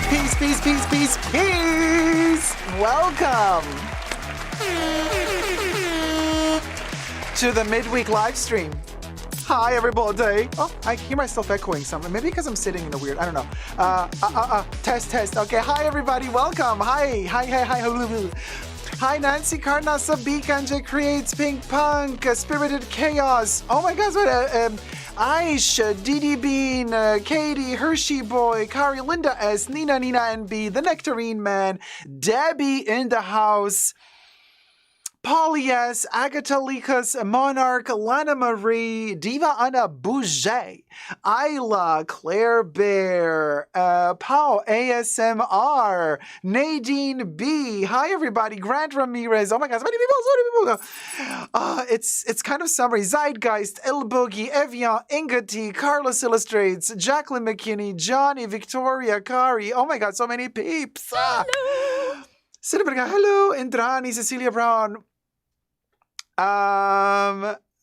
Peace, peace, peace, peace, peace. Welcome to the midweek live stream. Hi, everybody. Oh, I hear myself echoing something. Maybe because I'm sitting in a weird, I don't know. Test. Okay, hi, everybody. Welcome. Hi. Hi, Nancy Carnasa, Beacon, Creates, Pink Punk, Spirited Chaos. Oh my gosh, what Aisha, Didi Bean, Katie, Hershey Boy, Kari, Linda S, Nina NB, The Nectarine Man, Debbie in the house, Polly S, Agatha Likas, Monarch, Lana Marie, Diva Anna Bouget, Isla, Claire Bear, Pau ASMR, Nadine B. Hi everybody, Grant Ramirez. Oh my God, so many people. It's kind of summary. Zeitgeist, El Boogie, Evian, Ingati, Carlos Illustrates, Jacqueline McKinney, Johnny, Victoria, Kari. Oh my God, so many peeps. Hello. Hello, Indrani, Cecilia Brown.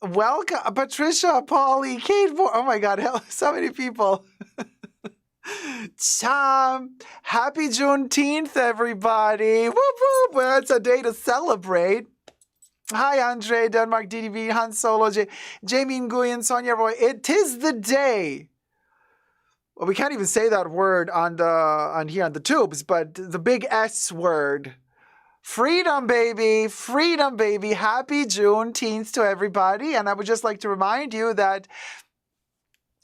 Welcome, Patricia, Polly, Kate. Oh my God, so many people. Happy Juneteenth, everybody. Whoop whoop. Well, it's a day to celebrate. Hi, Andre, Denmark, DDV, Han Solo, Jamie Nguyen, Sonia Roy. It is the day. Well, we can't even say that word on here on the tubes, but the big S word. Freedom, baby. Freedom, baby. Happy Juneteenth to everybody. And I would just like to remind you that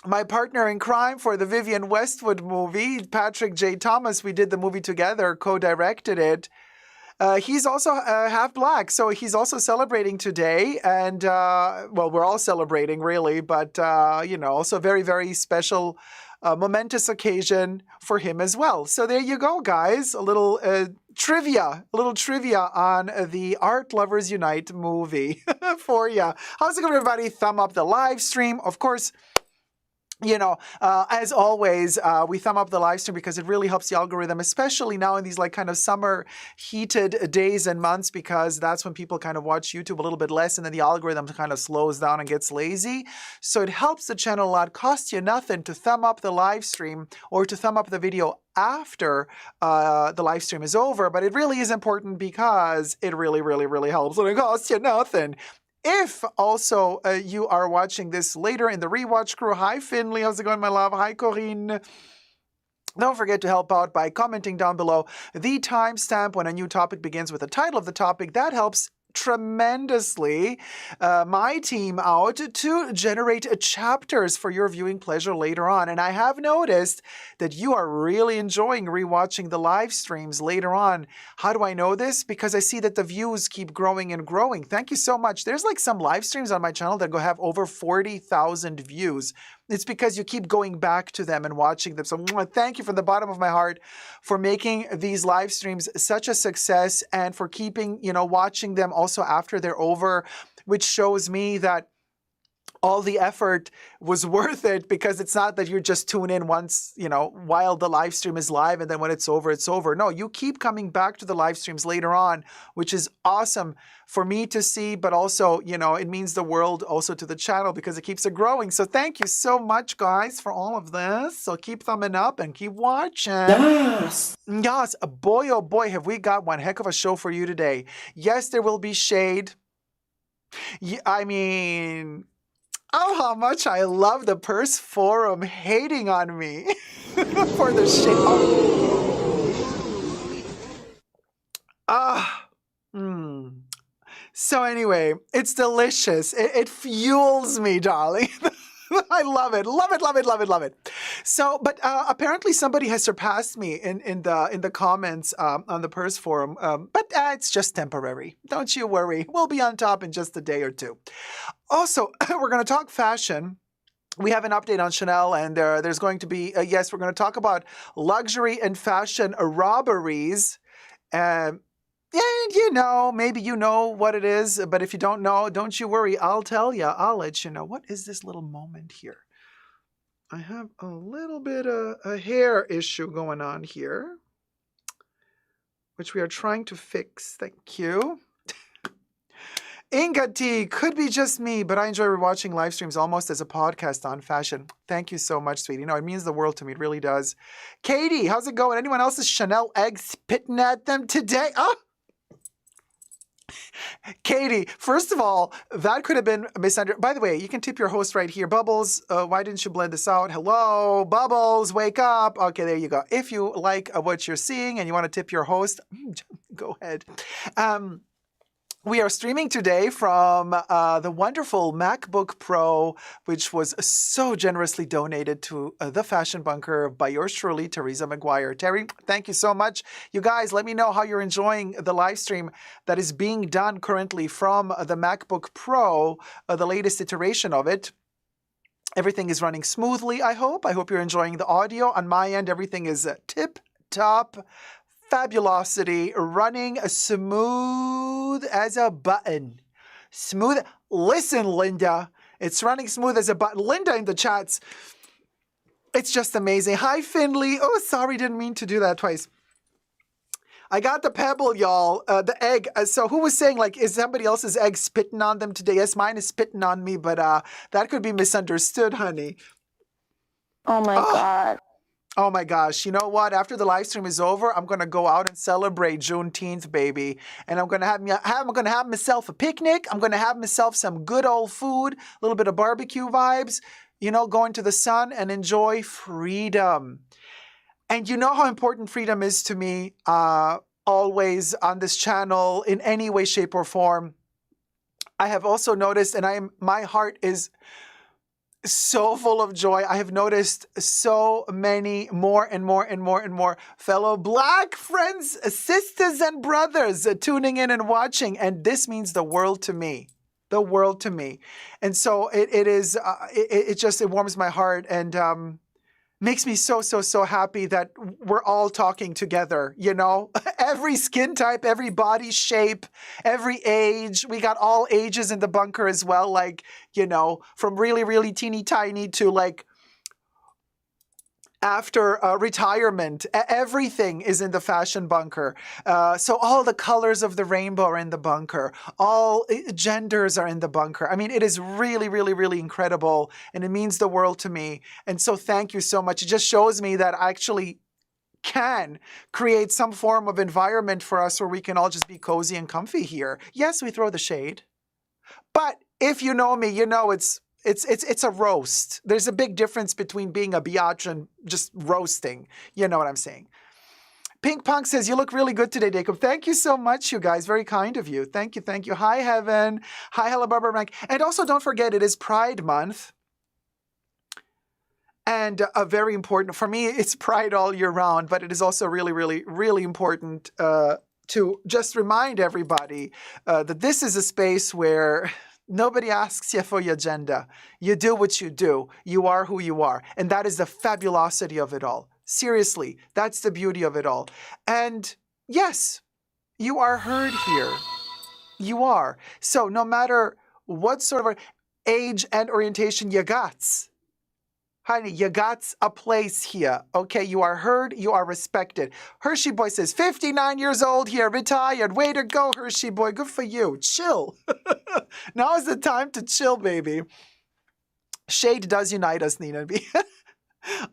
my partner in crime for the Vivienne Westwood movie, Patrick J. Thomas, we did the movie together, co-directed it. He's also half black, so he's also celebrating today. And, well, we're all celebrating, really. But, also very, very special, momentous occasion for him as well. So there you go, guys. A little trivia on the Art Lovers Unite movie for you. How's it going, everybody? Thumb up the live stream. Of course, as always, we thumb up the live stream because it really helps the algorithm, especially now in these like kind of summer heated days and months, because that's when people kind of watch YouTube a little bit less and then the algorithm kind of slows down and gets lazy. So it helps the channel a lot. Costs you nothing to thumb up the live stream or to thumb up the video after the live stream is over. But it really is important because it really, really, really helps and it costs you nothing. If also you are watching this later in the rewatch crew, hi Finley, how's it going, my love? Hi Corinne. Don't forget to help out by commenting down below the timestamp when a new topic begins with the title of the topic. That helps tremendously my team out to generate chapters for your viewing pleasure later on. And I have noticed that you are really enjoying rewatching the live streams later on. How do I know this? Because I see that the views keep growing and growing. Thank you so much. There's like some live streams on my channel that have over 40,000 views. It's because you keep going back to them and watching them. So thank you from the bottom of my heart for making these live streams such a success and for keeping, watching them also after they're over, which shows me that all the effort was worth it, because it's not that you just tune in once, while the live stream is live and then when it's over, it's over. No, you keep coming back to the live streams later on, which is awesome for me to see, but also, it means the world also to the channel because it keeps it growing. So thank you so much, guys, for all of this. So keep thumbing up and keep watching. Yes. Yes. Boy, oh boy, have we got one heck of a show for you today. Yes, there will be shade. Oh, how much I love the Purse Forum hating on me for the shit. So anyway, it's delicious. It fuels me, darling. I love it. Love it, love it, love it, love it. So, but apparently somebody has surpassed me in the comments on the Purse Forum. But it's just temporary. Don't you worry. We'll be on top in just a day or two. Also, we're going to talk fashion. We have an update on Chanel, and there's going to be, yes, we're going to talk about luxury and fashion robberies. And maybe you know what it is, but if you don't know, don't you worry. I'll tell you. I'll let you know. What is this little moment here? I have a little bit of a hair issue going on here, which we are trying to fix. Thank you. Inga T, could be just me, but I enjoy watching live streams almost as a podcast on fashion. Thank you so much, sweetie. It means the world to me. It really does. Katie, how's it going? Anyone else's Chanel eggs spitting at them today? Oh! Katie, first of all, that could have been misunderstood. By the way, you can tip your host right here. Bubbles, why didn't you blend this out? Hello, Bubbles, wake up. Okay, there you go. If you like what you're seeing and you want to tip your host, go ahead. We are streaming today from the wonderful MacBook Pro, which was so generously donated to the Fashion Bunker by yours truly, Teresa McGuire. Terry, thank you so much. You guys, let me know how you're enjoying the live stream that is being done currently from the MacBook Pro, the latest iteration of it. Everything is running smoothly, I hope. I hope you're enjoying the audio. On my end, everything is tip-top. Fabulosity, running smooth as a button. Smooth. Listen, Linda, it's running smooth as a button. Linda in the chats, it's just amazing. Hi, Finley. Oh, sorry, didn't mean to do that twice. I got the pebble, y'all, the egg. So who was saying, like, is somebody else's egg spitting on them today? Yes, mine is spitting on me, but that could be misunderstood, honey. Oh, my God. Oh my gosh, you know what? After the live stream is over, I'm gonna go out and celebrate Juneteenth, baby. And I'm gonna have myself a picnic. I'm gonna have myself some good old food, a little bit of barbecue vibes, you know, go into the sun and enjoy freedom. And you know how important freedom is to me, always on this channel, in any way, shape, or form. I have also noticed, and my heart is so full of joy. I have noticed so many more and more fellow Black friends, sisters, and brothers tuning in and watching. And this means the world to me. The world to me. And so it warms my heart and makes me so happy that we're all talking together, you know? Every skin type, every body shape, every age. We got all ages in the bunker as well, like, you know, from really teeny tiny to like after retirement. Everything is in the Fashion Bunker. So all the colors of the rainbow are in the bunker. All genders are in the bunker. I mean, it is really incredible, and it means the world to me. And so thank you so much. It just shows me that I actually can create some form of environment for us where we can all just be cozy and comfy here. Yes, we throw the shade. But if you know me, you know it's a roast. There's a big difference between being a biatch and just roasting. You know what I'm saying. Pink Punk says, you look really good today, Dacob. Thank you so much, you guys. Very kind of you. Thank you. Hi, Heaven. Hi, Hello, Barbara Rank. And also, don't forget, it is Pride Month. And very important, for me, it's Pride all year round, but it is also really important to just remind everybody that this is a space where nobody asks you for your agenda. You do what you do. You are who you are. And that is the fabulosity of it all. Seriously, that's the beauty of it all. And yes, you are heard here. You are. So no matter what sort of age and orientation you got, honey, you got a place here, okay? You are heard, you are respected. Hershey Boy says, 59 years old here, retired. Way to go, Hershey Boy. Good for you. Chill. Now is the time to chill, baby. Shade does unite us, Nina B.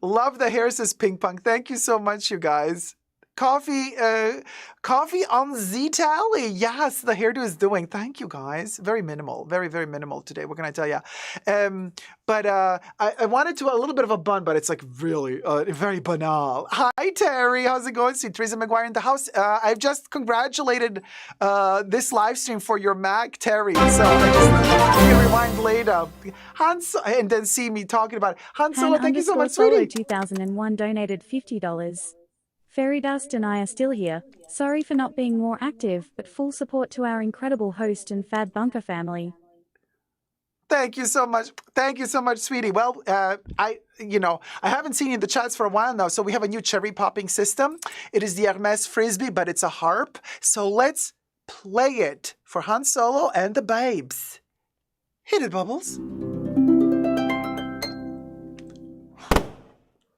Love the hair, says Pink Punk. Thank you so much, you guys. Coffee on Z-Tally. Yes, the hairdo is doing. Thank you, guys. Very minimal. Very minimal today. What can I tell you? But I wanted to a little bit of a bun, but it's like really very banal. Hi, Terry. How's it going? See Teresa McGuire in the house. I've just congratulated this live stream for your Mac, Terry. So you can rewind later. And then see me talking about it. Han Solo, thank you so much, sweetie. 2001 donated $50. Fairy Dust and I are still here. Sorry for not being more active, but full support to our incredible host and Fab Bunker family. Thank you so much. Thank you so much, sweetie. Well, I haven't seen you in the chats for a while now, so we have a new cherry popping system. It is the Hermes Frisbee, but it's a harp. So let's play it for Han Solo and the babes. Hit it, Bubbles.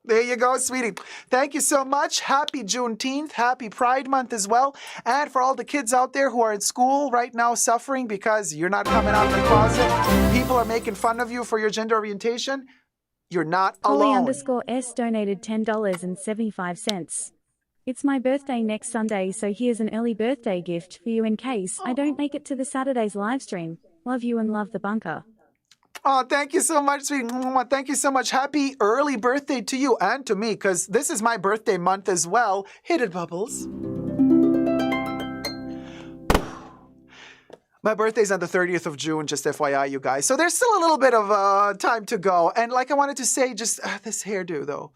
There you go, sweetie. Thank you so much. Happy Juneteenth. Happy Pride Month as well. And for all the kids out there who are at school right now suffering because you're not coming out of the closet, people are making fun of you for your gender orientation, you're not alone. Holly_S donated $10.75. It's my birthday next Sunday, so here's an early birthday gift for you in case I don't make it to the Saturday's live stream. Love you and love the bunker. Oh, thank you so much, sweetie. Thank you so much. Happy early birthday to you and to me, because this is my birthday month as well. Hit it, Bubbles. My birthday's on the 30th of June, just FYI, you guys. So there's still a little bit of time to go. And like I wanted to say, just this hairdo, though.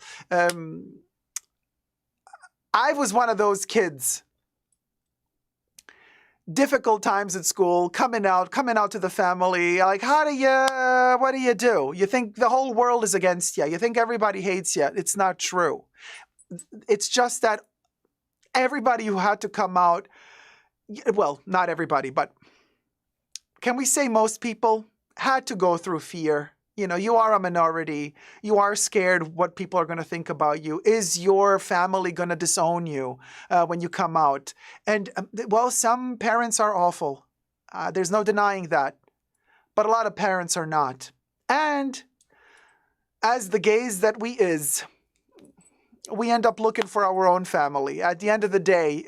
I was one of those kids. Difficult times at school, coming out to the family. Like, what do you do? You think the whole world is against you. You think everybody hates you. It's not true. It's just that everybody who had to come out, well, not everybody, but can we say most people had to go through fear? You know, you are a minority. You are scared what people are going to think about you. Is your family going to disown you when you come out? And, well, some parents are awful. There's no denying that. But a lot of parents are not. And as the gays that we is, we end up looking for our own family. At the end of the day,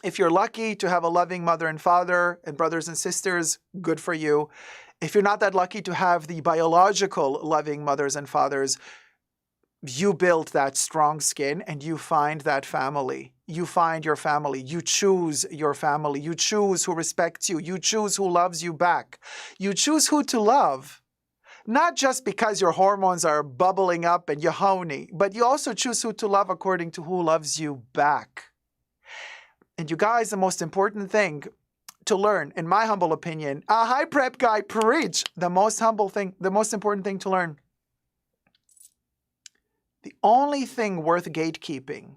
if you're lucky to have a loving mother and father and brothers and sisters, good for you. If you're not that lucky to have the biological loving mothers and fathers, you build that strong skin and you find that family. You find your family. You choose your family. You choose who respects you. You choose who loves you back. You choose who to love. Not just because your hormones are bubbling up and you're horny, but you also choose who to love according to who loves you back. And you guys, the most important thing to learn, in my humble opinion, hi prep guy, preach, the most important thing to learn. The only thing worth gatekeeping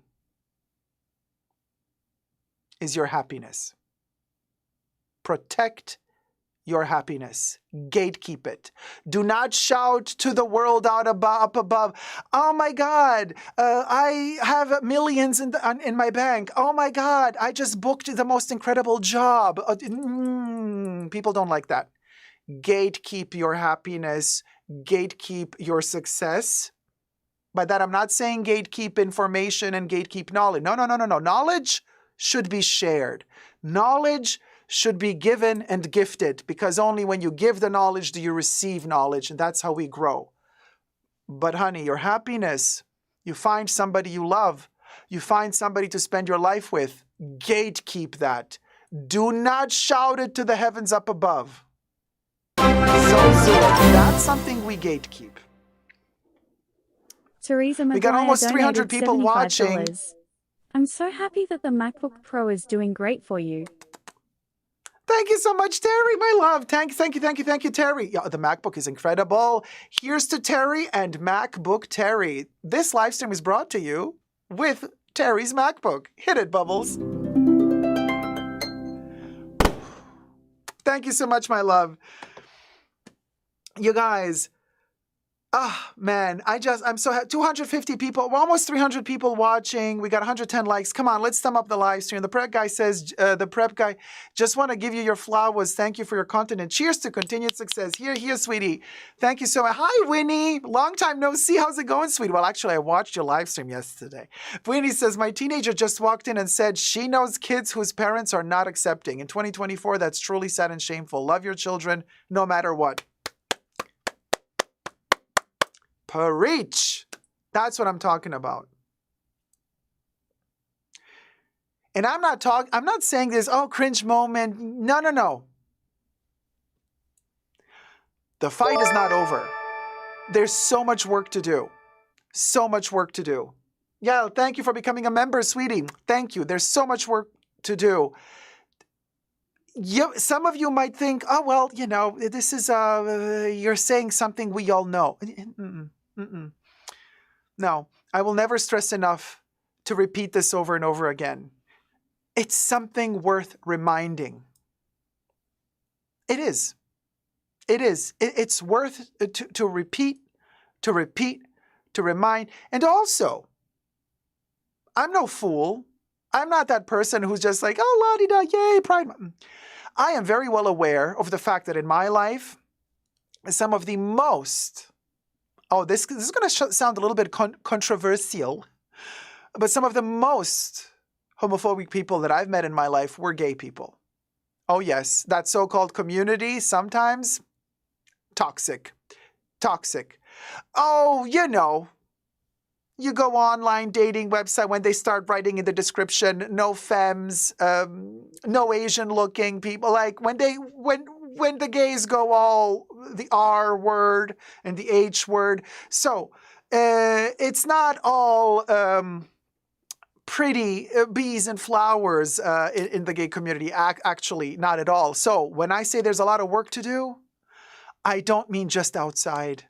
is your happiness. Protect your happiness. Gatekeep it. Do not shout to the world out up above, oh my God, I have millions in my bank. Oh my God, I just booked the most incredible job. People don't like that. Gatekeep your happiness. Gatekeep your success. By that, I'm not saying gatekeep information and gatekeep knowledge. No. Knowledge should be shared. Knowledge should be given and gifted, because only when you give the knowledge do you receive knowledge, and that's how we grow. But honey, your happiness, you find somebody you love, you find somebody to spend your life with, gatekeep that. Do not shout it to the heavens up above. So that's something we gatekeep. Teresa McGuire We got almost 300 donated people $75. watching. I'm so happy that the MacBook Pro is doing great for you. Thank you so much, Terry, my love. Thank you, Terry. Yeah, the MacBook is incredible. Here's to Terry and MacBook Terrie. This live stream is brought to you with Terry's MacBook. Hit it, Bubbles. Thank you so much, my love. You guys, man, I'm so happy. 250 people, we're almost 300 people watching. We got 110 likes. Come on, let's thumb up the live stream. The prep guy says, just want to give you your flowers. Thank you for your content and cheers to continued success. Here, sweetie. Thank you so much. Hi, Winnie. Long time no see. How's it going, sweetie? Well, actually, I watched your live stream yesterday. Winnie says, my teenager just walked in and said she knows kids whose parents are not accepting. In 2024, that's truly sad and shameful. Love your children no matter what. Preach. That's what I'm talking about. And I'm not saying this, cringe moment. No. The fight is not over. There's so much work to do. So much work to do. Yeah, thank you for becoming a member, sweetie. Thank you. There's so much work to do. Some of you might think, this is, you're saying something we all know. No, I will never stress enough to repeat this over and over again. It's something worth reminding. It is. It's worth to repeat, to remind. And also, I'm no fool. I'm not that person who's just like, la-di-da, yay, pride. I am very well aware of the fact that in my life, some of the most, this is going to sound a little bit controversial, but some of the most homophobic people that I've met in my life were gay people. Oh yes, that so-called community, sometimes toxic. Oh, you go online dating website when they start writing in the description, no femmes, no Asian looking people. Like when the gays go all the R word and the H word. So it's not all pretty bees and flowers in the gay community. Actually, not at all. So when I say there's a lot of work to do, I don't mean just outside.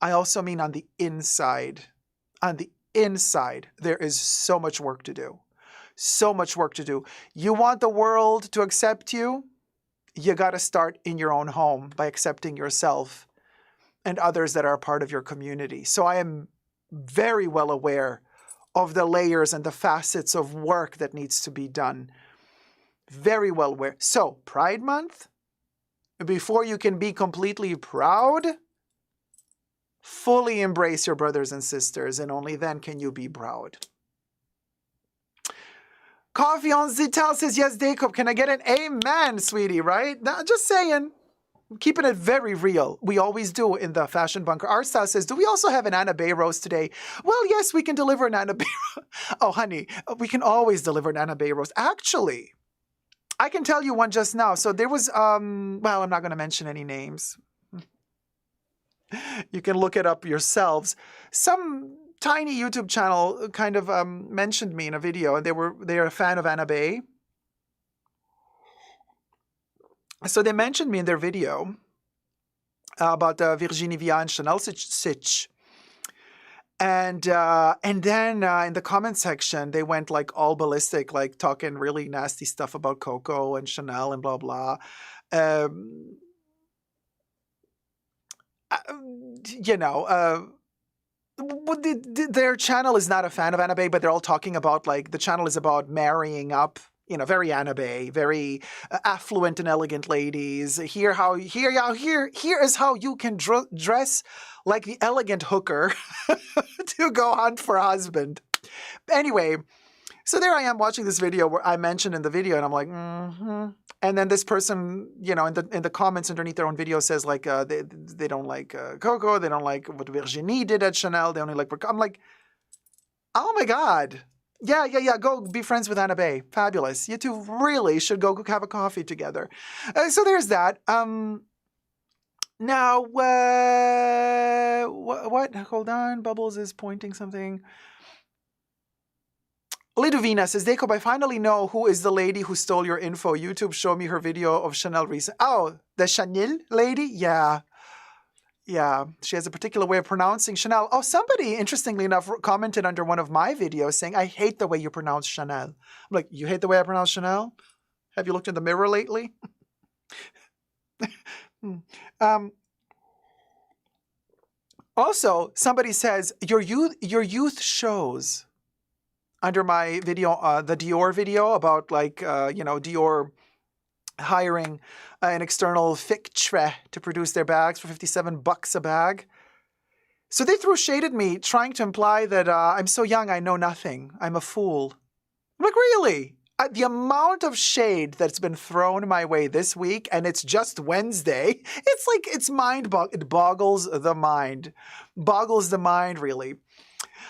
I also mean on the inside. On the inside, there is so much work to do. So much work to do. You want the world to accept you? You got to start in your own home by accepting yourself and others that are a part of your community. So I am very well aware of the layers and the facets of work that needs to be done. Very well aware. So, Pride Month, before you can be completely proud, fully embrace your brothers and sisters, and only then can you be proud. Coffee on Zital says, yes, Dacob, can I get an amen, sweetie, right? Now, just saying. Keeping it very real. We always do in the Fashion Bunker. Our style says, do we also have an Anna Bay roast today? Well, yes, we can deliver an Anna Bay roast. Oh, honey, we can always deliver an Anna Bay roast. Actually, I can tell you one just now. So there was, well, I'm not going to mention any names. You can look it up yourselves. Some tiny YouTube channel kind of mentioned me in a video, and they're a fan of Anna Bay. So they mentioned me in their video about Virginie Viard and Chanel Sitch. And then in the comment section, they went like all ballistic, like talking really nasty stuff about Coco and Chanel and blah, blah. Their channel is not a fan of Anna Bay, but they're all talking about like the channel is about marrying up. Very Anna Bay, very affluent and elegant ladies. Here is how you can dress like the elegant hooker to go hunt for a husband. Anyway, so there I am watching this video where I mentioned in the video, and I'm like, And then this person, in the comments underneath their own video says like they don't like Coco, they don't like what Virginie did at Chanel, they only like. I'm like, oh my God. Yeah. Go be friends with Anna Bay. Fabulous. You two really should go have a coffee together. So there's that. Now, what? Hold on. Bubbles is pointing something. Lidovina says, Dacob, I finally know who is the lady who stole your info. YouTube showed me her video of Chanel recent. Oh, the Chanel lady? Yeah. Yeah, she has a particular way of pronouncing Chanel. Oh, somebody, interestingly enough, commented under one of my videos saying, I hate the way you pronounce Chanel. I'm like, you hate the way I pronounce Chanel? Have you looked in the mirror lately? Also, somebody says, your youth shows under my video, the Dior video about Dior hiring an external fictre to produce their bags for $57 a bag. So they threw shade at me, trying to imply that I'm so young, I know nothing. I'm a fool. I'm like, really? The amount of shade that's been thrown my way this week, and it's just Wednesday, it's like, it boggles the mind. Boggles the mind, really.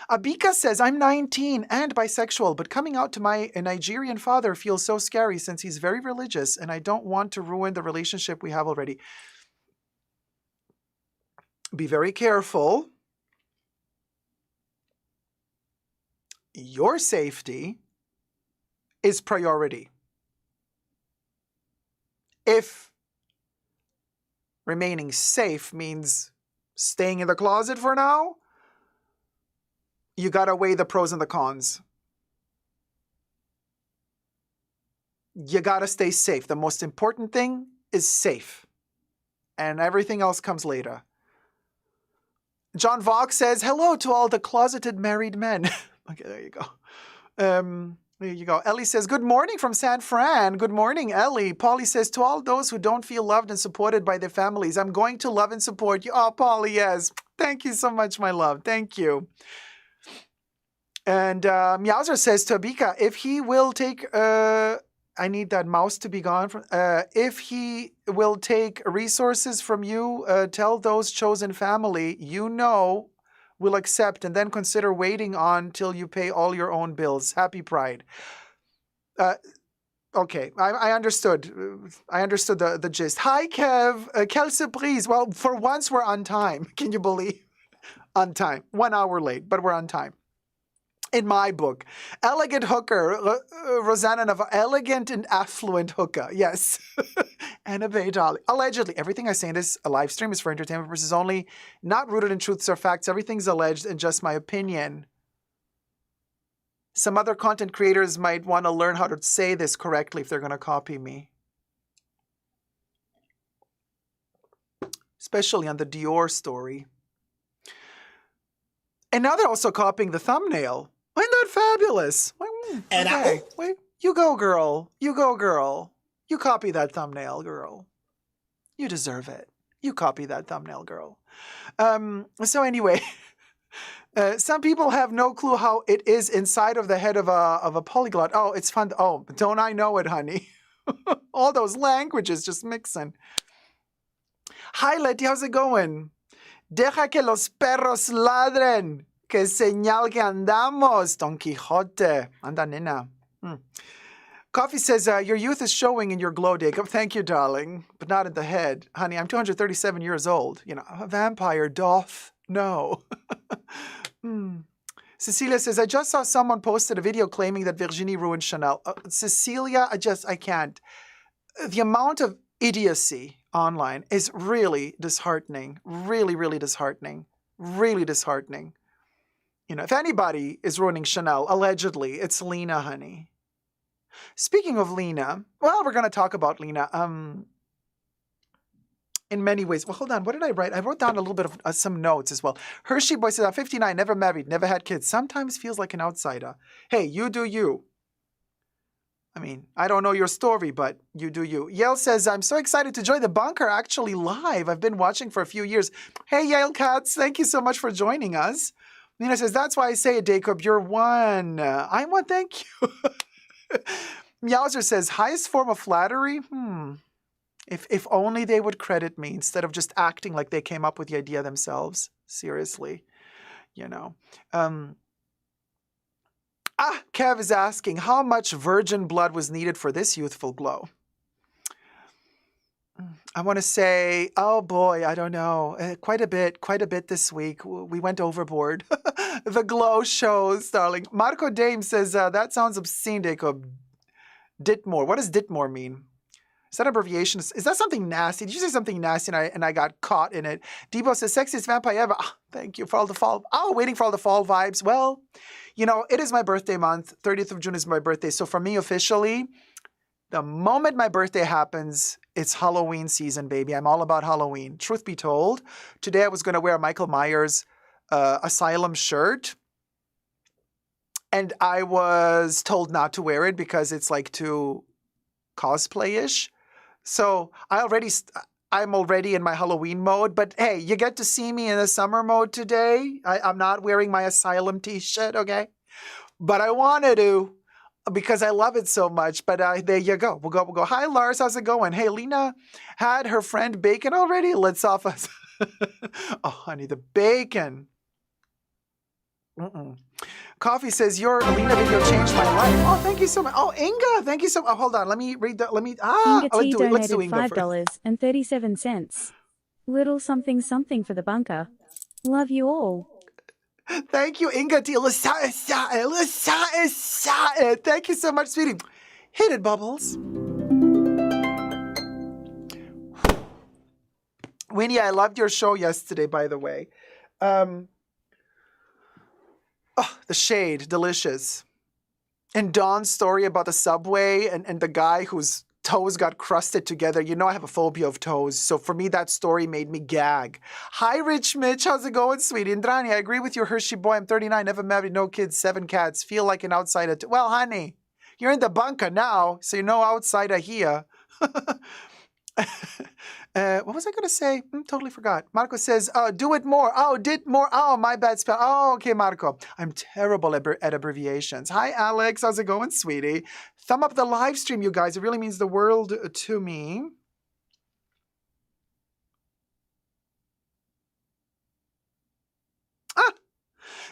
Abika says, I'm 19 and bisexual, but coming out to my Nigerian father feels so scary since he's very religious and I don't want to ruin the relationship we have already. Be very careful. Your safety is priority. If remaining safe means staying in the closet for now, you got to weigh the pros and the cons. You got to stay safe. The most important thing is safe. And everything else comes later. John Vox says, hello to all the closeted married men. Okay, there you go. There you go. Ellie says, good morning from San Fran. Good morning, Ellie. Polly says, to all those who don't feel loved and supported by their families, I'm going to love and support you. Oh, Polly, yes. Thank you so much, my love. Thank you. And Meowser says to Abika, if he will take, I need that mouse to be gone. If he will take resources from you, tell those chosen family, you know We'll accept and then consider waiting on till you pay all your own bills. Happy Pride. Okay, I understood. I understood the gist. Hi, Kev. Quelle surprise. Well, for once we're on time. Can you believe? On time. 1 hour late, but we're on time. In my book, elegant hooker, Rosanna Navarro, elegant and affluent hooker. Yes. Anna Baydali. Allegedly, everything I say in this live stream is for entertainment purposes only, not rooted in truths or facts. Everything's alleged and just my opinion. Some other content creators might want to learn how to say this correctly if they're going to copy me. Especially on the Dior story. And now they're also copying the thumbnail. Isn't that fabulous? And okay. Wait, you go, girl. You go, girl. You copy that thumbnail, girl. You deserve it. You copy that thumbnail, girl. So anyway, some people have no clue how it is inside of the head of a polyglot. Oh, it's fun. Oh, don't I know it, honey? All those languages just mixing. Hi, Letty. How's it going? Deja que los perros ladren. Que señal que andamos, Don Quixote. Anda, nena. Coffee says, your youth is showing in your glow, Dacob. Thank you, darling. But not in the head. Honey, I'm 237 years old. You know, a vampire doth know. Cecilia says, I just saw someone posted a video claiming that Virginie ruined Chanel. Cecilia, I can't. The amount of idiocy online is really disheartening. Really, really disheartening. Really disheartening. You know, if anybody is ruining Chanel, allegedly, it's Lena, honey. Speaking of Lena, well, we're going to talk about Lena in many ways. Well, hold on. What did I write? I wrote down a little bit of some notes as well. Hershey Boy says, I'm 59, never married, never had kids. Sometimes feels like an outsider. Hey, you do you. I mean, I don't know your story, but you do you. Yale says, I'm so excited to join the bunker actually live. I've been watching for a few years. Hey, Yale Cats, thank you so much for joining us. Nina says, that's why I say it, Dacob. You're one. I'm one, thank you. Meowser says, highest form of flattery? If only they would credit me instead of just acting like they came up with the idea themselves. Seriously. You know. Kev is asking, how much virgin blood was needed for this youthful glow? I want to say, oh boy, I don't know. Quite a bit this week. We went overboard. The glow shows, darling. Marco Dame says, that sounds obscene, Dacob. Ditmore. What does Ditmore mean? Is that abbreviation? Is that something nasty? Did you say something nasty and I got caught in it? Debo says, sexiest vampire ever. Oh, thank you for all the fall. Oh, waiting for all the fall vibes. Well, you know, it is my birthday month. 30th of June is my birthday. So for me, officially, the moment my birthday happens, it's Halloween season, baby. I'm all about Halloween. Truth be told, today I was going to wear a Michael Myers Asylum shirt. And I was told not to wear it because it's like too cosplay-ish. So I'm already in my Halloween mode. But hey, you get to see me in the summer mode today. I'm not wearing my Asylum t-shirt, okay? But I wanted to because I love it so much. But there you go. We'll go. Hi, Lars. How's it going? Hey, Lena had her friend bacon already? Let's off us. Oh, honey, the bacon. Coffee says, your Alina video changed my life. Oh, thank you so much. Oh, Inga, thank you so much. Oh, hold on. Let me read that. Inga T let's do donated Inga first. $5.37. Little something something for the bunker. Love you all. Thank you, Inga T. Thank you so much, sweetie. Hit it, Bubbles. Winnie, I loved your show yesterday, by the way. Oh, the shade, delicious. And Dawn's story about the subway and the guy whose toes got crusted together. You know I have a phobia of toes, so for me that story made me gag. Hi, Rich Mitch. How's it going, sweetie? Indrani, I agree with you, Hershey boy. I'm 39, never married, no kids, 7 cats. Feel like an outsider. Well, honey, you're in the bunker now, so you're no outsider here. What was I going to say? Totally forgot. Marco says, do it more. Oh, did more. Oh, my bad spell. Oh, okay, Marco. I'm terrible at abbreviations. Hi, Alex. How's it going, sweetie? Thumb up the live stream, you guys. It really means the world to me.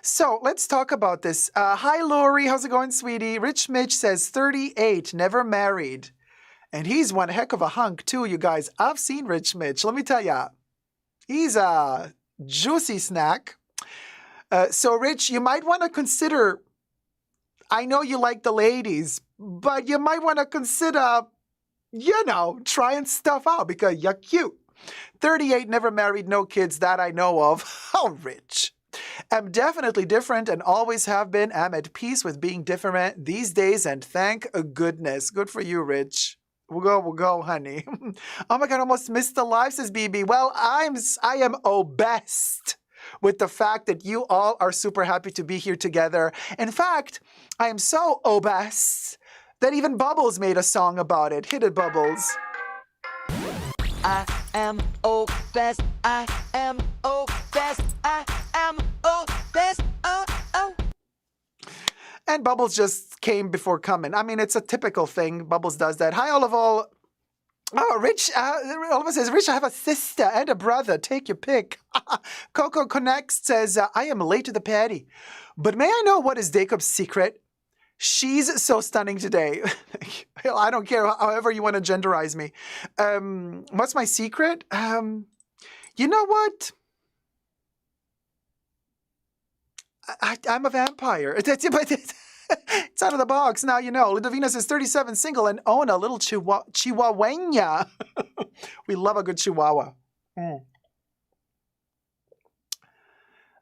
So let's talk about this. Hi, Lori. How's it going, sweetie? Rich Mitch says 38, never married. And he's one heck of a hunk, too, you guys. I've seen Rich Mitch. Let me tell ya. He's a juicy snack. So, Rich, you might want to consider, I know you like the ladies, but you might want to consider, trying stuff out because you're cute. 38, never married, no kids, that I know of. Oh, Rich. I'm definitely different and always have been. I'm at peace with being different these days, and thank goodness. Good for you, Rich. We'll go, honey. Oh my God, almost missed the live, says BB. Well, I am obsessed with the fact that you all are super happy to be here together. In fact, I am so obsessed that even Bubbles made a song about it. Hit it, Bubbles. I am obsessed. I am obsessed. I am obsessed. Oh. And Bubbles just came before coming. I mean, it's a typical thing. Bubbles does that. Hi, Oliver. Oh, Rich. Oliver says, Rich, I have a sister and a brother. Take your pick. Coco Connects says, I am late to the party. But may I know what is Dacob's secret? She's so stunning today. I don't care however you want to genderize me. What's my secret? You know what? I'm a vampire. It's out of the box. Now you know. Ludovina says 37, single, and own a little chihuahueña. We love a good chihuahua.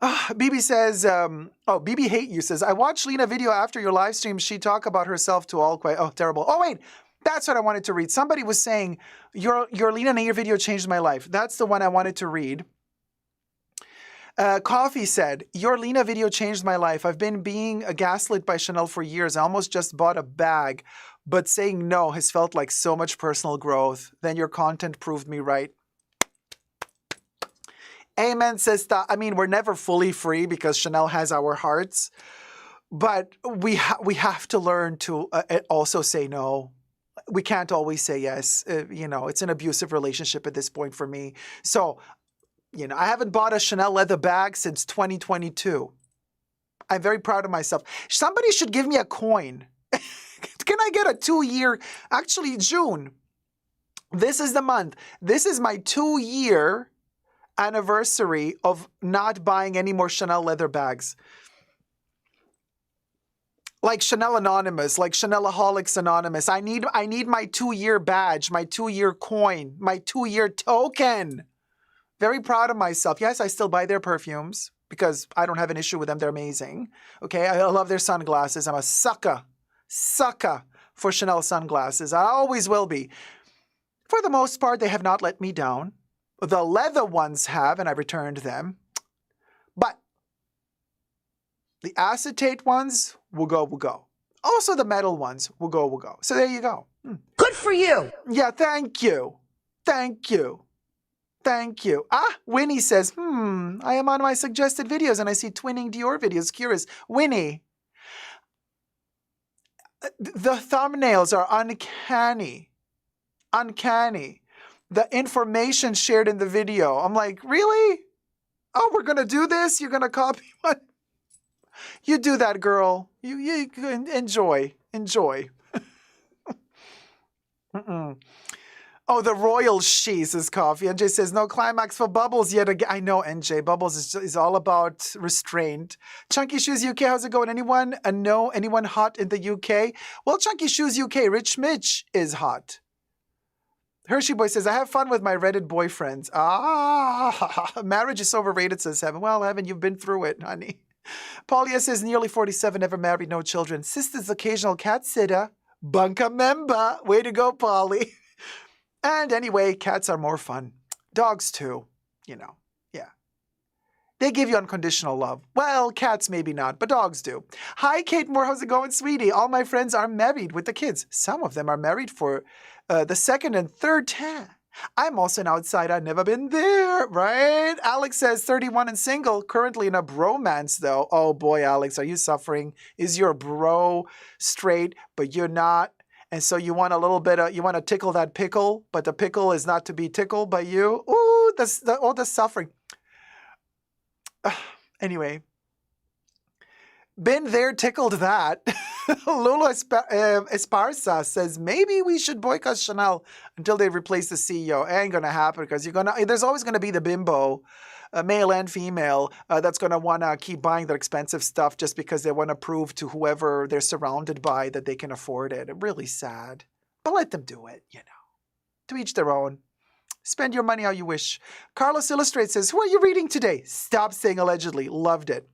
BB says, BB Hate You says, I watched Lena video after your live stream. She talked about herself to all quite, terrible. Oh, wait, that's what I wanted to read. Somebody was saying, your Lena Nair video changed my life. That's the one I wanted to read. Coffee said, your Lena video changed my life. I've been being gaslit by Chanel for years. I almost just bought a bag, but saying no has felt like so much personal growth. Then your content proved me right. Amen, sister. I mean, we're never fully free because Chanel has our hearts, but we have to learn to also say no. We can't always say yes. It's an abusive relationship at this point for me. So, I haven't bought a Chanel leather bag since 2022. I'm very proud of myself. Somebody should give me a coin. Can I get a 2-year? Actually, June. This is the month. This is my 2-year anniversary of not buying any more Chanel leather bags. Like Chanel Anonymous, like Chanelaholics Anonymous. I need my 2-year badge, my 2-year coin, my 2-year token. Very proud of myself. Yes, I still buy their perfumes because I don't have an issue with them. They're amazing. Okay, I love their sunglasses. I'm a sucker for Chanel sunglasses. I always will be. For the most part, they have not let me down. The leather ones have, and I returned them. But the acetate ones will go. Also, the metal ones will go. So there you go. Good for you. Yeah, thank you. Winnie says, I am on my suggested videos and I see twinning Dior videos. Curious. Winnie, the thumbnails are uncanny. The information shared in the video. I'm like, really? Oh, we're going to do this? You're going to copy what? You do that, girl. You enjoy. Oh, the royal she, says Coffee. NJ says, no climax for Bubbles yet again. I know, NJ. Bubbles is all about restraint. Chunky Shoes UK, how's it going? Anyone know anyone hot in the UK? Well, Chunky Shoes UK, Rich Mitch is hot. Hershey Boy says, I have fun with my Reddit boyfriends. Marriage is overrated, says Heaven. Well, Heaven, you've been through it, honey. Paulia says, nearly 47, never married, no children. Sister's occasional cat sitter. Bunker member. Way to go, Polly. And anyway, cats are more fun. Dogs too, yeah. They give you unconditional love. Well, cats maybe not, but dogs do. Hi, Kate Moore. How's it going, sweetie? All my friends are married with the kids. Some of them are married for the second and third time. I'm also an outsider. Never been there, right? Alex says 31 and single, currently in a bromance, though. Oh, boy, Alex, are you suffering? Is your bro straight, but you're not? And so you want a little bit you want to tickle that pickle, but the pickle is not to be tickled by you. Ooh, all the suffering. Anyway, Been there, tickled that. Lula Esparza says, maybe we should boycott Chanel until they replace the CEO. Ain't going to happen because there's always going to be the bimbo, male and female, that's going to want to keep buying their expensive stuff just because they want to prove to whoever they're surrounded by that they can afford it. Really sad. But let them do it, To each their own. Spend your money how you wish. Carlos Illustrate says, who are you reading today? Stop saying allegedly. Loved it.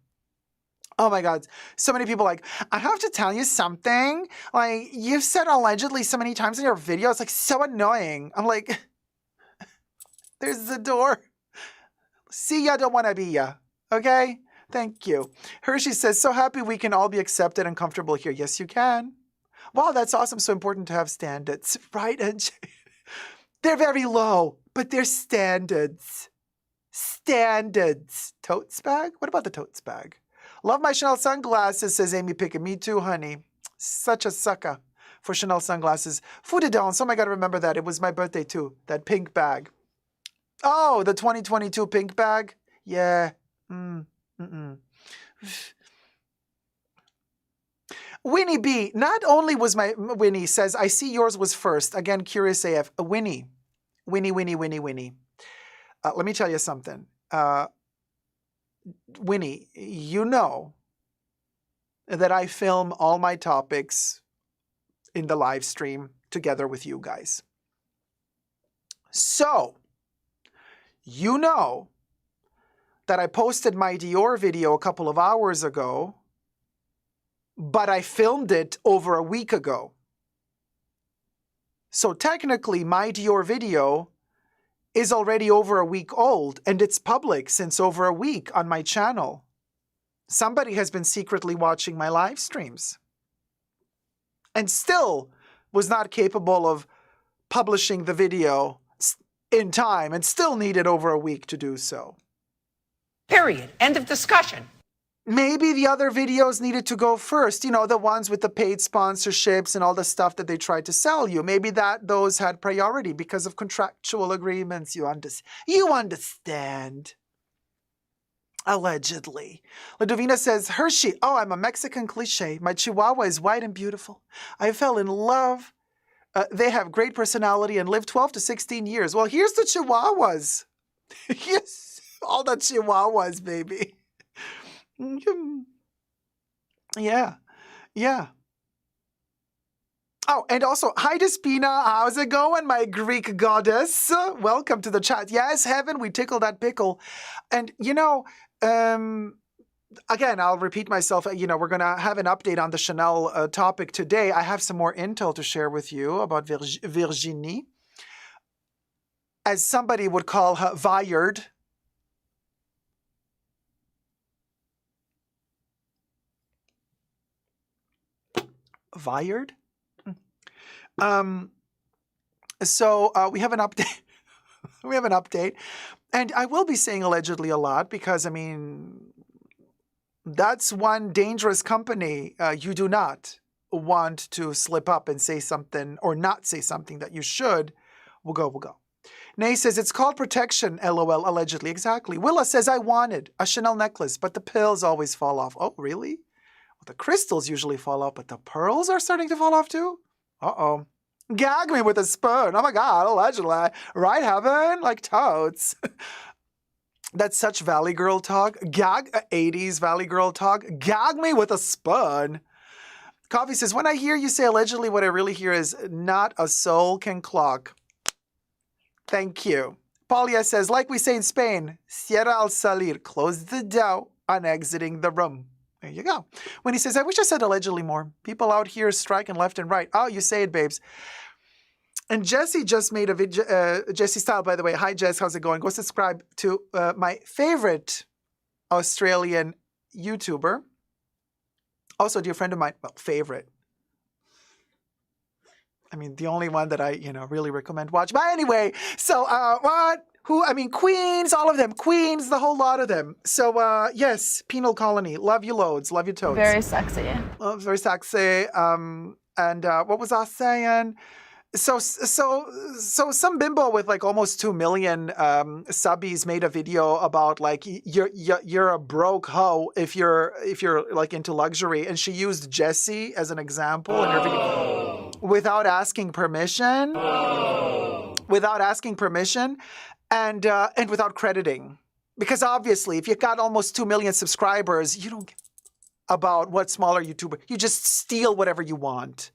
Oh my God. So many people like, I have to tell you something. Like, you've said allegedly so many times in your video. It's like so annoying. I'm like, there's the door. See ya, don't want to be ya. Okay? Thank you. Hershey says, so happy we can all be accepted and comfortable here. Yes, you can. Wow, that's awesome. So important to have standards. Right? And they're very low, but they're standards. Standards. Totes bag? What about the totes bag? Love my Chanel sunglasses, says Amy Pickett. Me too, honey. Such a sucker for Chanel sunglasses. Fou de danse. Oh my God, remember that. It was my birthday too. That pink bag. Oh, the 2022 pink bag? Yeah. Winnie B. Not only was my... Winnie says, I see yours was first. Again, curious AF. Winnie. Winnie. Let me tell you something. Winnie, you know that I film all my topics in the live stream together with you guys. So, you know that I posted my Dior video a couple of hours ago, but I filmed it over a week ago. So technically, my Dior video is already over a week old, and it's public since over a week on my channel. Somebody has been secretly watching my live streams and still was not capable of publishing the video in time and still needed over a week to do so. Period. End of discussion. Maybe the other videos needed to go first, the ones with the paid sponsorships and all the stuff that they tried to sell you. Maybe those had priority because of contractual agreements. You understand. Allegedly. Ladovina says, Hershey, oh, I'm a Mexican cliche. My Chihuahua is white and beautiful. I fell in love. They have great personality and live 12 to 16 years. Well, here's the Chihuahuas. Yes, all the Chihuahuas, baby. Yeah. Oh, and also, hi Despina, how's it going, my Greek goddess? Welcome to the chat. Yes, Heaven, we tickle that pickle. And, again, I'll repeat myself, we're going to have an update on the Chanel topic today. I have some more intel to share with you about Virginie. As somebody would call her, Viard. Viard? So we have an update. We have an update. And I will be saying allegedly a lot because, that's one dangerous company you do not want to slip up and say something or not say something that you should. We'll go. Nay says, it's called protection, LOL, allegedly. Exactly. Willa says, I wanted a Chanel necklace, but the pills always fall off. Oh, really? The crystals usually fall off, but the pearls are starting to fall off too? Uh-oh. Gag me with a spoon. Oh my God, allegedly. Right, Heaven? Like totes. That's such Valley Girl talk. 80s Valley Girl talk. Gag me with a spoon. Coffee says, when I hear you say allegedly, what I really hear is not a soul can clock. Thank you. Paulia says, like we say in Spain, cierra al salir. Close the door on exiting the room. There you go. When he says, I wish I said allegedly more. People out here striking left and right. Oh, you say it, babes. And Jessie just made a video. Jessiestyle, by the way. Hi, Jess. How's it going? Go subscribe to my favorite Australian YouTuber. Also, a dear friend of mine. Well, favorite. The only one that I, really recommend watch. But anyway, so what? Queens, all of them. Queens, the whole lot of them. So, yes, Penal Colony. Love you loads. Love you toads. Very sexy. Very sexy. And what was I saying? So some bimbo with like almost 2 million subbies made a video about like you're a broke hoe if you're like into luxury, and she used Jessie as an example in her video without asking permission, and without crediting, because obviously if you got almost 2 million subscribers, you don't give about what smaller YouTuber, you just steal whatever you want.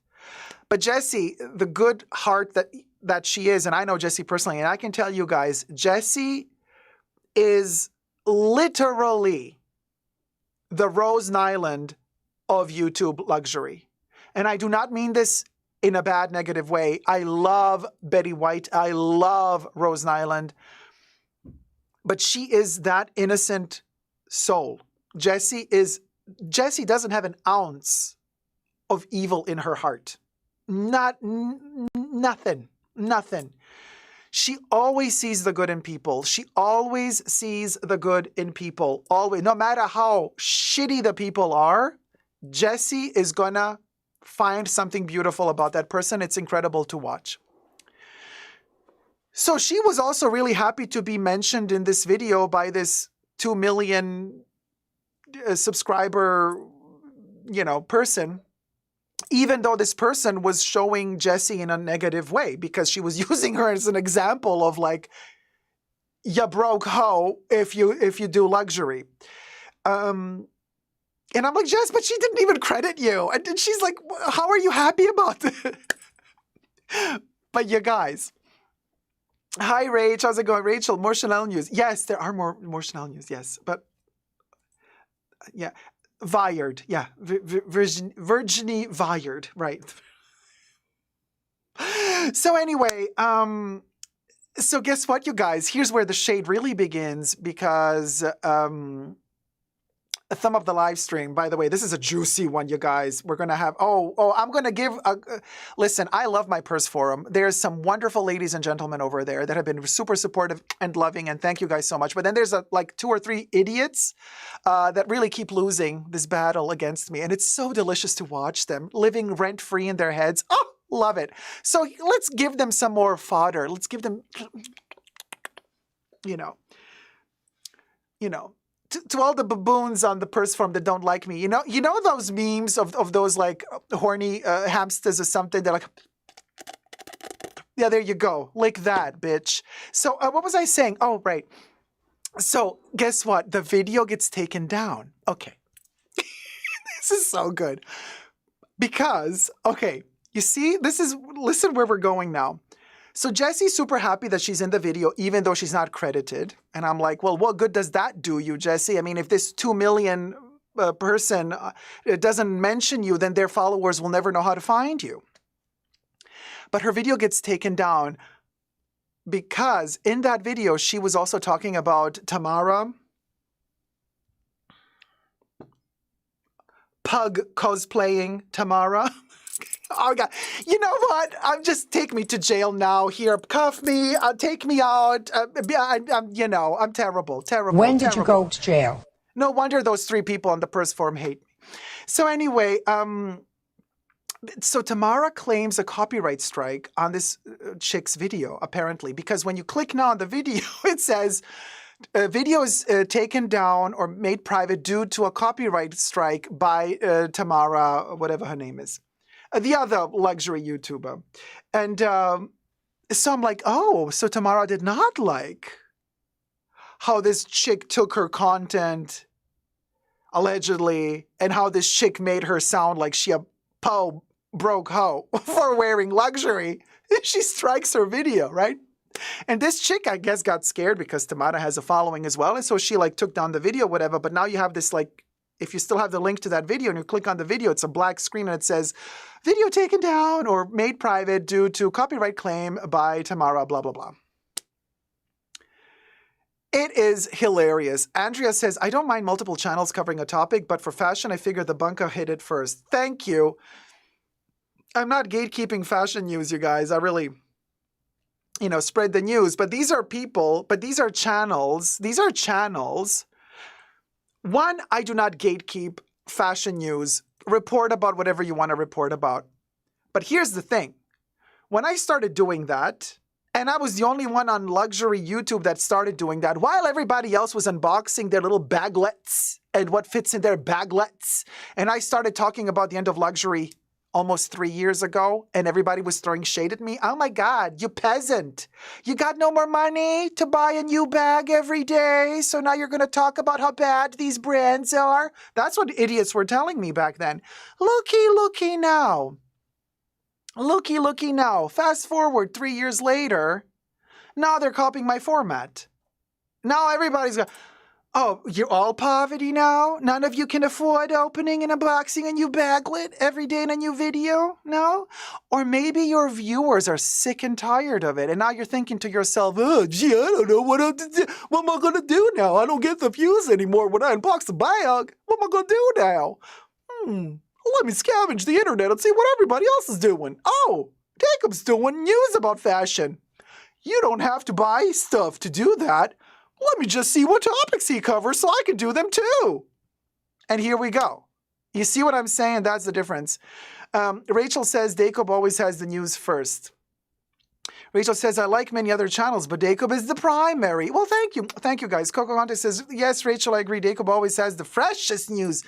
But Jessie, the good heart that she is, and I know Jessie personally, and I can tell you guys, Jessie is literally the Rose Nyland of YouTube luxury. And I do not mean this in a bad, negative way. I love Betty White. I love Rose Nyland. But she is that innocent soul. Jessie doesn't have an ounce of evil in her heart. Nothing. She always sees the good in people. She always sees the good in people. Always. No matter how shitty the people are, Jessie is gonna find something beautiful about that person. It's incredible to watch. So she was also really happy to be mentioned in this video by this 2 million subscriber, person. Even though this person was showing Jessie in a negative way, because she was using her as an example of like, you broke hoe if you do luxury. And I'm like, Jess, but she didn't even credit you. And she's like, how are you happy about this? But you guys. Hi, Rach. How's it going? Rachel, more Chanel news. Yes, there are more Chanel news. Yes. But yeah. Viard, yeah, Virginie Viard, right. So anyway, so guess what, you guys? Here's where the shade really begins, because a thumb up the live stream. By the way, this is a juicy one, you guys. We're going to have, I'm going to give, listen, I love my purse forum. There's some wonderful ladies and gentlemen over there that have been super supportive and loving, and thank you guys so much. But then there's like 2 or 3 idiots that really keep losing this battle against me. And it's so delicious to watch them living rent-free in their heads. Oh, love it. So let's give them some more fodder. Let's give them, to all the baboons on the purse forum that don't like me, you know those memes of those like horny hamsters or something? They're like, yeah, there you go. Like that, bitch. So what was I saying? Oh, right. So guess what? The video gets taken down. Okay. This is so good. Because, okay, you see, listen where we're going now. So Jessie's super happy that she's in the video, even though she's not credited. And I'm like, well, what good does that do you, Jessie? I mean, if this 2 million person doesn't mention you, then their followers will never know how to find you. But her video gets taken down because in that video, she was also talking about Tamara, pug cosplaying Tamara. Oh, God. You know what? Just take me to jail now. Here, cuff me. Take me out. I'm terrible. When did you go to jail? No wonder those 3 people on the purse forum hate me. So anyway, so Tamara claims a copyright strike on this chick's video, apparently, because when you click now on the video, it says video is taken down or made private due to a copyright strike by Tamara, whatever her name is. The other luxury YouTuber. And so I'm like, oh, so Tamara did not like how this chick took her content, allegedly, and how this chick made her sound like she a broke hoe for wearing luxury. She strikes her video, right? And this chick, I guess, got scared because Tamara has a following as well. And so she like took down the video, whatever. But now you have this like, if you still have the link to that video and you click on the video, it's a black screen and it says, video taken down or made private due to copyright claim by Tamara, blah, blah, blah. It is hilarious. Andrea says, I don't mind multiple channels covering a topic, but for fashion, I figured the bunker hit it first. Thank you. I'm not gatekeeping fashion news, you guys. I really, spread the news. But these are people, but these are channels. These are channels. One, I do not gatekeep fashion news. Report about whatever you want to report about. But here's the thing. when I started doing that, and I was the only one on luxury YouTube that started doing that, while everybody else was unboxing their little baglets and what fits in their baglets, and I started talking about the end of luxury almost 3 years ago, and everybody was throwing shade at me. Oh my God, you peasant. You got no more money to buy a new bag every day, so now you're going to talk about how bad these brands are? That's what idiots were telling me back then. Looky now. Looky now. Fast forward 3 years later, now they're copying my format. Now everybody's going, oh, you're all poverty now? None of you can afford opening and unboxing a new baglet every day in a new video? No? Or maybe your viewers are sick and tired of it, and now you're thinking to yourself, oh, gee, I don't know what am I going to do now? I don't get the views anymore when I unbox the bag. What am I going to do now? Let me scavenge the internet and see what everybody else is doing. Oh, Dacob's doing news about fashion. You don't have to buy stuff to do that. Let me just see what topics he covers so I can do them too. And here we go. You see what I'm saying? That's the difference. Rachel says Dacob always has the news first. Rachel says, I like many other channels, but Dacob is the primary. Well, thank you. Thank you, guys. Coco Conte says, yes, Rachel, I agree. Dacob always has the freshest news.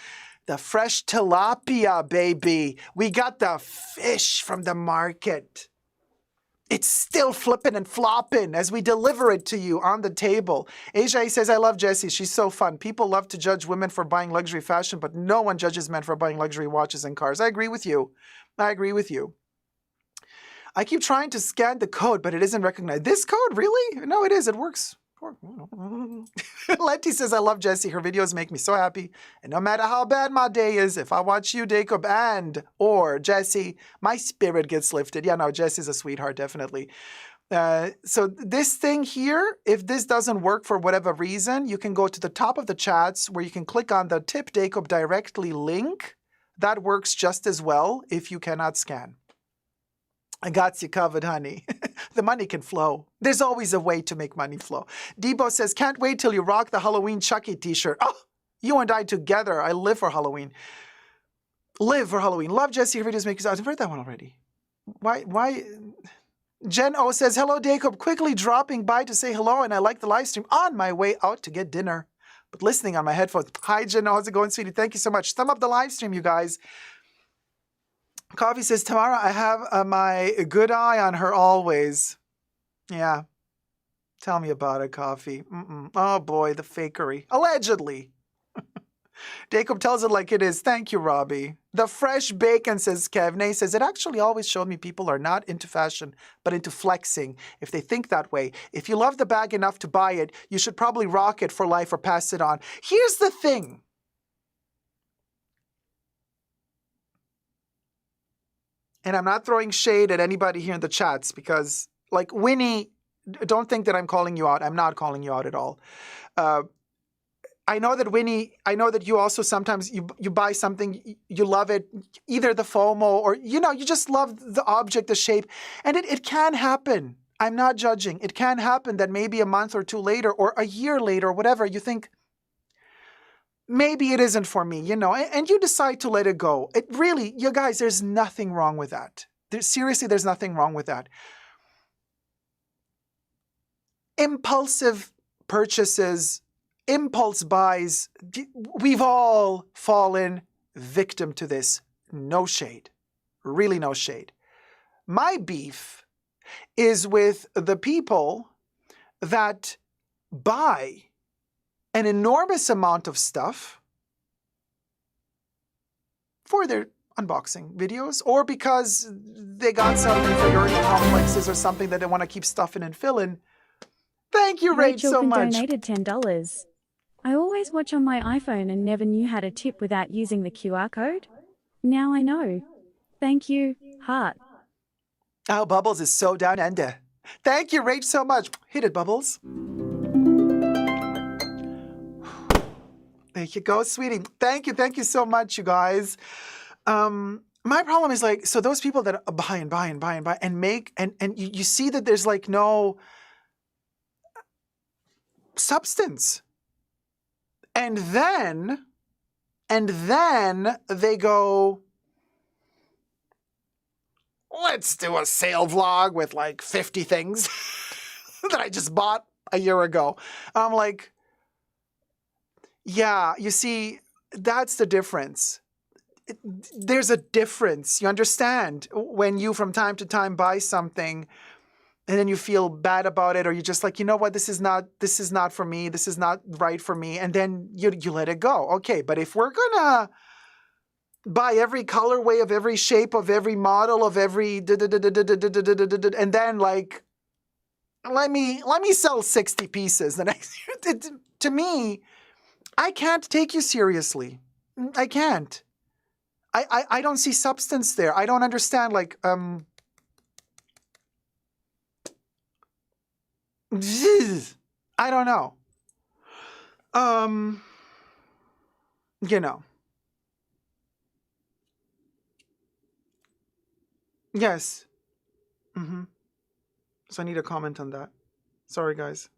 The fresh tilapia, baby. We got the fish from the market. It's still flipping and flopping as we deliver it to you on the table. Asia says, I love Jessie. She's so fun. People love to judge women for buying luxury fashion, but no one judges men for buying luxury watches and cars. I agree with you. I agree with you. I keep trying to scan the code, but it isn't recognized. This code, really? No, it is. It works. Letty says, I love Jessie. Her videos make me so happy. And no matter how bad my day is, if I watch you, Dacob, and or Jessie, my spirit gets lifted. Yeah, no, Jessie's a sweetheart, definitely. So this thing here, if this doesn't work for whatever reason, you can go to the top of the chats where you can click on the Tip Dacob directly link. That works just as well if you cannot scan. I got you covered, honey. The money can flow. There's always a way to make money flow. Debo says, can't wait till you rock the Halloween Chucky t-shirt. Oh, you and I together. I live for Halloween. Live for Halloween. Love Jessie. Her videos make you... I've heard that one already. Why? Jen O says, hello, Dacob. Quickly dropping by to say hello, and I like the live stream. On my way out to get dinner, but listening on my headphones. Hi, Jen O. How's it going, sweetie? Thank you so much. Thumb up the live stream, you guys. Coffee says, Tamara, I have my good eye on her always. Yeah. Tell me about it, Coffee. Oh, boy, the fakery. Allegedly. Dacob tells it like it is. Thank you, Robbie. The fresh bacon, says Kev. Nay says, it actually always showed me people are not into fashion, but into flexing, if they think that way. If you love the bag enough to buy it, you should probably rock it for life or pass it on. Here's the thing. And I'm not throwing shade at anybody here in the chats because, like, Winnie, don't think that I'm calling you out. I'm not calling you out at all. I know that, Winnie, I know that you also sometimes, you buy something, you love it, either the FOMO or, you just love the object, the shape. And it can happen. I'm not judging. It can happen that maybe a month or two later or a year later or whatever, you think, maybe it isn't for me, and you decide to let it go. It really, you guys, there's nothing wrong with that. Seriously, there's nothing wrong with that. Impulsive purchases, impulse buys, we've all fallen victim to this. No shade. Really no shade. My beef is with the people that buy an enormous amount of stuff for their unboxing videos, or because they got some inferiority complexes or something that they want to keep stuffing and filling. Thank you, Rach, so much. Donated $10. I always watch on my iPhone and never knew how to tip without using the QR code. Now I know. Thank you, heart. Oh, Bubbles is so down under. Thank you, Rach, so much. Hit it, Bubbles. There you go, sweetie. Thank you so much, you guys. My problem is so those people that buy and make, and you see that there's no substance. And then they go, let's do a sale vlog with like 50 things that I just bought a year ago. I'm like, yeah, you see, that's the difference. There's a difference. You understand when you from time to time buy something and then you feel bad about it, or you're just like, you know what, this is not for me, this is not right for me, and then you let it go. Okay, but if we're gonna buy every colorway of every shape of every model of every and then like let me sell 60 pieces the next year, to me, I can't take you seriously. I can't. I don't see substance there. I don't understand, like, I don't know. You know. Yes. So I need a comment on that. Sorry, guys.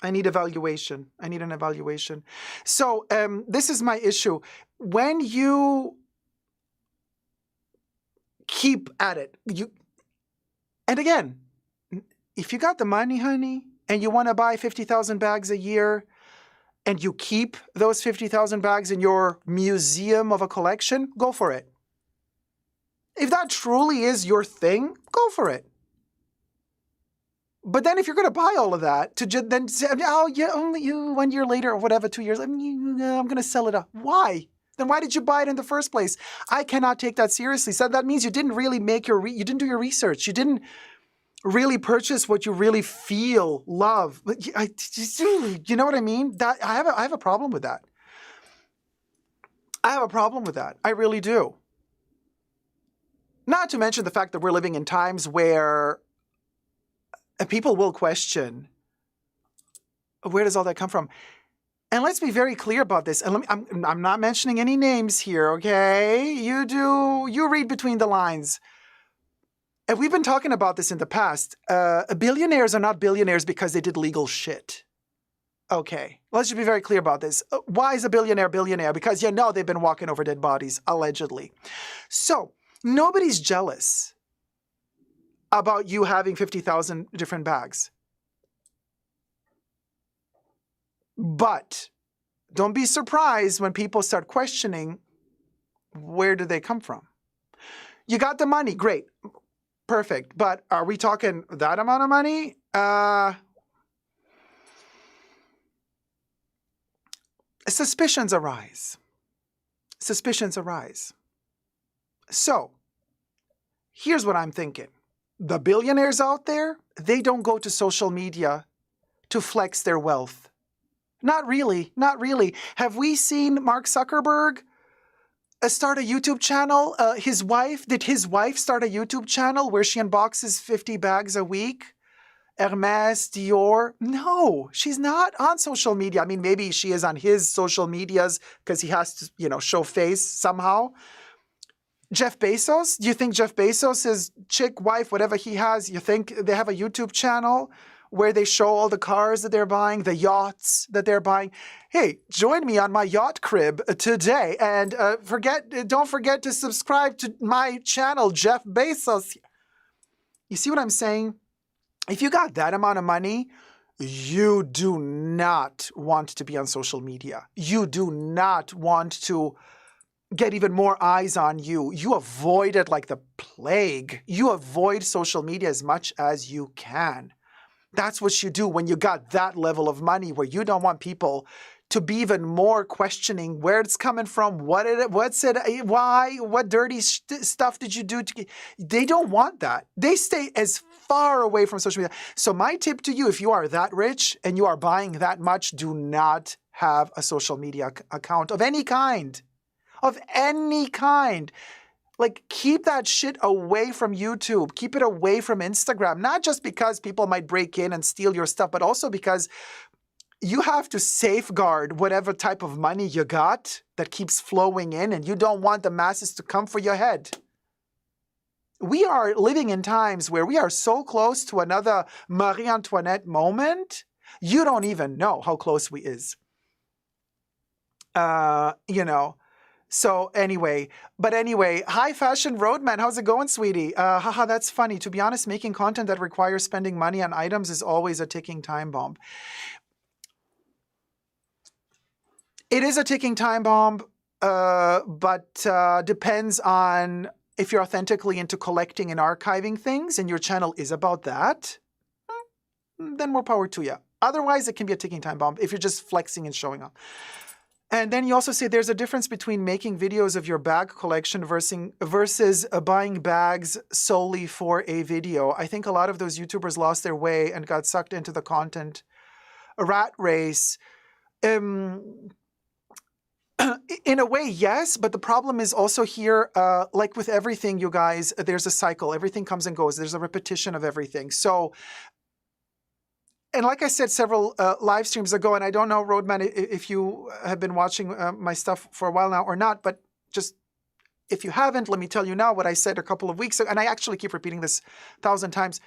I need evaluation. I need an evaluation. So this is my issue. When you keep at it, and again, if you got the money, honey, and you want to buy 50,000 bags a year, and you keep those 50,000 bags in your museum of a collection, go for it. If that truly is your thing, go for it. But then if you're going to buy all of that, to then say, oh, yeah, only you 1 year later or whatever, 2 years, I'm going to sell it up. Why? Then why did you buy it in the first place? I cannot take that seriously. So that means you didn't really you didn't do your research. You didn't really purchase what you really feel, love. You know what I mean? That I have a problem with that. I have a problem with that. I really do. Not to mention the fact that we're living in times where people will question, where does all that come from? And let's be very clear about this. And I'm not mentioning any names here, okay? You read between the lines. And we've been talking about this in the past. Billionaires are not billionaires because they did legal shit. Okay, let's just be very clear about this. Why is a billionaire billionaire? Because you know they've been walking over dead bodies, allegedly. So nobody's jealous about you having 50,000 different bags. But don't be surprised when people start questioning, where do they come from? You got the money, great, perfect. But are we talking that amount of money? Suspicions arise. Suspicions arise. So, here's what I'm thinking. The billionaires out there, they don't go to social media to flex their wealth. Not really, not really. Have we seen Marc Zuckerberg start a YouTube channel? Did his wife start a YouTube channel where she unboxes 50 bags a week? Hermes, Dior? No, she's not on social media. I mean, maybe she is on his social medias because he has to, show face somehow. Jeff Bezos? Do you think Jeff Bezos' chick, wife, whatever he has, you think they have a YouTube channel where they show all the cars that they're buying, the yachts that they're buying? Hey, join me on my yacht crib today. And don't forget to subscribe to my channel, Jeff Bezos. You see what I'm saying? If you got that amount of money, you do not want to be on social media. You do not want to get even more eyes on you. You avoid it like the plague. You avoid social media as much as you can. That's what you do when you got that level of money, where you don't want people to be even more questioning where it's coming from, what's it, why, what dirty stuff did you do? They don't want that. They stay as far away from social media. So my tip to you, if you are that rich and you are buying that much, do not have a social media account of any kind. Of any kind. Like, keep that shit away from YouTube. Keep it away from Instagram. Not just because people might break in and steal your stuff, but also because you have to safeguard whatever type of money you got that keeps flowing in, and you don't want the masses to come for your head. We are living in times where we are so close to another Marie Antoinette moment, you don't even know how close we is. So anyway, hi Fashion Roadman, how's it going, sweetie? Haha, that's funny. To be honest, making content that requires spending money on items is always a ticking time bomb. It is a ticking time bomb, but depends on if you're authentically into collecting and archiving things and your channel is about that, then more power to you. Otherwise, it can be a ticking time bomb if you're just flexing and showing off. And then you also say there's a difference between making videos of your bag collection versus buying bags solely for a video. I think a lot of those YouTubers lost their way and got sucked into the content rat race. In a way, yes, but the problem is also here, like with everything, you guys, there's a cycle. Everything comes and goes. There's a repetition of everything. So, and like I said several live streams ago, and I don't know, Roadman, if you have been watching my stuff for a while now or not, but just if you haven't, let me tell you now what I said a couple of weeks ago, and I actually keep repeating this 1,000 times.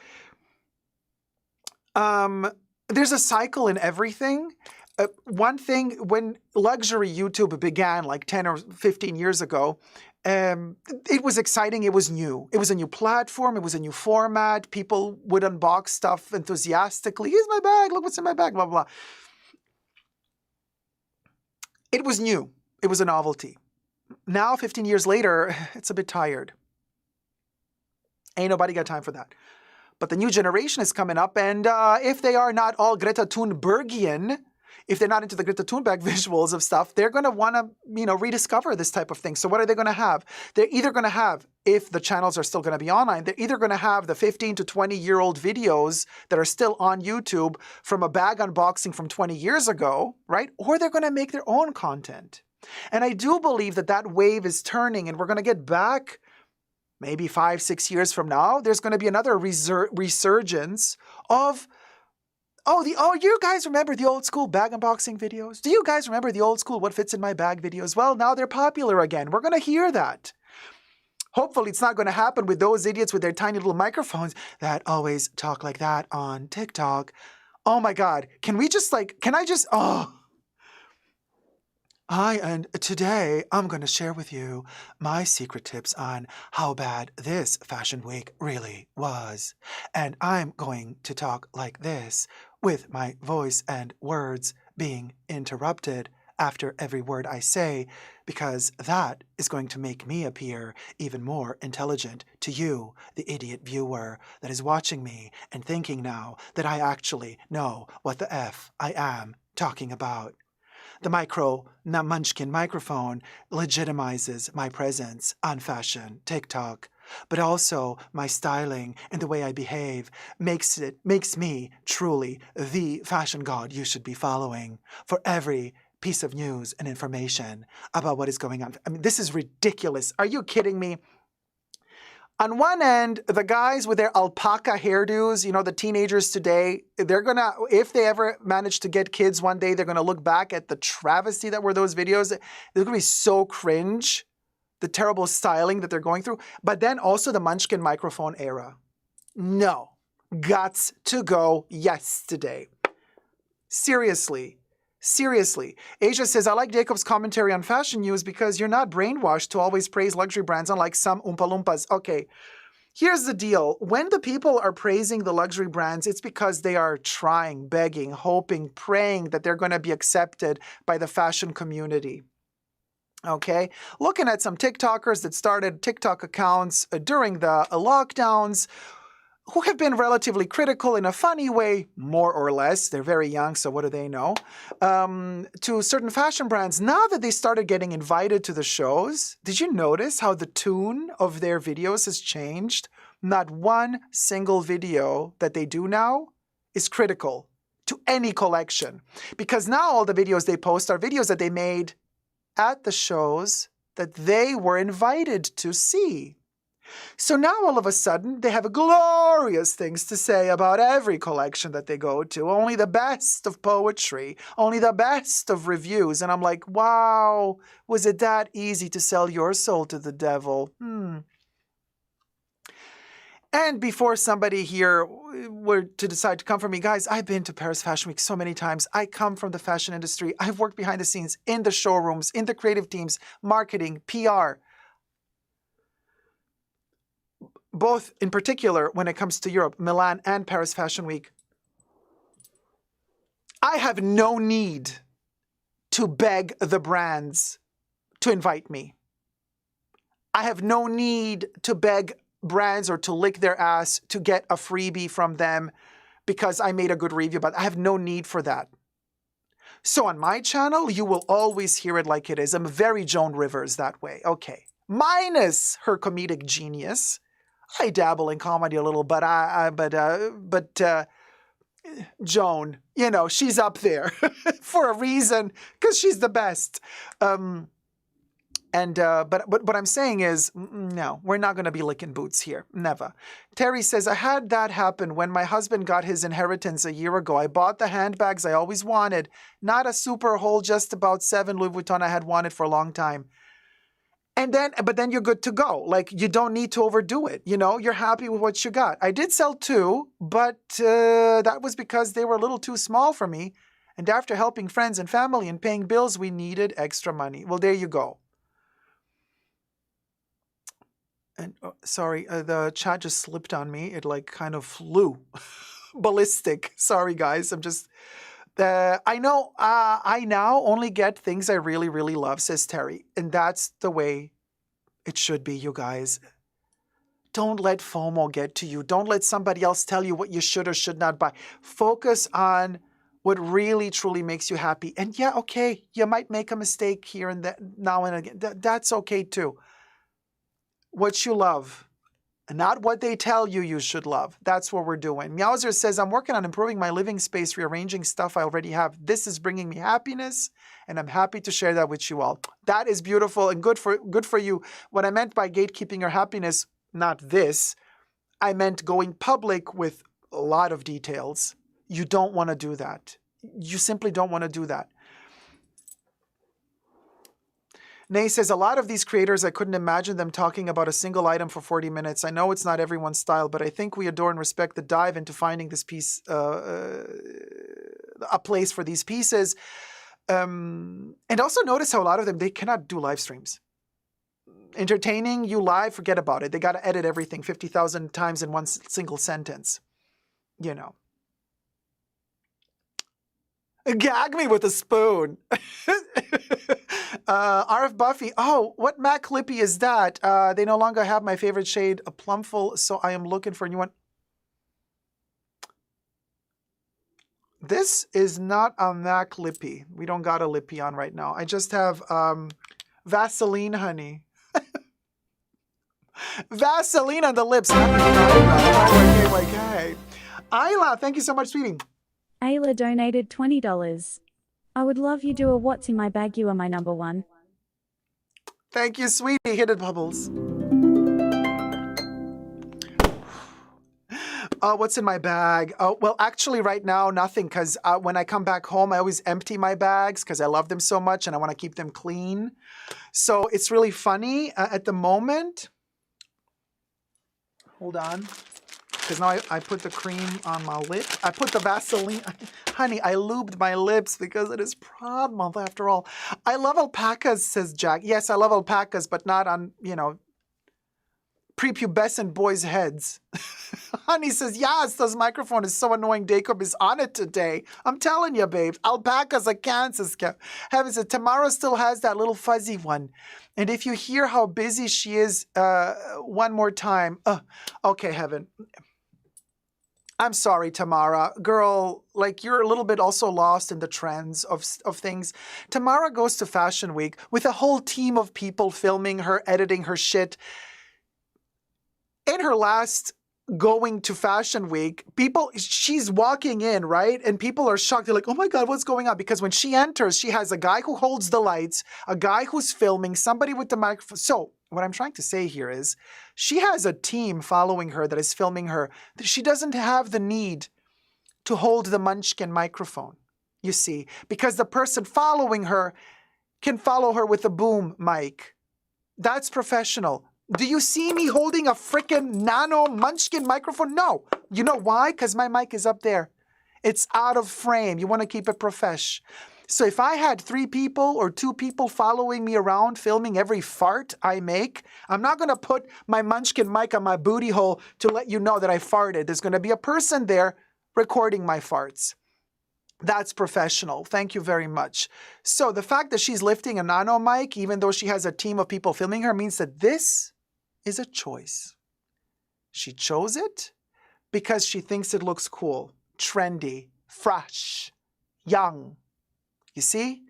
There's a cycle in everything. One thing, when luxury YouTube began like 10 or 15 years ago, it was exciting. It was new. It was a new platform. It was a new format. People would unbox stuff enthusiastically. Here's my bag. Look what's in my bag, blah, blah. It was new. It was a novelty. Now, 15 years later, it's a bit tired. Ain't nobody got time for that. But the new generation is coming up, and if they are not all Greta Thunbergian, if they're not into the Greta Thunberg visuals of stuff, they're going to want to, rediscover this type of thing. So what are they going to have? They're either going to have, if the channels are still going to be online, they're either going to have the 15 to 20-year-old videos that are still on YouTube from a bag unboxing from 20 years ago, right? Or they're going to make their own content. And I do believe that that wave is turning, and we're going to get back maybe 5-6 years from now. There's going to be another resurgence of you guys remember the old school bag unboxing videos? Do you guys remember the old school what fits in my bag videos? Well, now they're popular again. We're going to hear that. Hopefully it's not going to happen with those idiots with their tiny little microphones that always talk like that on TikTok. Oh my God. And today I'm going to share with you my secret tips on how bad this fashion week really was. And I'm going to talk like this with my voice and words being interrupted after every word I say, because that is going to make me appear even more intelligent to you, the idiot viewer that is watching me and thinking now that I actually know what the F I am talking about. The Munchkin microphone legitimizes my presence on fashion TikTok, but also my styling and the way I behave makes me truly the fashion god you should be following for every piece of news and information about what is going on. I mean, this is ridiculous. Are you kidding me? On one end, the guys with their alpaca hairdos, the teenagers today, they're going to, if they ever manage to get kids one day, they're going to look back at the travesty that were those videos. They're going to be so cringe, the terrible styling that they're going through. But then also the Munchkin microphone era. No. Guts to go yesterday. Seriously. Asia says, I like Dacob's commentary on fashion news because you're not brainwashed to always praise luxury brands unlike some Oompa Loompas. Okay, here's the deal. When the people are praising the luxury brands, it's because they are trying, begging, hoping, praying that they're going to be accepted by the fashion community. Okay, looking at some TikTokers that started TikTok accounts during the lockdowns, who have been relatively critical in a funny way, more or less, they're very young, so what do they know, to certain fashion brands. Now that they started getting invited to the shows, did you notice how the tune of their videos has changed? Not one single video that they do now is critical to any collection. Because now all the videos they post are videos that they made at the shows that they were invited to see. So now all of a sudden, they have glorious things to say about every collection that they go to. Only the best of poetry, only the best of reviews. And I'm like, wow, was it that easy to sell your soul to the devil? And before somebody here were to decide to come for me, guys, I've been to Paris Fashion Week so many times. I come from the fashion industry. I've worked behind the scenes, in the showrooms, in the creative teams, marketing, PR. Both in particular when it comes to Europe, Milan and Paris Fashion Week. I have no need to beg the brands to invite me. I have no need to beg brands or to lick their ass to get a freebie from them because I made a good review, but I have no need for that. So on my channel, you will always hear it like it is. I'm very Joan Rivers that way. Okay. Minus her comedic genius. I dabble in comedy a little, but Joan, you know, she's up there for a reason because she's the best. But what I'm saying is, no, we're not going to be licking boots here. Never. Terry says, I had that happen when my husband got his inheritance a year ago. I bought the handbags I always wanted. Not a super haul, just about 7 Louis Vuitton I had wanted for a long time. But then you're good to go. Like, you don't need to overdo it. You know, you're happy with what you got. I did sell 2, but that was because they were a little too small for me. And after helping friends and family and paying bills, we needed extra money. Well, there you go. And sorry, the chat just slipped on me. It like kind of flew ballistic. Sorry, guys. I'm just, I know, I now only get things I really, really love, says Terry. And that's the way it should be, you guys. Don't let FOMO get to you. Don't let somebody else tell you what you should or should not buy. Focus on what really, truly makes you happy. And yeah, okay, you might make a mistake here and that now and again. That's okay too. What you love, and not what they tell you you should love. That's what we're doing. Meowser says, I'm working on improving my living space, rearranging stuff I already have. This is bringing me happiness, and I'm happy to share that with you all. That is beautiful and good for you. What I meant by gatekeeping your happiness, not this, I meant going public with a lot of details. You don't want to do that. You simply don't want to do that. Nay says, a lot of these creators, I couldn't imagine them talking about a single item for 40 minutes. I know it's not everyone's style, but I think we adore and respect the dive into finding this piece, a place for these pieces. And also notice how a lot of them, they cannot do live streams. Entertaining you live, forget about it. They got to edit everything 50,000 times in one single sentence. You know. Gag me with a spoon. RF Buffy. Oh, what Mac Clippy is that? They no longer have my favorite shade, a plumful, so I am looking for a new one. This is not a Mac Lippy. We don't got a Lippy on right now. I just have Vaseline, honey. Vaseline on the lips. Okay. Ayla, thank you so much, sweetie. Ayla donated $20. I would love you do a what's in my bag, you are my number one. Thank you, sweetie. Hit it, Bubbles. What's in my bag? Oh, well, actually right now, nothing, because when I come back home, I always empty my bags because I love them so much and I want to keep them clean. So it's really funny at the moment. Hold on. Because now I put the cream on my lip. I put the Vaseline. Honey, I lubed my lips because it is Pride Month after all. I love alpacas, says Jack. Yes, I love alpacas, but not on, prepubescent boys' heads. Honey says, yes, this microphone is so annoying. Dacob is on it today. I'm telling you, babes. Alpacas are cancer. Heaven says, Tamara still has that little fuzzy one. And if you hear how busy she is one more time. Okay, Heaven. I'm sorry, Tamara. Girl, like you're a little bit also lost in the trends of things. Tamara goes to Fashion Week with a whole team of people filming her, editing her shit. In her last going to Fashion Week, she's walking in, right? And people are shocked. They're like, oh my God, what's going on? Because when she enters, she has a guy who holds the lights, a guy who's filming, somebody with the microphone. So what I'm trying to say here is she has a team following her that is filming her. She doesn't have the need to hold the Munchkin microphone, you see, because the person following her can follow her with a boom mic. That's professional. Do you see me holding a frickin' nano munchkin microphone? No. You know why? Because my mic is up there. It's out of frame. You want to keep it profesh. So if I had 3 people or 2 people following me around filming every fart I make, I'm not going to put my munchkin mic on my booty hole to let you know that I farted. There's going to be a person there recording my farts. That's professional. Thank you very much. So the fact that she's lifting a nano mic, even though she has a team of people filming her, means that this is a choice. She chose it because she thinks it looks cool, trendy, fresh, young. You see?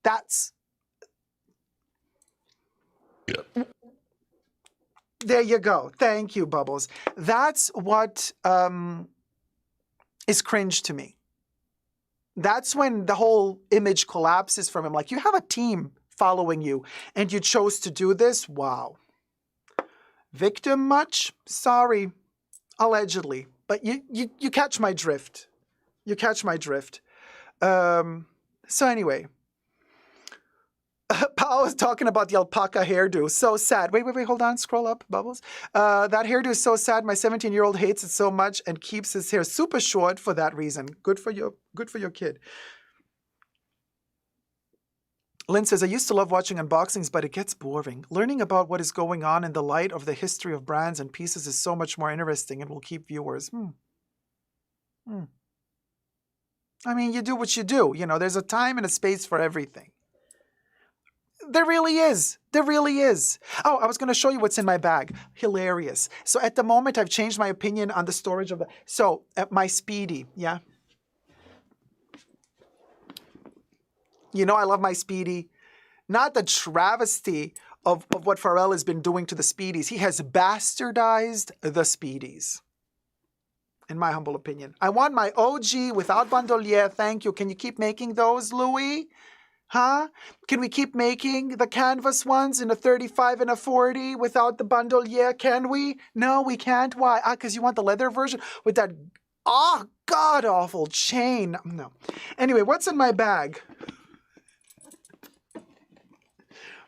That's... Yeah. There you go. Thank you, Bubbles. That's what is cringe to me. That's when the whole image collapses from him. Like, you have a team following you, and you chose to do this? Wow. Victim much? Sorry. Allegedly. But you catch my drift. You catch my drift. So anyway. Paul was talking about the alpaca hairdo. So sad. Wait, hold on. Scroll up, Bubbles. That hairdo is so sad. My 17-year-old hates it so much and keeps his hair super short for that reason. Good for your kid. Lynn says, I used to love watching unboxings, but it gets boring. Learning about what is going on in the light of the history of brands and pieces is so much more interesting and will keep viewers. I mean, you do what you do. You know, there's a time and a space for everything. There really is. There really is. Oh, I was going to show you what's in my bag. Hilarious. So at the moment, I've changed my opinion on the storage of the... So, my Speedy, yeah? You know I love my Speedy. Not the travesty of what Pharrell has been doing to the Speedies. He has bastardized the Speedies. In my humble opinion. I want my OG without bandolier. Thank you. Can you keep making those, Louis? Huh? Can we keep making the canvas ones in a 35 and a 40 without the bandolier? Can we? No, we can't. Why? Because you want the leather version with that, god-awful chain. No. Anyway, what's in my bag?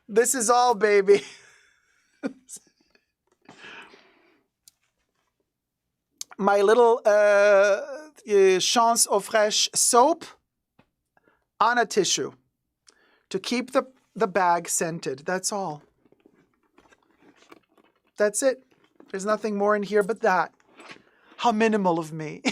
This is all, baby. My little Chance Eau Fraiche soap on a tissue to keep the bag scented. That's all. That's it. There's nothing more in here but that. How minimal of me.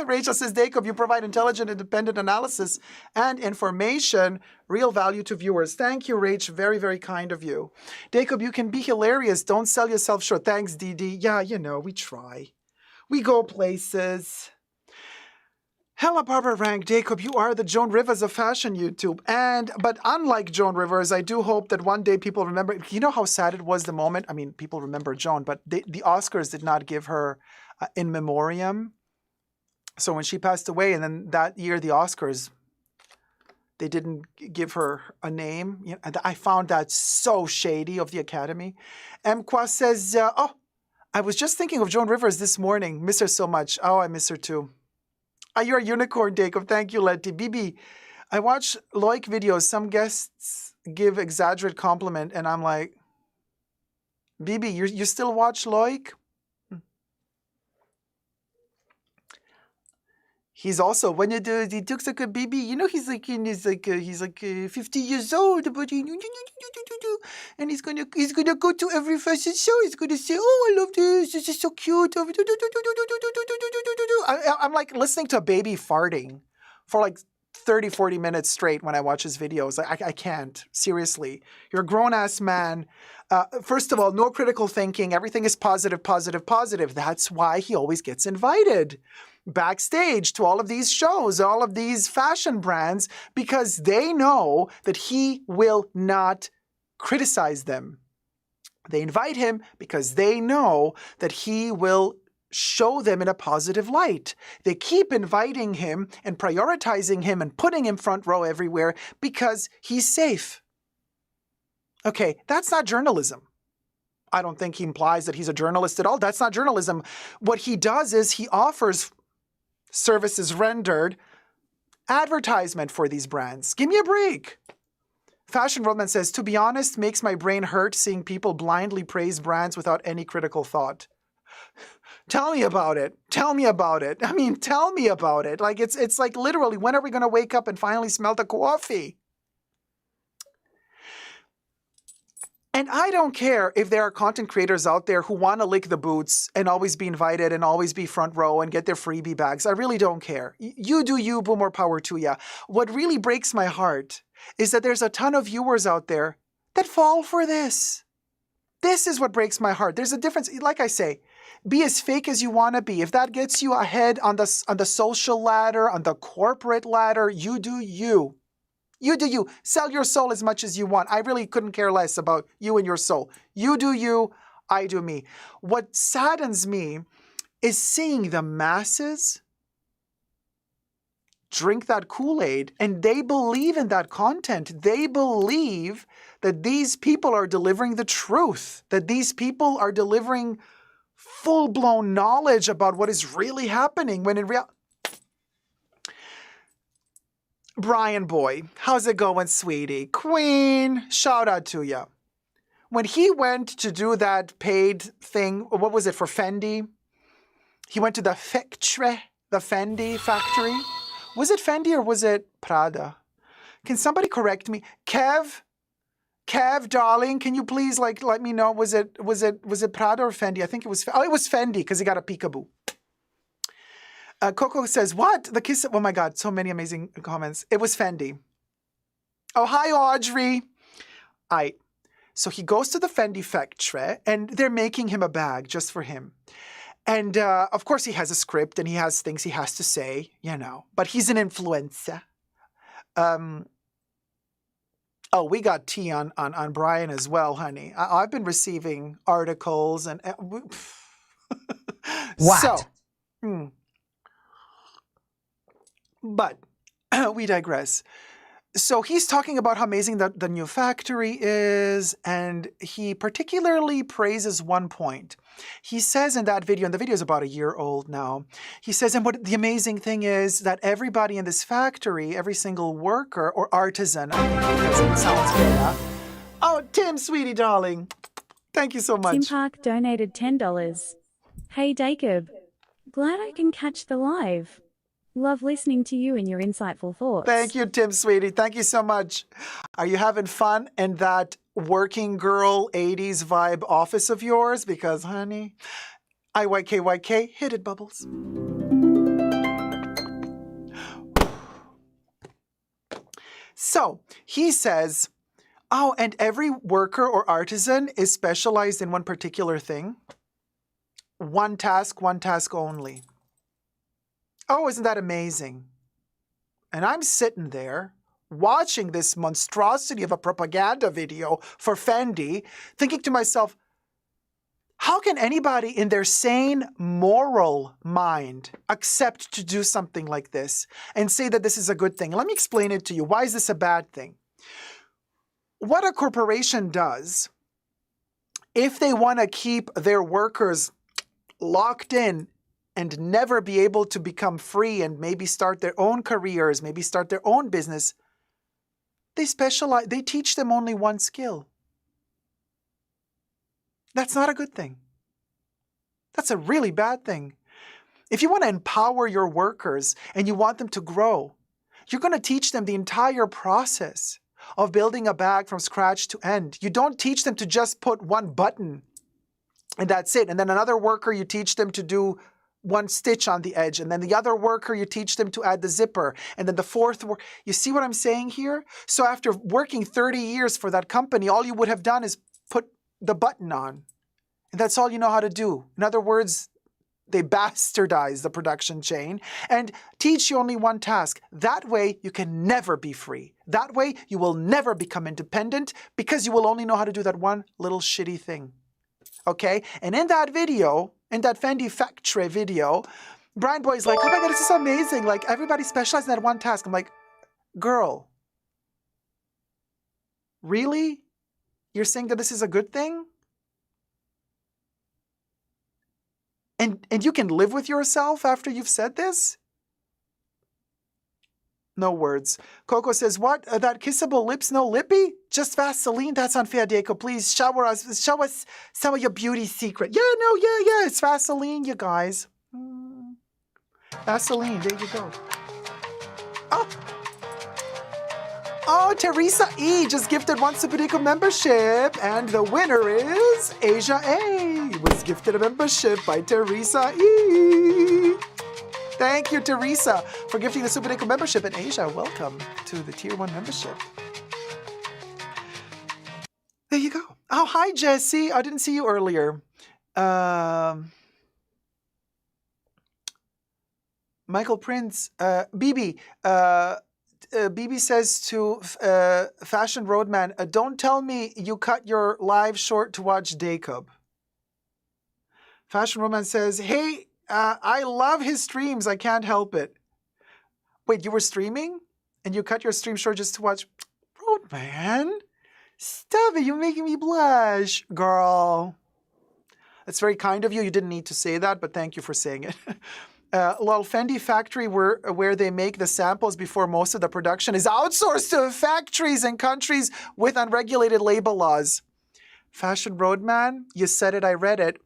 Rachel says, Dacob, you provide intelligent, independent analysis and information, real value to viewers. Thank you, Rach. Very, very kind of you. Dacob, you can be hilarious. Don't sell yourself short. Thanks, Dee. Yeah, you know, we try. We go places. Hella Barbara Rank, Dacob, you are the Joan Rivers of fashion YouTube. But unlike Joan Rivers, I do hope that one day people remember. You know how sad it was the moment? I mean, people remember Joan, but the Oscars did not give her in memoriam. So when she passed away, and then that year, the Oscars, they didn't give her a name. You know, I found that so shady of the Academy. Mqua says, I was just thinking of Joan Rivers this morning. Miss her so much. Oh, I miss her too. You're a unicorn, Dacob. Thank you, Letty. Bibi, I watch Loic videos. Some guests give exaggerate compliment, and I'm like, Bibi, you still watch Loic? He's also, when he looks like a baby, you know, he's like 50 years old, but and he's gonna go to every fashion show. He's gonna say, "Oh, I love this. This is so cute." I'm like listening to a baby farting for like 30, 40 minutes straight when I watch his videos. I can't. Seriously. You're a grown-ass man. First of all, no critical thinking. Everything is positive, positive, positive. That's why he always gets invited backstage to all of these shows, all of these fashion brands, because they know that he will not criticize them. They invite him because they know that he will show them in a positive light. They keep inviting him and prioritizing him and putting him front row everywhere because he's safe. Okay, that's not journalism. I don't think he implies that he's a journalist at all. That's not journalism. What he does is he offers services rendered, advertisement for these brands. Give me a break. Fashion Roadman says, to be honest, makes my brain hurt seeing people blindly praise brands without any critical thought. Tell me about it. Tell me about it. I mean, tell me about it. Like, it's like literally, when are we going to wake up and finally smell the coffee? And I don't care if there are content creators out there who want to lick the boots and always be invited and always be front row and get their freebie bags. I really don't care. You do you, boo, more power to ya. What really breaks my heart is that there's a ton of viewers out there that fall for this. This is what breaks my heart. There's a difference. Like I say, be as fake as you want to be. If that gets you ahead on the social ladder, on the corporate ladder, you do you. You do you. Sell your soul as much as you want. I really couldn't care less about you and your soul. You do you, I do me. What saddens me is seeing the masses drink that Kool-Aid and they believe in that content. They believe that these people are delivering the truth, that these people are delivering full-blown knowledge about what is really happening when in reality... Brian Boy, how's it going, sweetie? Queen, shout out to you. When he went to do that paid thing, what was it, for Fendi? He went to the factory, the Fendi factory. Was it Fendi or was it Prada? Can somebody correct me? Kev, darling, can you please let me know? Was it Prada or Fendi? I think it was. Oh, it was Fendi because he got a peekaboo. Coco says, what? The kiss... Oh my God, so many amazing comments. It was Fendi. Oh, hi, Audrey. So he goes to the Fendi factory, and they're making him a bag just for him. And, of course, he has a script, and he has things he has to say, But he's an influencer. Oh, we got tea on Brian as well, honey. I've been receiving articles and... What? So... But we digress. So he's talking about how amazing the new factory is, and he particularly praises one point. He says in that video, and the video is about a year old now, he says, and what the amazing thing is that everybody in this factory, every single worker or artisan, I think, because it sounds better. Oh, Tim, sweetie darling, thank you so much. Tim Park donated $10. Hey, Dacob. Glad I can catch the live. Love listening to you and your insightful thoughts. Thank you, Tim, sweetie. Thank you so much. Are you having fun in that working girl 80s vibe office of yours? Because, honey, IYKYK, hit it, Bubbles. So he says, oh, and every worker or artisan is specialized in one particular thing. One task only. Oh, isn't that amazing? And I'm sitting there watching this monstrosity of a propaganda video for Fendi, thinking to myself, how can anybody in their sane moral mind accept to do something like this and say that this is a good thing? Let me explain it to you. Why is this a bad thing? What a corporation does, if they want to keep their workers locked in and never be able to become free and maybe start their own careers, maybe start their own business, they teach them only one skill. That's not a good thing. That's a really bad thing. If you want to empower your workers and you want them to grow, you're going to teach them the entire process of building a bag from scratch to end. You don't teach them to just put one button and that's it. And then another worker, you teach them to do one stitch on the edge, and then the other worker, you teach them to add the zipper, and then the fourth worker. You see what I'm saying here? So after working 30 years for that company, all you would have done is put the button on, and that's all you know how to do. In other words, they bastardize the production chain and teach you only one task. That way, you can never be free. That way, you will never become independent because you will only know how to do that one little shitty thing. Okay? And in that video, in that Fendi factory video, Brian Boy's like, oh my God, this is amazing. Like, everybody specializes in that one task. I'm like, girl, really? You're saying that this is a good thing? And you can live with yourself after you've said this? No words. Coco says, what? That kissable lips, no lippy? Just Vaseline? That's unfair, Dacob. Please show us some of your beauty secret. Yeah, it's Vaseline, you guys. Vaseline, there you go. Oh, Teresa E. just gifted one Super Dacob membership, and the winner is Asia A. Was gifted a membership by Teresa E. Thank you, Teresa, for gifting the Super Dacob membership. And Asia, welcome to the Tier 1 membership. There you go. Oh, hi, Jessie. I didn't see you earlier. Michael Prince, Bibi. Bibi says to Fashion Roadman, don't tell me you cut your live short to watch Dacob. Fashion Roadman says, hey, I love his streams. I can't help it. Wait, you were streaming? And you cut your stream short just to watch Roadman? Stop it. You're making me blush, girl. That's very kind of you. You didn't need to say that, but thank you for saying it. Well, Fendi factory where they make the samples before most of the production is outsourced to factories in countries with unregulated label laws. Fashion Roadman, you said it, I read it.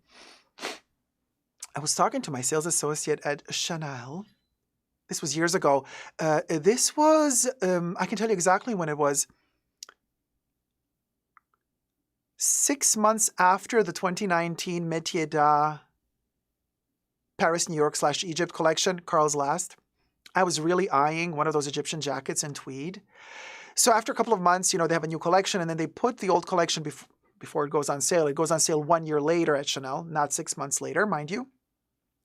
I was talking to my sales associate at Chanel. This was years ago. This was, I can tell you exactly when it was. 6 months after the 2019 Métier d'Art Paris, New York / Egypt collection, Karl's Last. I was really eyeing one of those Egyptian jackets in tweed. So after a couple of months, they have a new collection, and then they put the old collection before it goes on sale. It goes on sale 1 year later at Chanel, not 6 months later, mind you.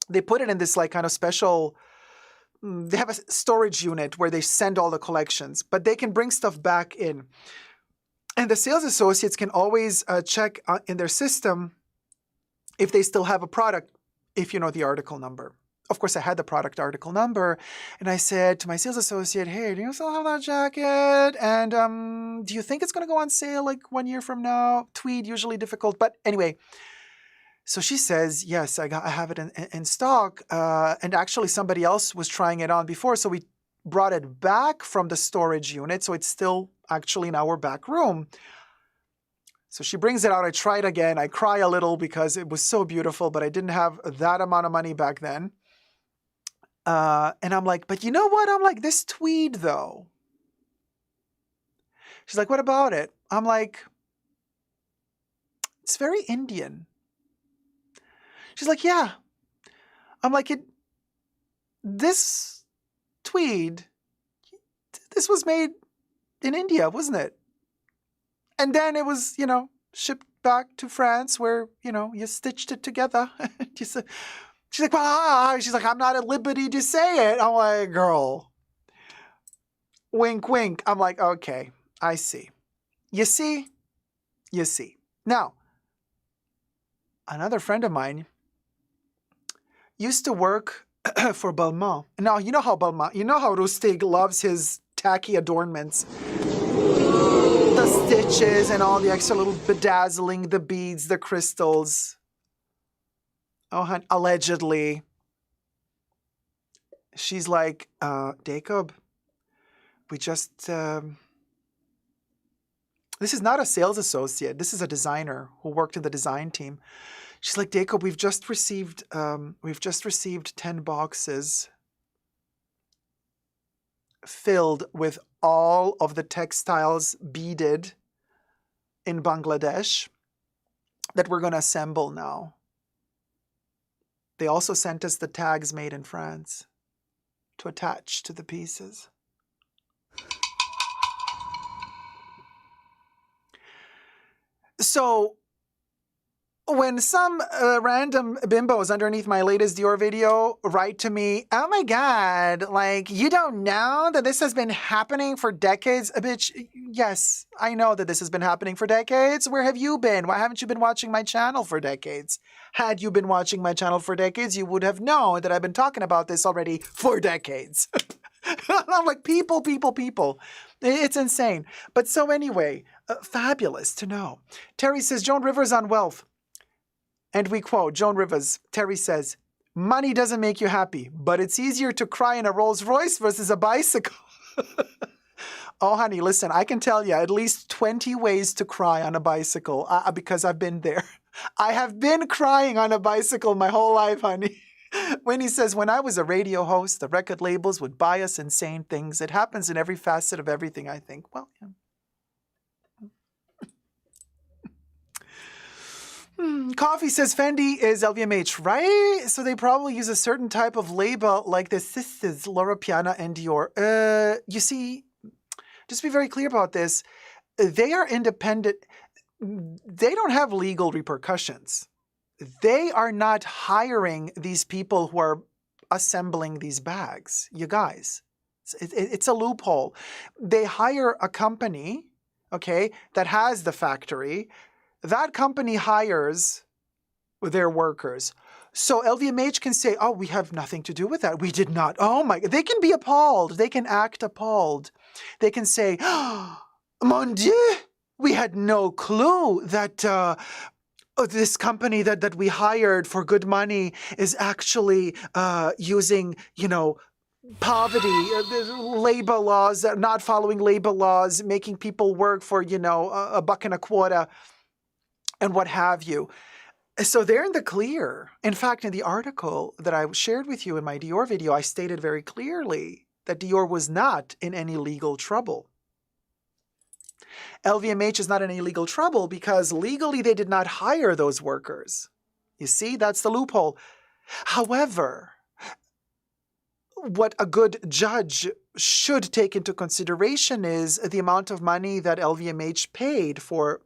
They put it in this kind of special, they have a storage unit where they send all the collections, but they can bring stuff back in. And the sales associates can always check in their system if they still have a product, if you know the article number. Of course, I had the product article number, and I said to my sales associate, hey, do you still have that jacket? And do you think it's going to go on sale 1 year from now? Tweed, usually difficult. But anyway, so she says, yes, I have it in stock. And actually, somebody else was trying it on before, so we brought it back from the storage unit. So it's still actually in our back room. So she brings it out. I try it again. I cry a little because it was so beautiful, but I didn't have that amount of money back then. And I'm like, but you know what? I'm like, this tweed though. She's like, what about it? I'm like, it's very Indian. She's like, yeah. I'm like, this tweed, this was made in India, wasn't it? And then it was, shipped back to France where, you stitched it together. She's like, well, she's like, I'm not at liberty to say it. I'm like, girl, wink, wink. I'm like, okay, I see. You see? You see. Now, another friend of mine used to work for Balmain. Now, you know how Rustig loves his tacky adornments. The stitches and all the extra little bedazzling, the beads, the crystals. Oh, honey, allegedly. She's like, Dacob, we just, this is not a sales associate. This is a designer who worked in the design team. She's like, Dacob, we've just received 10 boxes filled with all of the textiles beaded in Bangladesh that we're going to assemble now. They also sent us the tags made in France to attach to the pieces. So when some random bimbos underneath my latest Dior video write to me, oh my God, you don't know that this has been happening for decades? Bitch, yes, I know that this has been happening for decades. Where have you been? Why haven't you been watching my channel for decades? Had you been watching my channel for decades, you would have known that I've been talking about this already for decades. I'm like, people. It's insane. But so anyway, fabulous to know. Terry says, Joan Rivers on wealth. And we quote Joan Rivers. Terry says, money doesn't make you happy, but it's easier to cry in a Rolls Royce versus a bicycle. Oh, honey, listen, I can tell you at least 20 ways to cry on a bicycle because I've been there. I have been crying on a bicycle my whole life, honey. When he says, when I was a radio host, the record labels would buy us insane things. It happens in every facet of everything, I think. Well, yeah. Coffee says Fendi is LVMH, right? So they probably use a certain type of label like the sisters, Laura Piana and Dior. You see, just be very clear about this. They are independent. They don't have legal repercussions. They are not hiring these people who are assembling these bags. You guys, it's a loophole. They hire a company, okay, that has the factory. That company hires their workers. So LVMH can say, oh, we have nothing to do with that. We did not. Oh my, they can be appalled. They can act appalled. They can say, oh, mon Dieu, we had no clue that this company that we hired for good money is actually using, poverty, labor laws, not following labor laws, making people work for, $1.25 and what have you. So they're in the clear. In fact, in the article that I shared with you in my Dior video, I stated very clearly that Dior was not in any legal trouble. LVMH is not in any legal trouble because legally they did not hire those workers. You see, that's the loophole. However, what a good judge should take into consideration is the amount of money that LVMH paid for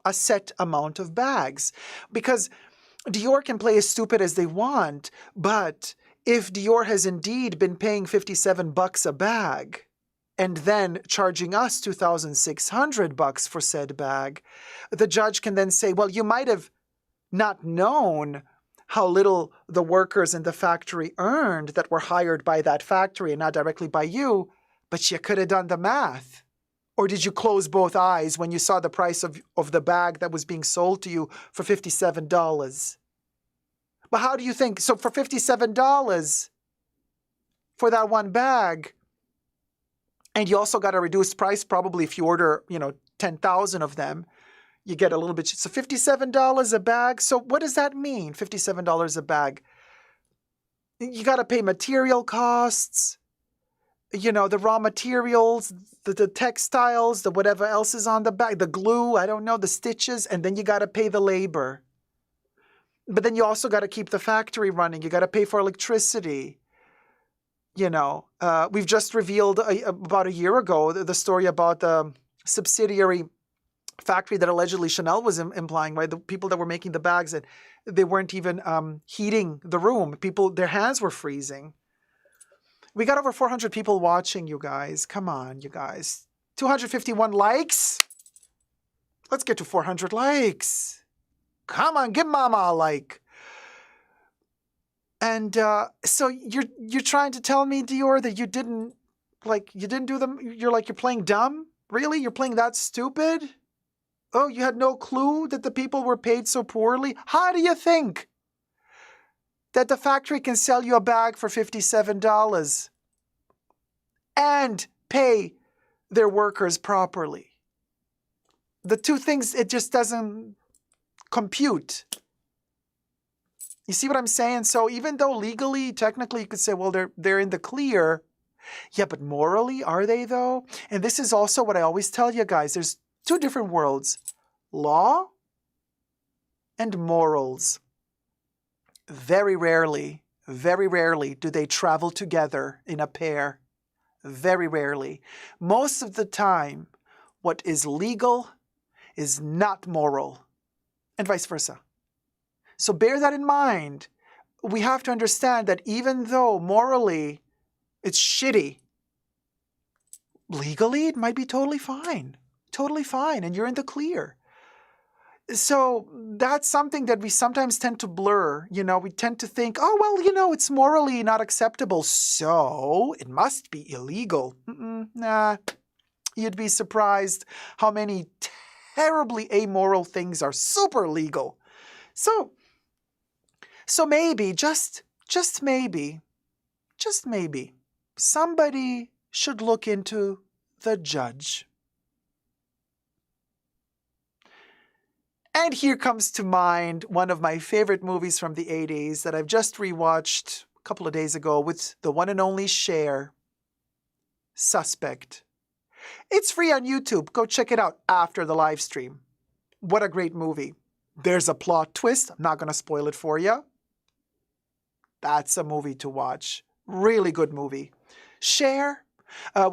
a set amount of bags. Because Dior can play as stupid as they want, but if Dior has indeed been paying $57 a bag and then charging us $2,600 for said bag, the judge can then say, well, you might have not known how little the workers in the factory earned that were hired by that factory and not directly by you, but you could have done the math. Or did you close both eyes when you saw the price of the bag that was being sold to you for $57? But how do you think? So for $57 for that one bag, and you also got a reduced price probably if you order, 10,000 of them, you get a little bit. So $57 a bag. So what does that mean, $57 a bag? You got to pay material costs, the raw materials, the textiles, the whatever else is on the bag, the glue, I don't know, the stitches, and then you got to pay the labor. But then you also got to keep the factory running. You got to pay for electricity. We've just revealed about a year ago the story about the subsidiary factory that allegedly Chanel was implying, right? The people that were making the bags, and they weren't even heating the room. Their hands were freezing. We got over 400 people watching, you guys. Come on, you guys. 251 likes. Let's get to 400 likes. Come on, give mama a like. And so you're trying to tell me, Dior, that you didn't do them. You're playing dumb? Really? You're playing that stupid? Oh, you had no clue that the people were paid so poorly? How do you think that the factory can sell you a bag for $57 and pay their workers properly? The two things, it just doesn't compute. You see what I'm saying? So even though legally, technically, you could say, well, they're in the clear. Yeah, but morally, are they though? And this is also what I always tell you guys. There's two different worlds, law and morals. Very rarely do they travel together in a pair. Very rarely. Most of the time, what is legal is not moral, and vice versa. So bear that in mind. We have to understand that even though morally it's shitty, legally it might be totally fine, and you're in the clear. So that's something that we sometimes tend to blur. We tend to think, oh, well, it's morally not acceptable, so it must be illegal. Nah, you'd be surprised how many terribly amoral things are super legal. So maybe, just maybe, somebody should look into The Judge. And here comes to mind one of my favorite movies from the 80s that I've just rewatched a couple of days ago with the one and only Cher, Suspect. It's free on YouTube. Go check it out after the live stream. What a great movie. There's a plot twist. I'm not going to spoil it for you. That's a movie to watch. Really good movie. Cher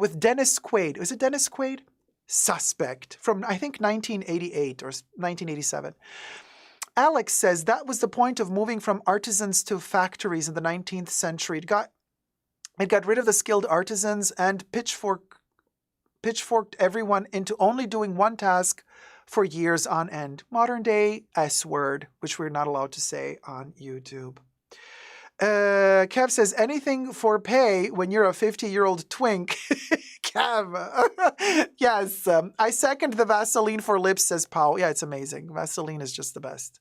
with Dennis Quaid. Is it Dennis Quaid? Suspect from, I think, 1988 or 1987. Alex says that was the point of moving from artisans to factories in the 19th century. It got rid of the skilled artisans and pitchforked everyone into only doing one task for years on end. Modern day S word, which we're not allowed to say on YouTube. Kev says, anything for pay when you're a 50-year-old twink. Kev. Yes, I second the Vaseline for lips, says Pau. Yeah, it's amazing. Vaseline is just the best.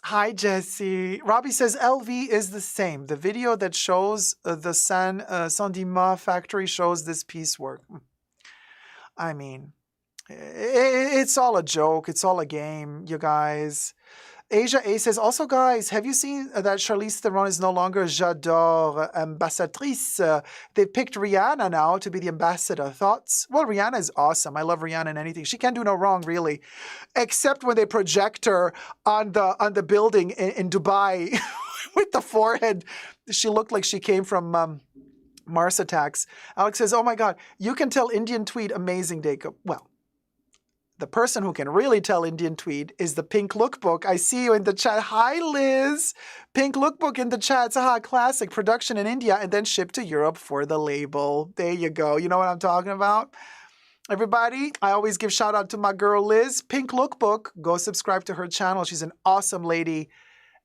Hi, Jesse. Robbie says, LV is the same. The video that shows the Saint-Dimas factory shows this piecework. I mean, it's all a joke. It's all a game, you guys. Asia A says, also, guys, have you seen that Charlize Theron is no longer J'adore ambassadrice? They picked Rihanna now to be the ambassador. Thoughts? Well, Rihanna is awesome. I love Rihanna in anything. She can't do no wrong, really, except when they project her on the building in Dubai with the forehead. She looked like she came from Mars Attacks. Alex says, oh, my God, you can tell Indian tweed amazing, Dacob. Well, the person who can really tell Indian tweed is the Pink Lookbook. I see you in the chat. Hi, Liz. Pink Lookbook in the chat. Aha, classic production in India and then shipped to Europe for the label. There you go. You know what I'm talking about? Everybody, I always give shout out to my girl, Liz. Pink Lookbook. Go subscribe to her channel. She's an awesome lady.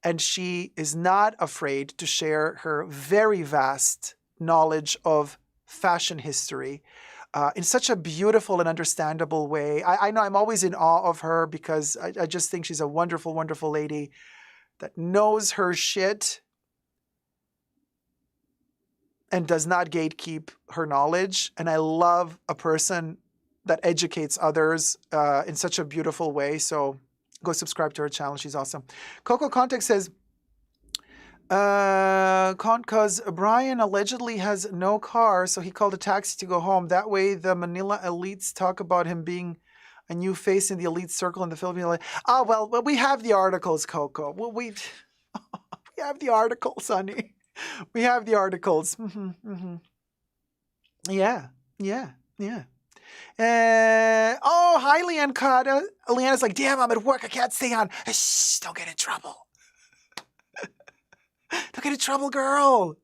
And she is not afraid to share her very vast knowledge of fashion history. In such a beautiful and understandable way. I know I'm always in awe of her because I just think she's a wonderful, wonderful lady that knows her shit and does not gatekeep her knowledge. And I love a person that educates others in such a beautiful way. So go subscribe to her channel. She's awesome. Coco Context says, because Brian allegedly has no car, so he called a taxi to go home. That way the Manila elites talk about him being a new face in the elite circle in the Philippines. Oh, well, we have the articles, Coco. Well, we have the articles, honey. We have the articles. Yeah. Oh, hi, Leanne Cotta. Leanne's like, damn, I'm at work. I can't stay on. Shh, don't get in trouble. Don't get in trouble, girl.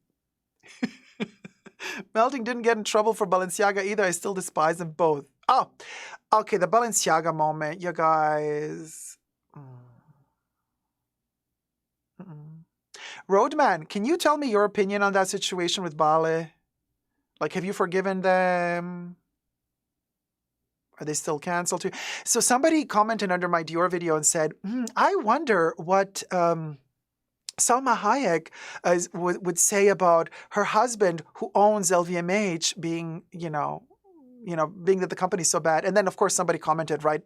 Melting didn't get in trouble for Balenciaga either. I still despise them both. Oh, okay. The Balenciaga moment, you guys. Roadman, can you tell me your opinion on that situation with Bale? Like, have you forgiven them? Are they still canceled too? So somebody commented under my Dior video and said, I wonder what... Salma Hayek would say about her husband who owns LVMH being, being that the company's so bad. And then, of course, somebody commented right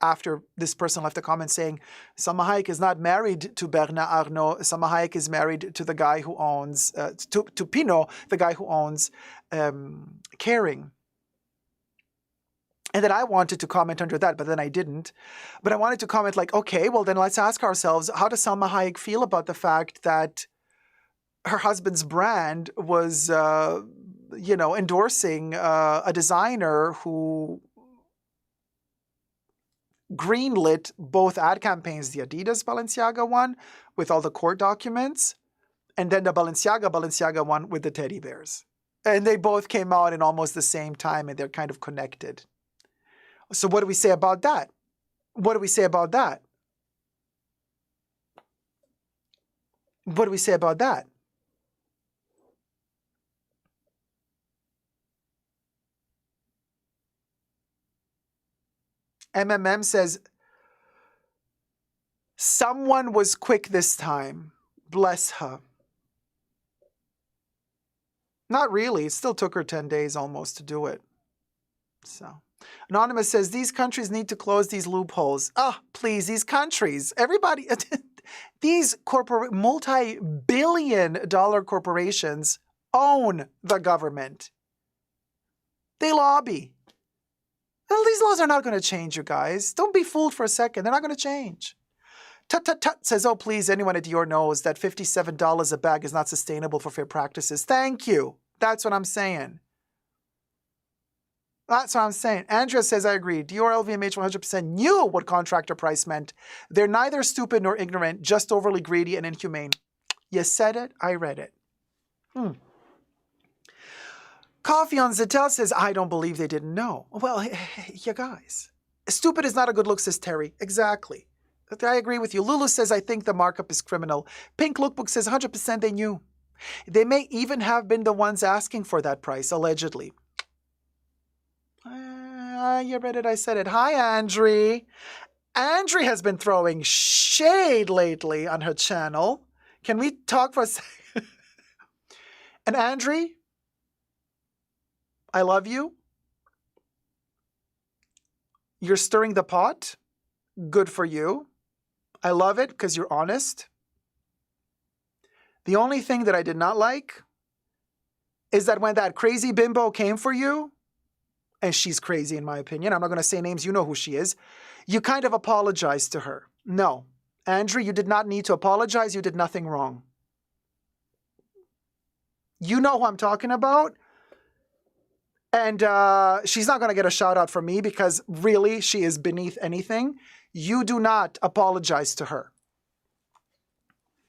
after this person left a comment saying, Salma Hayek is not married to Bernard Arnault. Salma Hayek is married to the guy who owns, to Pinault, the guy who owns Kering. And then I wanted to comment under that, but then I didn't. But I wanted to comment like, okay, well, then let's ask ourselves, how does Salma Hayek feel about the fact that her husband's brand was, endorsing a designer who greenlit both ad campaigns, the Adidas Balenciaga one with all the court documents, and then the Balenciaga one with the teddy bears. And they both came out in almost the same time, and they're kind of connected. So what do we say about that? What do we say about that? What do we say about that? MMM says, someone was quick this time. Bless her. Not really. It still took her 10 days almost to do it. So, Anonymous says, these countries need to close these loopholes. Ah, please, these countries. Everybody, these multi-billion-dollar corporations own the government. They lobby. Well, these laws are not going to change, you guys. Don't be fooled for a second. They're not going to change. Tut, tut, tut says, oh, please, anyone at Dior knows that $57 a bag is not sustainable for fair practices. Thank you. That's what I'm saying. That's what I'm saying. Andrea says, I agree. Dior LVMH 100% knew what contractor price meant. They're neither stupid nor ignorant, just overly greedy and inhumane. You said it, I read it. Coffee on Zettel says, I don't believe they didn't know. Well, you guys. Stupid is not a good look, says Terry. Exactly. I agree with you. Lulu says, I think the markup is criminal. Pink Lookbook says, 100% they knew. They may even have been the ones asking for that price, allegedly. You read it, I said it. Hi, Andrie. Andrie has been throwing shade lately on her channel. Can we talk for a second? And Andrie, I love you. You're stirring the pot. Good for you. I love it because you're honest. The only thing that I did not like is that when that crazy bimbo came for you, and she's crazy in my opinion, I'm not going to say names, you know who she is, you kind of apologized to her. No, Andrie, you did not need to apologize. You did nothing wrong. You know who I'm talking about. And she's not going to get a shout out from me because really she is beneath anything. You do not apologize to her.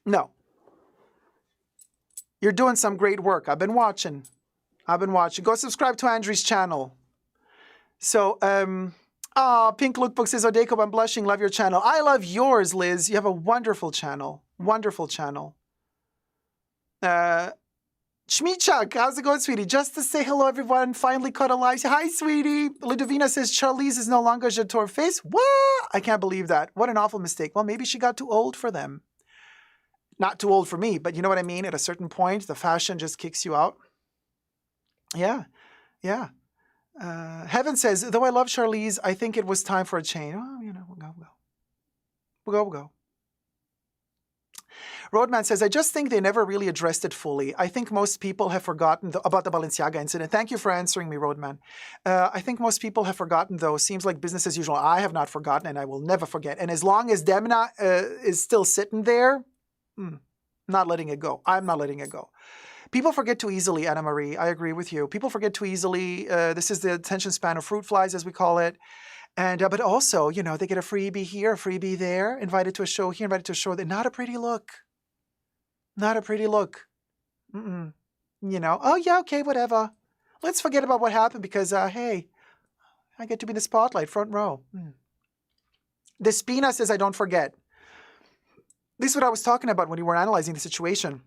No. You're doing some great work. I've been watching. Go subscribe to Andrie's channel. So, Pink Lookbook says, oh, Dacob, I'm blushing. Love your channel. I love yours, Liz. You have a wonderful channel. Wonderful channel. Shmichuk, how's it going, sweetie? Just to say hello, everyone. Finally caught a live. Hi, sweetie. Ludovina says, Charlize is no longer Jator face. What? I can't believe that. What an awful mistake. Well, maybe she got too old for them. Not too old for me, but you know what I mean? At a certain point, the fashion just kicks you out. Yeah. Heaven says, though I love Charlize, I think it was time for a change. Oh, we'll go. Roadman says, I just think they never really addressed it fully. I think most people have forgotten about the Balenciaga incident. Thank you for answering me, Roadman. I think most people have forgotten, though. Seems like business as usual. I have not forgotten, and I will never forget. And as long as Demna is still sitting there, not letting it go. I'm not letting it go. People forget too easily, Anna Marie. I agree with you. People forget too easily. This is the attention span of fruit flies, as we call it. And but also, they get a freebie here, a freebie there, invited to a show here, invited to a show there. Not a pretty look. Not a pretty look. Oh yeah, okay, whatever. Let's forget about what happened because, hey, I get to be in the spotlight, front row. Despina says, I don't forget. This is what I was talking about when we were analyzing the situation.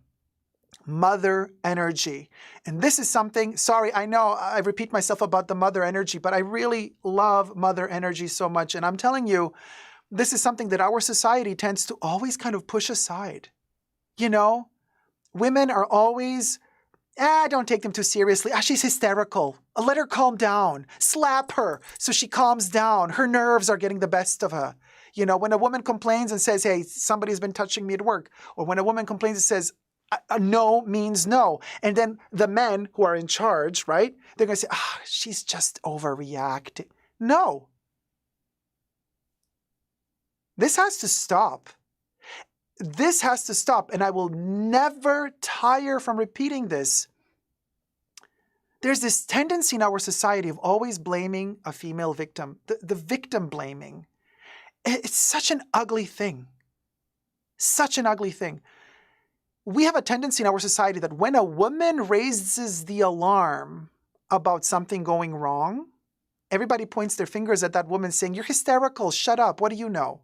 Mother energy. And this is something, sorry, I know I repeat myself about the mother energy, but I really love mother energy so much. And I'm telling you, this is something that our society tends to always kind of push aside. Women are always, don't take them too seriously. She's hysterical. Let her calm down. Slap her so she calms down. Her nerves are getting the best of her. When a woman complains and says, hey, somebody's been touching me at work, or when a woman complains and says, no means no. And then the men who are in charge, right? They're going to say, she's just overreacting. No. This has to stop. This has to stop. And I will never tire from repeating this. There's this tendency in our society of always blaming a female victim. The victim blaming. It's such an ugly thing. Such an ugly thing. We have a tendency in our society that when a woman raises the alarm about something going wrong, everybody points their fingers at that woman saying, you're hysterical, shut up, what do you know?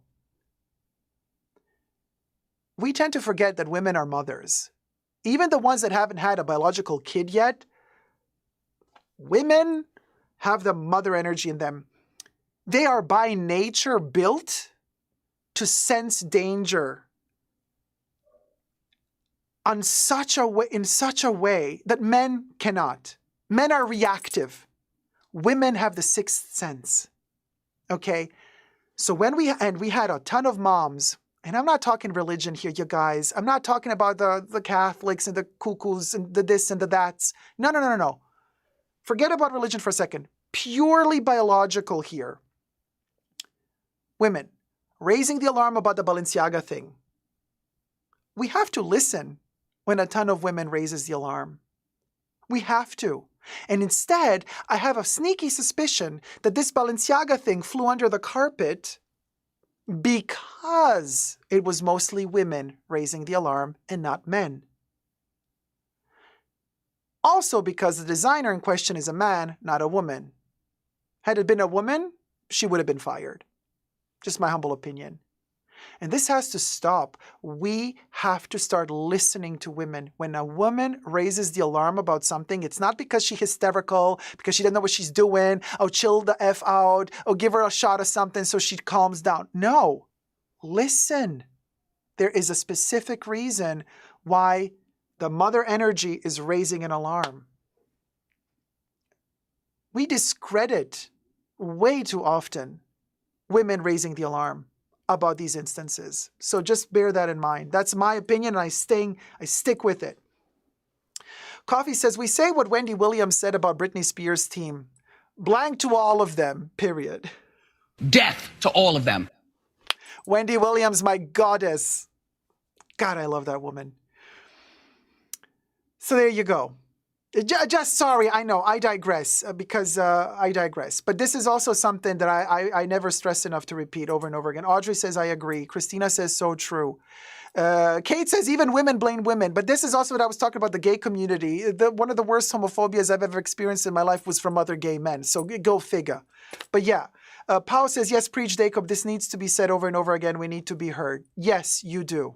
We tend to forget that women are mothers. Even the ones that haven't had a biological kid yet, women have the mother energy in them. They are by nature built to sense danger. in such a way that men cannot. Men are reactive. Women have the sixth sense. Okay? So when we had a ton of moms, and I'm not talking religion here, you guys. I'm not talking about the Catholics and the cuckoos and the this and the that's. No. Forget about religion for a second. Purely biological here. Women, raising the alarm about the Balenciaga thing. We have to listen when a ton of women raises the alarm. We have to. And instead, I have a sneaky suspicion that this Balenciaga thing flew under the carpet because it was mostly women raising the alarm and not men. Also because the designer in question is a man, not a woman. Had it been a woman, she would have been fired. Just my humble opinion. And this has to stop. We have to start listening to women. When a woman raises the alarm about something, it's not because she's hysterical, because she doesn't know what she's doing, oh, chill the F out, or give her a shot of something so she calms down. No. Listen. There is a specific reason why the mother energy is raising an alarm. We discredit way too often women raising the alarm about these instances. So just bear that in mind. That's my opinion, and I stick with it. Coffee says, we say what Wendy Williams said about Britney Spears' team. Blank to all of them, period. Death to all of them. Wendy Williams, my goddess. God, I love that woman. So there you go. Just sorry, I know, I digress because I digress. But this is also something that I never stress enough to repeat over and over again. Audrey says, I agree. Christina says, so true. Kate says, even women blame women. But this is also what I was talking about, the gay community. One of the worst homophobias I've ever experienced in my life was from other gay men. So go figure. But yeah. Pao says, yes, preach, Dacob. This needs to be said over and over again. We need to be heard. Yes, you do.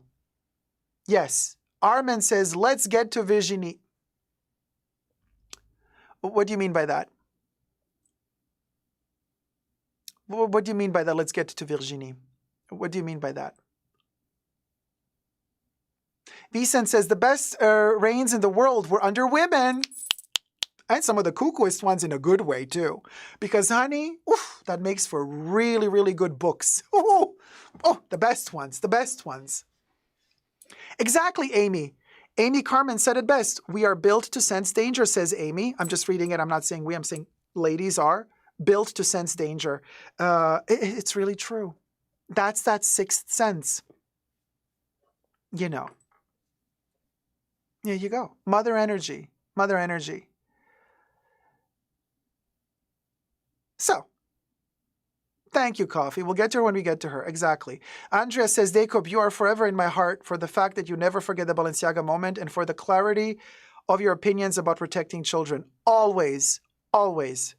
Yes. Armin says, let's get to Virginie. What do you mean by that? What do you mean by that? Let's get to Virginie. What do you mean by that? Vicent says the best reigns in the world were under women. And some of the cuckooest ones in a good way too. Because honey, that makes for really, really good books. Oh, the best ones, the best ones. Exactly, Amy. Amy Carmen said it best. We are built to sense danger, says Amy. I'm just reading it. I'm not saying we. I'm saying ladies are built to sense danger. It's really true. That's that sixth sense. You know. There you go. Mother energy. Mother energy. So. Thank you, Coffee. We'll get to her when we get to her. Exactly. Andrea says, Dacob, you are forever in my heart for the fact that you never forget the Balenciaga moment and for the clarity of your opinions about protecting children. Always, always,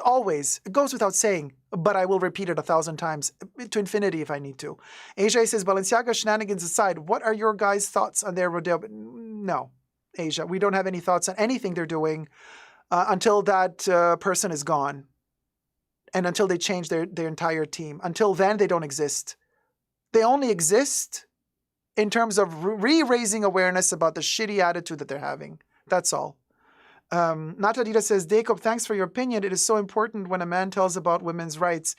always. It goes without saying, but I will repeat it 1,000 times to infinity if I need to. Asia says, Balenciaga shenanigans aside, what are your guys' thoughts on their rodeo? No, Asia, we don't have any thoughts on anything they're doing until that person is gone. And until they change their entire team. Until then, they don't exist. They only exist in terms of raising awareness about the shitty attitude that they're having. That's all. Natadita says, Dacob, thanks for your opinion. It is so important when a man tells about women's rights.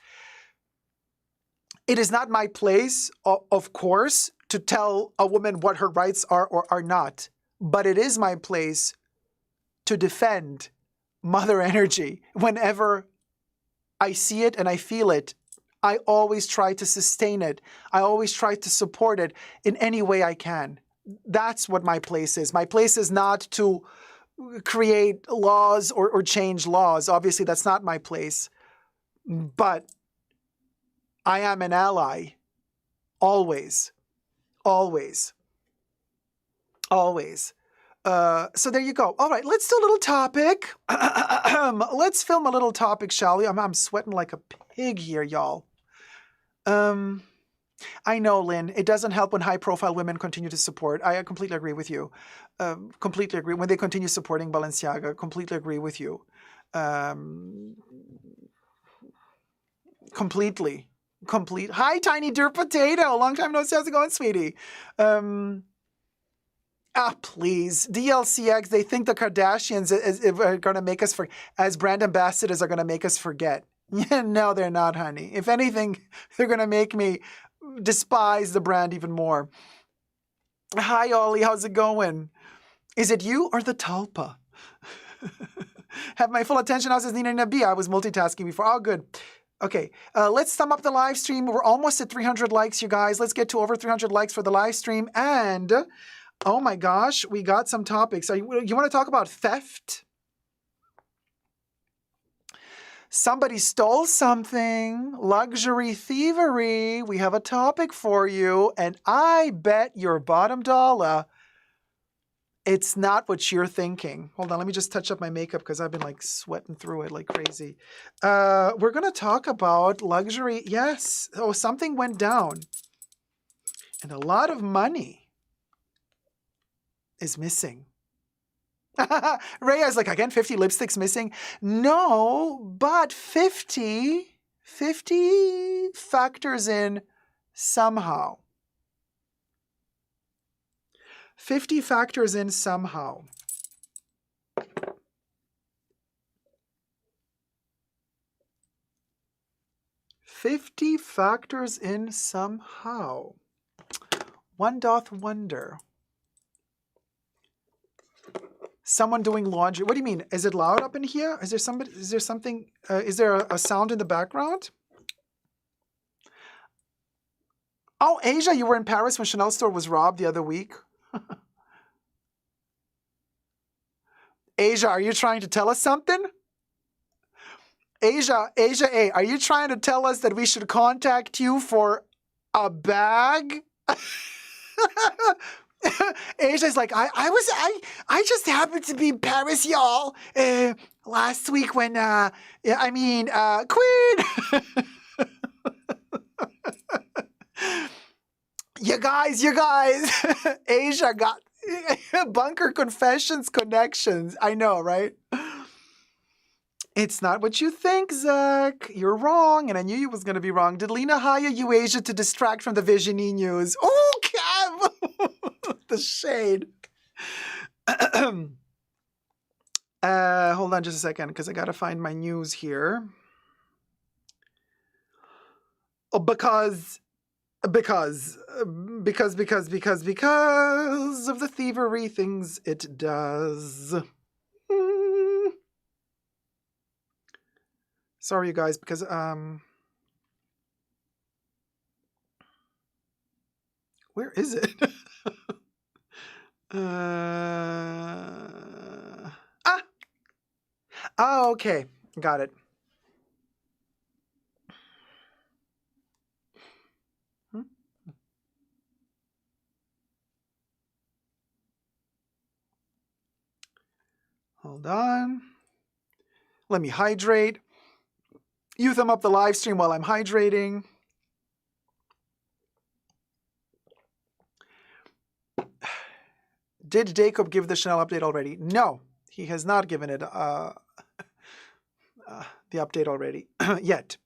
It is not my place, of course, to tell a woman what her rights are or are not. But it is my place to defend mother energy whenever I see it and I feel it. I always try to sustain it. I always try to support it in any way I can. That's what my place is. My place is not to create laws or change laws. Obviously, that's not my place. But I am an ally. Always. Always. Always. So there you go. All right, let's do a little topic. Let's film a little topic, shall we? I'm sweating like a pig here, y'all. I know, Lynn, it doesn't help when high-profile women continue to support. I completely agree with you. Completely agree. When they continue supporting Balenciaga, completely agree with you. Completely. Hi, Tiny Dirt Potato. Long time no see. How's it going, sweetie? Ah, please. DLCX, they think the Kardashians are going to make us, as brand ambassadors, are going to make us forget. Yeah, no, they're not, honey. If anything, they're going to make me despise the brand even more. Hi, Ollie. How's it going? Is it you or the Talpa? Have my full attention. How's Nina Nabi? I was multitasking before. Oh, good. Okay, let's sum up the live stream. We're almost at 300 likes, you guys. Let's get to over 300 likes for the live stream. And, oh my gosh, we got some topics. You want to talk about theft? Somebody stole something. Luxury thievery. We have a topic for you. And I bet your bottom dollar it's not what you're thinking. Hold on, let me just touch up my makeup because I've been like sweating through it like crazy. We're going to talk about luxury. Yes. Oh, something went down. And a lot of money is missing. Rhea's like, again, 50 lipsticks missing. No, but 50 factors in somehow. 50 factors in somehow. $50 factors in somehow. One doth wonder. Someone doing laundry. What do you mean? Is it loud up in here? Is there somebody? Is there something? Is there a sound in the background? Oh, Asia, you were in Paris when Chanel store was robbed the other week. Asia, are you trying to tell us something? Asia A, are you trying to tell us that we should contact you for a bag? Asia's like, I just happened to be in Paris, y'all, last week when, Queen. You guys, Asia got bunker confessions connections. I know, right? It's not what you think, Zach. You're wrong, and I knew you was going to be wrong. Did Lena hire you, Asia, to distract from the Virginie news? Oh, Kev! The shade. Hold on just a second, because I got to find my news here. Oh, because of the thievery things it does. Sorry, you guys, because where is it? Oh, okay, got it. Hold on. Let me hydrate. You thumb up the live stream while I'm hydrating. Did Dacob give the Chanel update already? No, he has not given it the update already yet.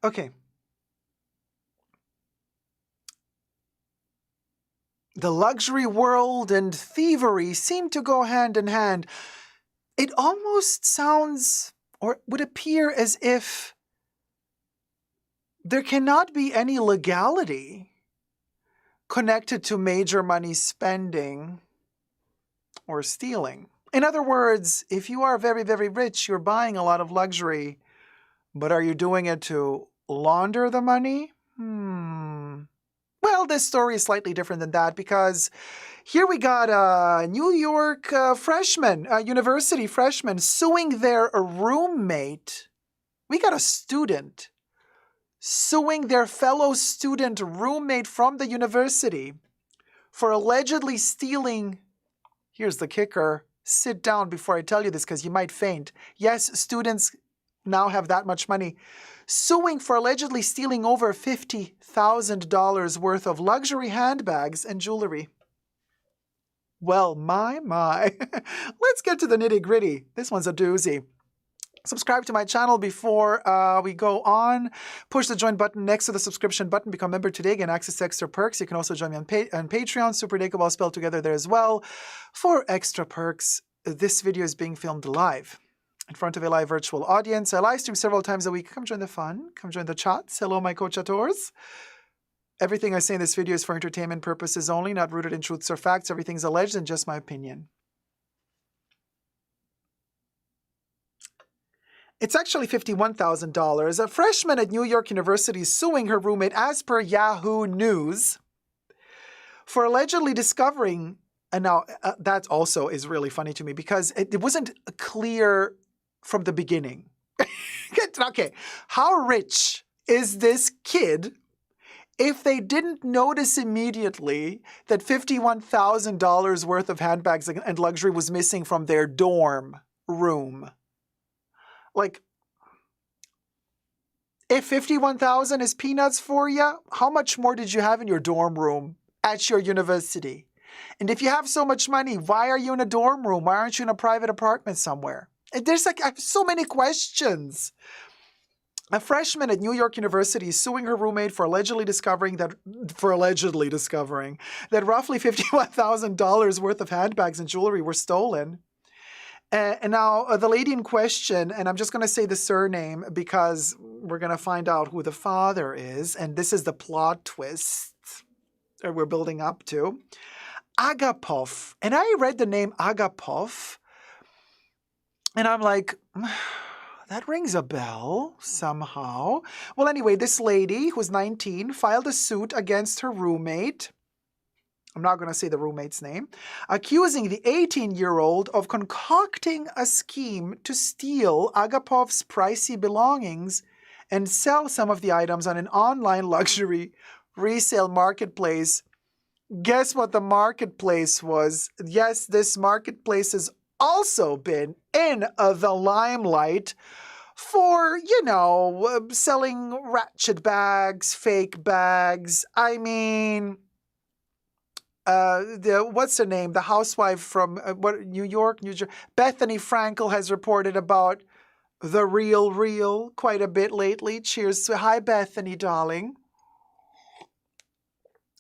Okay. The luxury world and thievery seem to go hand in hand. It almost sounds or would appear as if there cannot be any legality connected to major money spending or stealing. In other words, if you are very, very rich, you're buying a lot of luxury, but are you doing it to launder the money? Well, this story is slightly different than that because here we got a New York freshman, a university freshman, suing their roommate. We got a student suing their fellow student roommate from the university for allegedly stealing. Here's the kicker. Sit down before I tell you this because you might faint. Yes, students now have that much money. Suing for allegedly stealing over $50,000 worth of luxury handbags and jewelry. Well, my. Let's get to the nitty-gritty. This one's a doozy. Subscribe to my channel before we go on. Push the join button next to the subscription button. Become a member today. Get access to extra perks. You can also join me on Patreon. Super Dacob all spelled together there as well. For extra perks, this video is being filmed live in front of a live virtual audience. I live stream several times a week. Come join the fun. Come join the chats. Hello, my co-chators. Everything I say in this video is for entertainment purposes only, not rooted in truths or facts. Everything's alleged and just my opinion. It's actually $51,000. A freshman at New York University is suing her roommate, as per Yahoo News, for allegedly discovering, and now that also is really funny to me because it wasn't clear from the beginning. Okay, how rich is this kid if they didn't notice immediately that $51,000 worth of handbags and luxury was missing from their dorm room? Like, if $51,000 is peanuts for you, how much more did you have in your dorm room at your university? And if you have so much money, why are you in a dorm room? Why aren't you in a private apartment somewhere? And there's I have so many questions. A freshman at New York University is suing her roommate for allegedly discovering that roughly $51,000 worth of handbags and jewelry were stolen. And now the lady in question, and I'm just going to say the surname because we're going to find out who the father is, and this is the plot twist that we're building up to. Agapov. And I read the name Agapov, and I'm like, that rings a bell somehow. Well, anyway, this lady, who's 19, filed a suit against her roommate. I'm not going to say the roommate's name, accusing the 18-year-old of concocting a scheme to steal Agapov's pricey belongings and sell some of the items on an online luxury resale marketplace. Guess what the marketplace was? Yes, this marketplace has also been in the limelight for, selling ratchet bags, fake bags. I mean, what's her name? The housewife from New York, New Jersey. Bethany Frankel has reported about the real quite a bit lately. Cheers. Hi, Bethany, darling.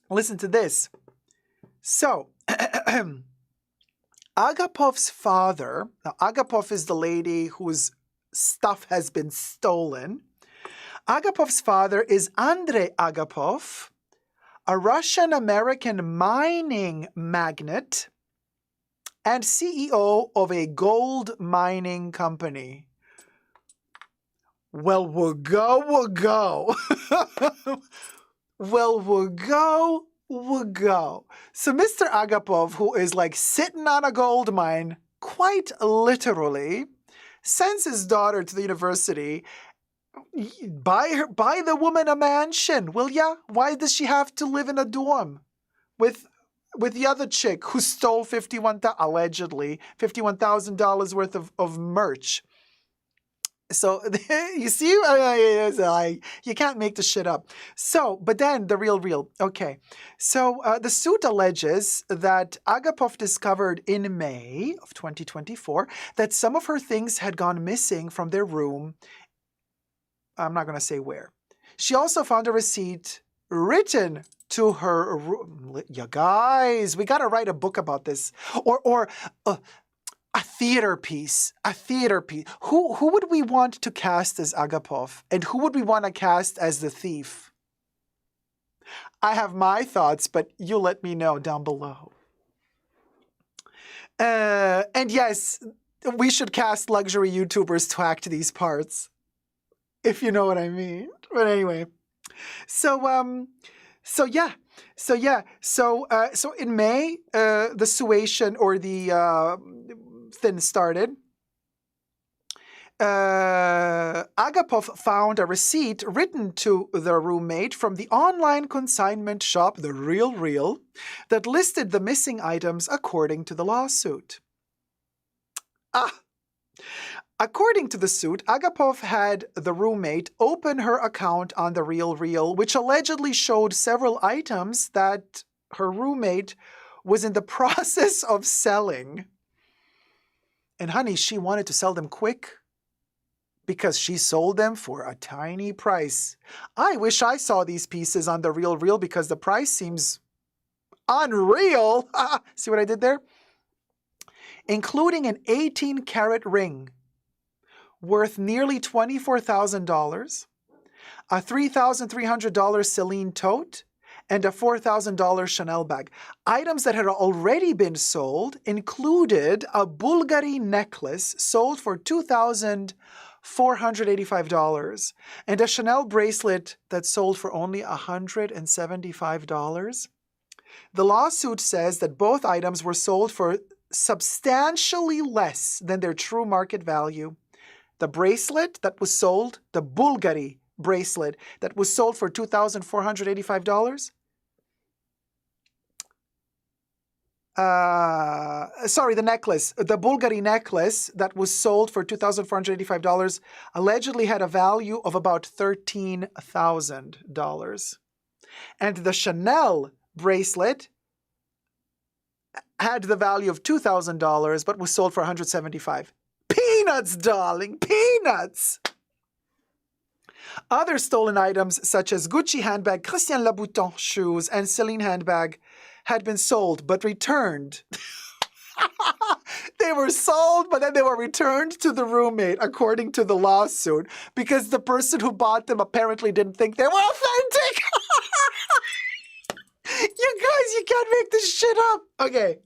Listen to this. So, Agapov's father, now Agapov is the lady whose stuff has been stolen. Agapov's father is Andrei Agapov, a Russian-American mining magnate and CEO of a gold mining company. Well, we'll go. Well, we'll go. So Mr. Agapov, who is like sitting on a gold mine, quite literally, sends his daughter to the university. Buy the woman a mansion, will ya? Why does she have to live in a dorm with the other chick who stole allegedly $51,000 worth of merch? So you see, you can't make this shit up. So, but then the real. Okay, so the suit alleges that Agapov discovered in May of 2024 that some of her things had gone missing from their room. I'm not going to say where. She also found a receipt written to her room. You guys, we got to write a book about this, or a theater piece. Who would we want to cast as Agapov, and who would we want to cast as the thief? I have my thoughts, but you let me know down below. And yes, we should cast luxury YouTubers to act these parts, if you know what I mean. But anyway, so in May, the suation or the thing started. Agapov found a receipt written to the roommate from the online consignment shop, The Real, that listed the missing items according to the lawsuit. According to the suit, Agapov had the roommate open her account on The Real, which allegedly showed several items that her roommate was in the process of selling. And honey, she wanted to sell them quick. because she sold them for a tiny price. I wish I saw these pieces on The Real Real because the price seems unreal. See what I did there? Including an 18-carat ring worth nearly $24,000, a $3,300 Celine tote, and a $4,000 Chanel bag. Items that had already been sold included a Bulgari necklace sold for $2,485 and a Chanel bracelet that sold for only $175. The lawsuit says that both items were sold for substantially less than their true market value. The bracelet that was sold, the Bulgari bracelet that was sold for $2,485. The necklace, the Bulgari necklace that was sold for $2,485 allegedly had a value of about $13,000. And the Chanel bracelet had the value of $2,000 but was sold for $175. Peanuts, darling, peanuts! Other stolen items such as Gucci handbag, Christian Louboutin shoes, and Celine handbag had been sold but returned. They were sold, but then they were returned to the roommate, according to the lawsuit, because the person who bought them apparently didn't think they were authentic. You guys, you can't make this shit up. Okay.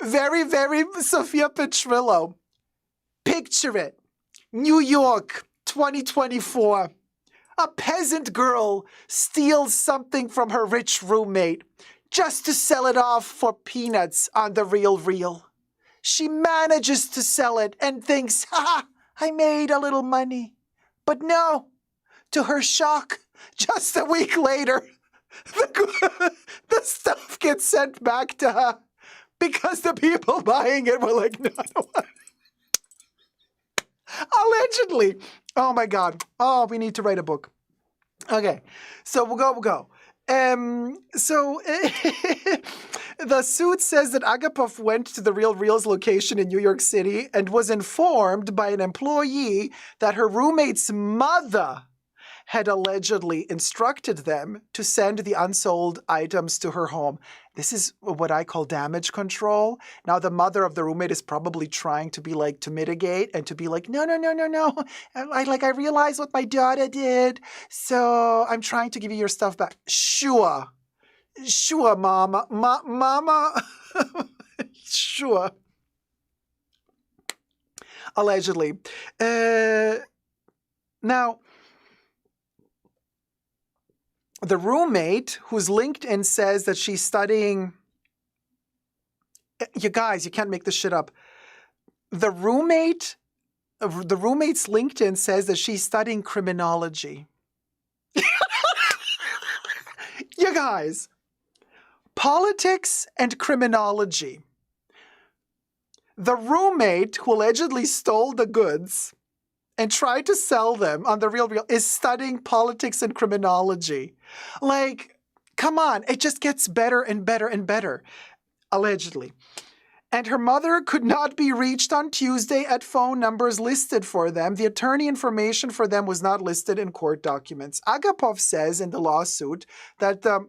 Very, very Sophia Petrillo. Picture it. New York, 2024. A peasant girl steals something from her rich roommate just to sell it off for peanuts on The Real Real. She manages to sell it and thinks, I made a little money. But no, to her shock, just a week later, the stuff gets sent back to her because the people buying it were like, no, I don't want it. Allegedly. Oh my God. Oh, we need to write a book. Okay, so we'll go. The suit says that Agapov went to The Real Real's location in New York City and was informed by an employee that her roommate's mother had allegedly instructed them to send the unsold items to her home. This is what I call damage control. Now, the mother of the roommate is probably trying to be like, to mitigate and to be like, no. I realized what my daughter did, so I'm trying to give you your stuff back. Sure, mama. Mama. Sure. Allegedly. Now, the roommate, whose LinkedIn says that she's studying... You guys, you can't make this shit up. The roommate's LinkedIn says that she's studying criminology. You guys, politics and criminology. The roommate who allegedly stole the goods and tried to sell them on The Real Real is studying politics and criminology. Like, come on, it just gets better and better and better, allegedly. And her mother could not be reached on Tuesday at phone numbers listed for them. The attorney information for them was not listed in court documents. Agapov says in the lawsuit that the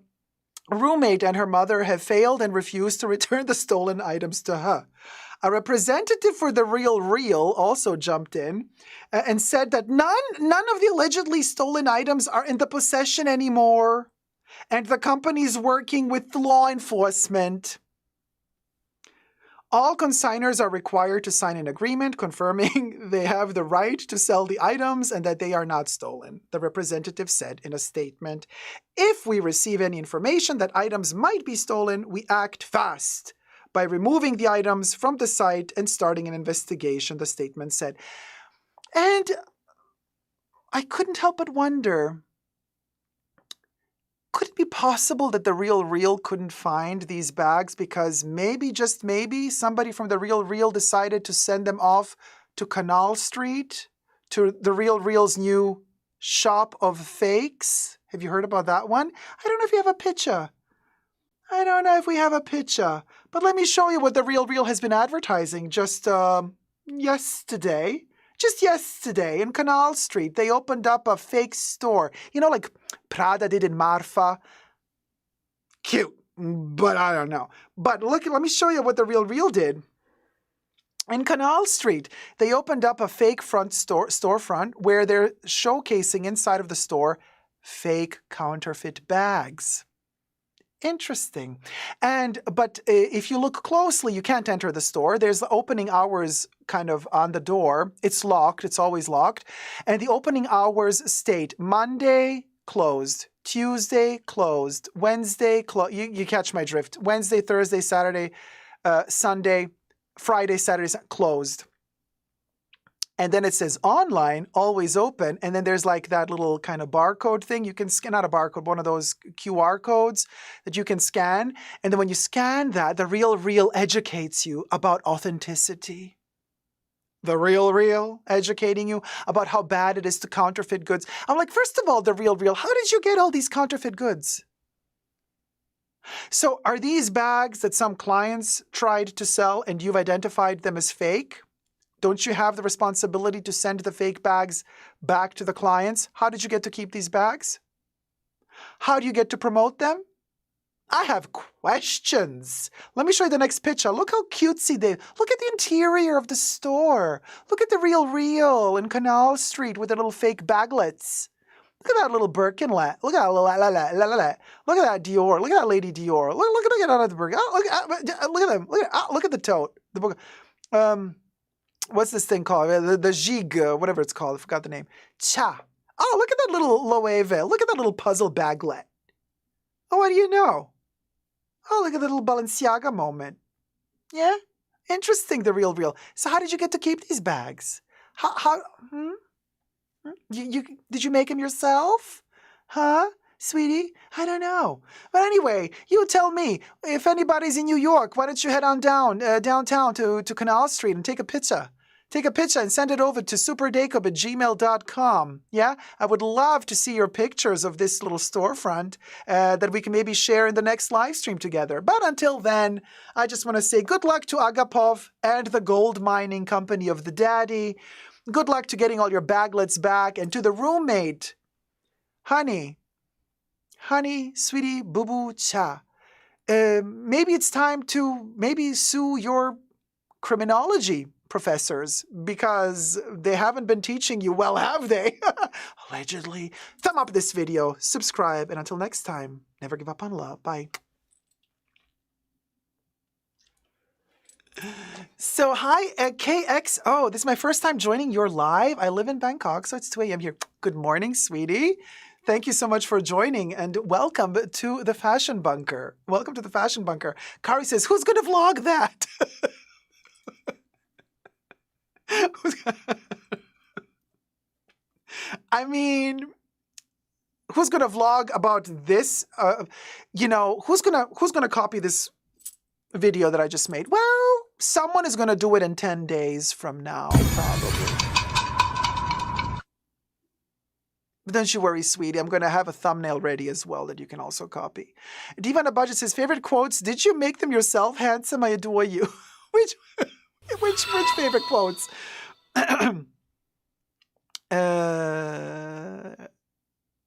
roommate and her mother have failed and refused to return the stolen items to her. A representative for The Real Real also jumped in and said that none of the allegedly stolen items are in the possession anymore, and the company's working with law enforcement. All consignors are required to sign an agreement confirming they have the right to sell the items and that they are not stolen, the representative said in a statement. If we receive any information that items might be stolen, we act fast by removing the items from the site and starting an investigation, the statement said. And I couldn't help but wonder, could it be possible that The Real Real couldn't find these bags because maybe, just maybe, somebody from The Real Real decided to send them off to Canal Street, to The Real Real's new shop of fakes? Have you heard about that one? I don't know if you have a picture. But let me show you what The Real Real has been advertising just yesterday. Just yesterday in Canal Street, they opened up a fake store. You know, like Prada did in Marfa. Cute, but I don't know. But look, let me show you what the Real did. In Canal Street, they opened up a fake storefront where they're showcasing inside of the store fake counterfeit bags. Interesting. But if you look closely, you can't enter the store. There's the opening hours kind of on the door. It's locked. It's always locked. And the opening hours state Monday closed, Tuesday closed, Wednesday closed. You catch my drift. Wednesday, Thursday, Saturday, Sunday, Friday, Saturday, closed. And then it says online, always open. And then there's like that little kind of barcode thing. You can scan, not a barcode, one of those QR codes that you can scan. And then when you scan that, the Real educates you about authenticity. The Real educating you about how bad it is to counterfeit goods. I'm like, first of all, the Real, how did you get all these counterfeit goods? So are these bags that some clients tried to sell and you've identified them as fake? Don't you have the responsibility to send the fake bags back to the clients? How did you get to keep these bags? How do you get to promote them? I have questions. Let me show you the next picture. Look how cutesy they... Look at the interior of the store. Look at the Real in Canal Street with the little fake baglets. Look at that little Birkenlet. Look at that Look at that Dior. Look at that Lady Dior. Look at that Birkin. Look at them. Look at the tote. The book. What's this thing called? The Gig, whatever it's called. I forgot the name. Cha. Oh, look at that little Loewe. Look at that little puzzle baglet. Oh, what do you know? Oh, look at the little Balenciaga moment. Yeah? Interesting, the Real. So how did you get to keep these bags? Did you make them yourself? Huh? Sweetie, I don't know. But anyway, you tell me, if anybody's in New York, why don't you head on downtown to Canal Street and take a picture? Take a picture and send it over to superdacob@gmail.com. Yeah? I would love to see your pictures of this little storefront that we can maybe share in the next live stream together. But until then, I just want to say good luck to Agapov and the gold mining company of the daddy. Good luck to getting all your baglets back. And to the roommate, honey, sweetie, boo-boo, cha. Maybe it's time to sue your criminology professors because they haven't been teaching you well, have they? Allegedly. Thumb up this video, subscribe, and until next time, never give up on love. Bye. So hi, KXO. This is my first time joining your live. I live in Bangkok, so it's 2 a.m. here. Good morning, sweetie. Thank you so much for joining and welcome to the Fashion Bunker. Welcome to the Fashion Bunker. Kari says, who's going to vlog that? I mean, who's going to vlog about this? Who's going to copy this video that I just made? Well, someone is going to do it in 10 days from now, probably. But don't you worry, sweetie. I'm going to have a thumbnail ready as well that you can also copy. Diva on a Budget says, favorite quotes? Did you make them yourself? Handsome, I adore you. Which favorite quotes?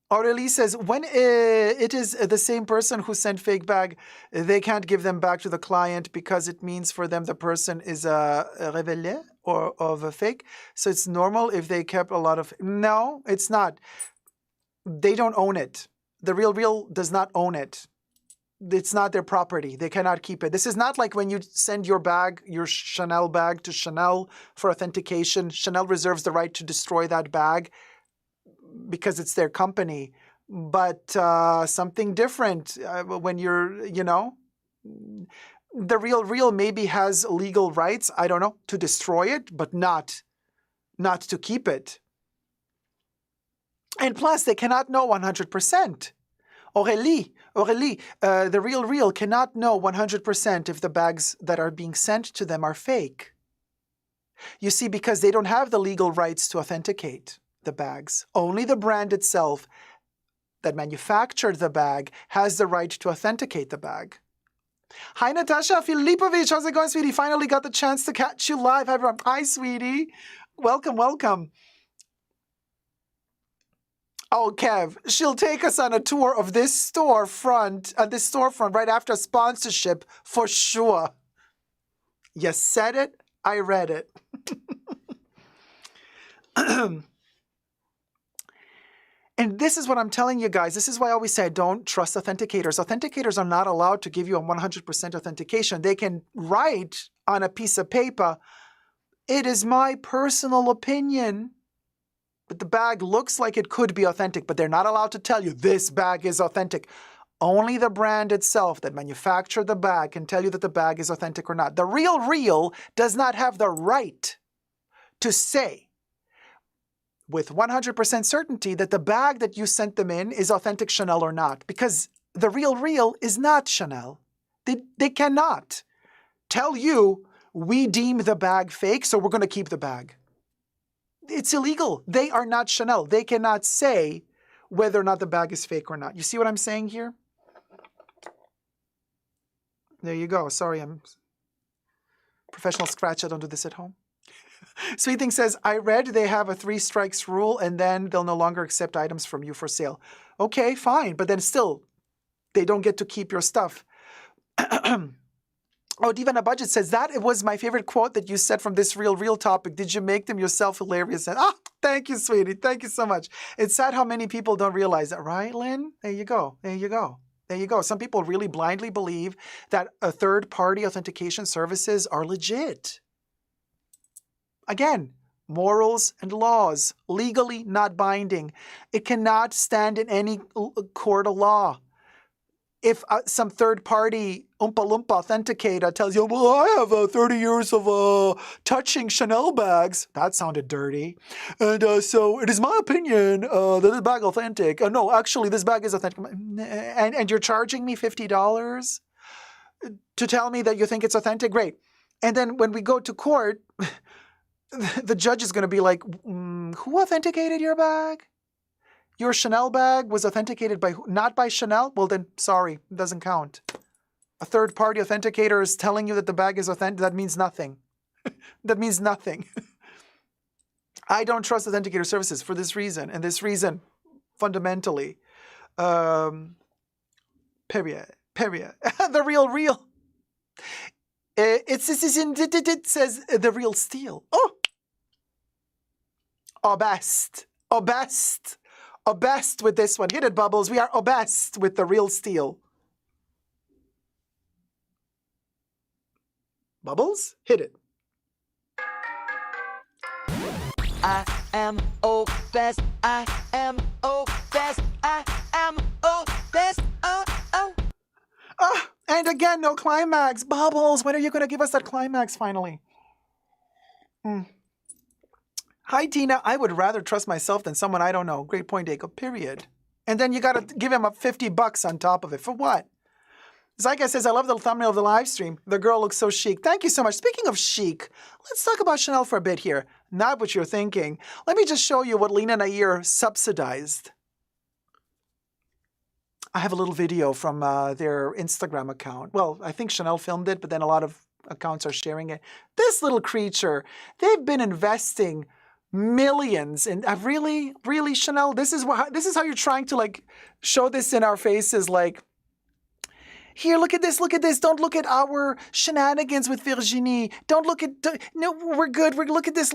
Aurelie says, when it is the same person who sent fake bag, they can't give them back to the client because it means for them the person is a révélé or of a fake. So it's normal if they kept a lot of... No, it's not. They don't own it. The Real does not own it. It's not their property. They cannot keep it. This is not like when you send your bag, your Chanel bag to Chanel for authentication. Chanel reserves the right to destroy that bag because it's their company. But something different when you're, the Real maybe has legal rights, I don't know, to destroy it, but not to keep it. And plus, they cannot know 100%. Aurélie, the Real cannot know 100% if the bags that are being sent to them are fake. You see, because they don't have the legal rights to authenticate the bags. Only the brand itself that manufactured the bag has the right to authenticate the bag. Hi, Natasha Filipovic. How's it going, sweetie? Finally got the chance to catch you live. Hi, everyone. Hi, sweetie. Welcome, welcome. Oh, Kev, she'll take us on a tour of this storefront right after sponsorship for sure. You said it, I read it. And this is what I'm telling you guys. This is why I always say I don't trust authenticators. Authenticators are not allowed to give you a 100% authentication. They can write on a piece of paper, it is my personal opinion that the bag looks like it could be authentic, but they're not allowed to tell you this bag is authentic. Only the brand itself that manufactured the bag can tell you that the bag is authentic or not. The Real does not have the right to say with 100% certainty that the bag that you sent them in is authentic Chanel or not, because the Real is not Chanel. They cannot tell you, we deem the bag fake, so we're going to keep the bag. It's illegal. They are not Chanel. They cannot say whether or not the bag is fake or not. You see what I'm saying here? There you go. Sorry, I'm professional scratch. I don't do this at home. Sweet Thing says, I read they have a 3 strikes rule and then they'll no longer accept items from you for sale. Okay, fine. But then still, they don't get to keep your stuff. Oh, Divana Budget says, that it was my favorite quote that you said from this real topic. Did you make them yourself hilarious? And, thank you, sweetie. Thank you so much. It's sad how many people don't realize that. Right, Lynn? There you go. There you go. There you go. Some people really blindly believe that a third-party authentication services are legit. Again, morals and laws, legally not binding. It cannot stand in any court of law. If some third-party Oompa Loompa authenticator tells you, well, I have 30 years of touching Chanel bags. That sounded dirty. And so it is my opinion that this bag is authentic. No, actually, this bag is authentic. And you're charging me $50 to tell me that you think it's authentic? Great. And then when we go to court, the judge is going to be like, who authenticated your bag? Your Chanel bag was authenticated by not by Chanel? Well, then, sorry, it doesn't count. A third-party authenticator is telling you that the bag is authentic. That means nothing. That means nothing. I don't trust authenticator services for this reason, and this reason, fundamentally. Period. The real. It says the real steel. Oh! Obsessed with this one. Hit it, Bubbles. We are obsessed with the real steel. Bubbles? Hit it. I am obsessed. I am obsessed. I am obsessed. And again, no climax. Bubbles, when are you going to give us that climax finally? Hi, Tina. I would rather trust myself than someone I don't know. Great point, Dacob. Period. And then you got to give him up $50 on top of it. For what? Zyka says, I love the thumbnail of the live stream. The girl looks so chic. Thank you so much. Speaking of chic, let's talk about Chanel for a bit here. Not what you're thinking. Let me just show you what Lena Nair subsidized. I have a little video from their Instagram account. Well, I think Chanel filmed it, but then a lot of accounts are sharing it. This little creature, they've been investing millions in really Chanel. This is how you're trying to like show this in our faces, like, here, look at this, don't look at our shenanigans with Virginie, no, we're good, look at this,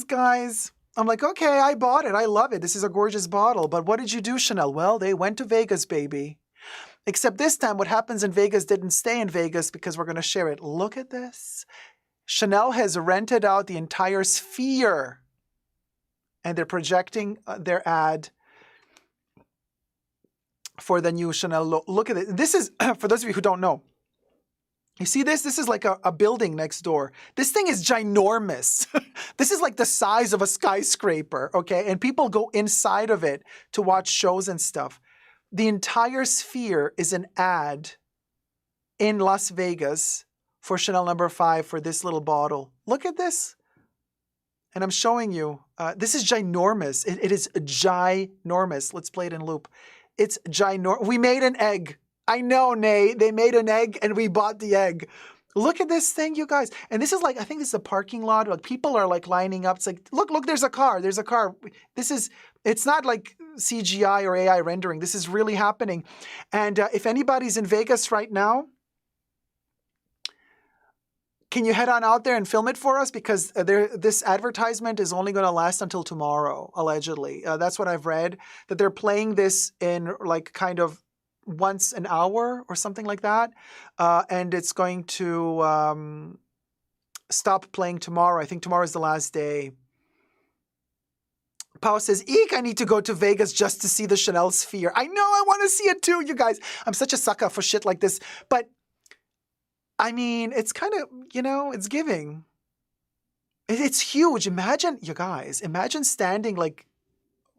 guys. I'm like, okay, I bought it, I love it, this is a gorgeous bottle, but what did you do, Chanel? Well, they went to Vegas, baby. Except this time, what happens in Vegas didn't stay in Vegas, because we're going to share it. Look at this. Chanel has rented out the entire Sphere, and they're projecting their ad for the new Chanel. Look at it. This is, for those of you who don't know, you see this? This is like a building next door. This thing is ginormous. This is like the size of a skyscraper, okay? And people go inside of it to watch shows and stuff. The entire Sphere is an ad in Las Vegas for Chanel No. 5 for this little bottle. Look at this. And I'm showing you, this is ginormous. It is ginormous. Let's play it in loop. It's ginormous. We made an egg. I know, Nay. They made an egg and we bought the egg. Look at this thing, you guys. And this is like, I think this is a parking lot. Like people are like lining up. It's like, look, there's a car. There's a car. It's not like CGI or AI rendering. This is really happening. And if anybody's in Vegas right now, can you head on out there and film it for us? Because this advertisement is only going to last until tomorrow, allegedly. That's what I've read, that they're playing this in like kind of once an hour or something like that. And it's going to stop playing tomorrow. I think tomorrow is the last day. Pao says, eek, I need to go to Vegas just to see the Chanel Sphere. I know, I want to see it too, you guys. I'm such a sucker for shit like this. But, I mean, it's kind of, it's giving. It's huge. Imagine, you guys, imagine standing like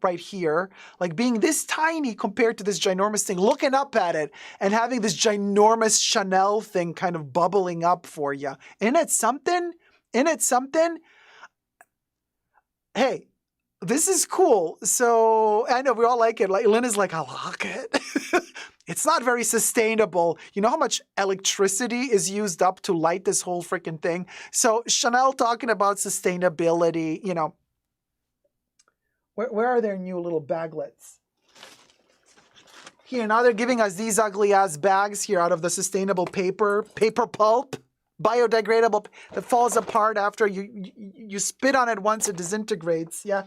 right here, like being this tiny compared to this ginormous thing, looking up at it and having this ginormous Chanel thing kind of bubbling up for you. Isn't it something? Hey, this is cool. So I know we all like it. Like Lynn is like, I like it. It's not very sustainable. You know how much electricity is used up to light this whole freaking thing? So Chanel talking about sustainability, Where are their new little baglets? Here, now they're giving us these ugly ass bags here out of the sustainable paper pulp, biodegradable, that falls apart after you spit on it once, it disintegrates, yeah?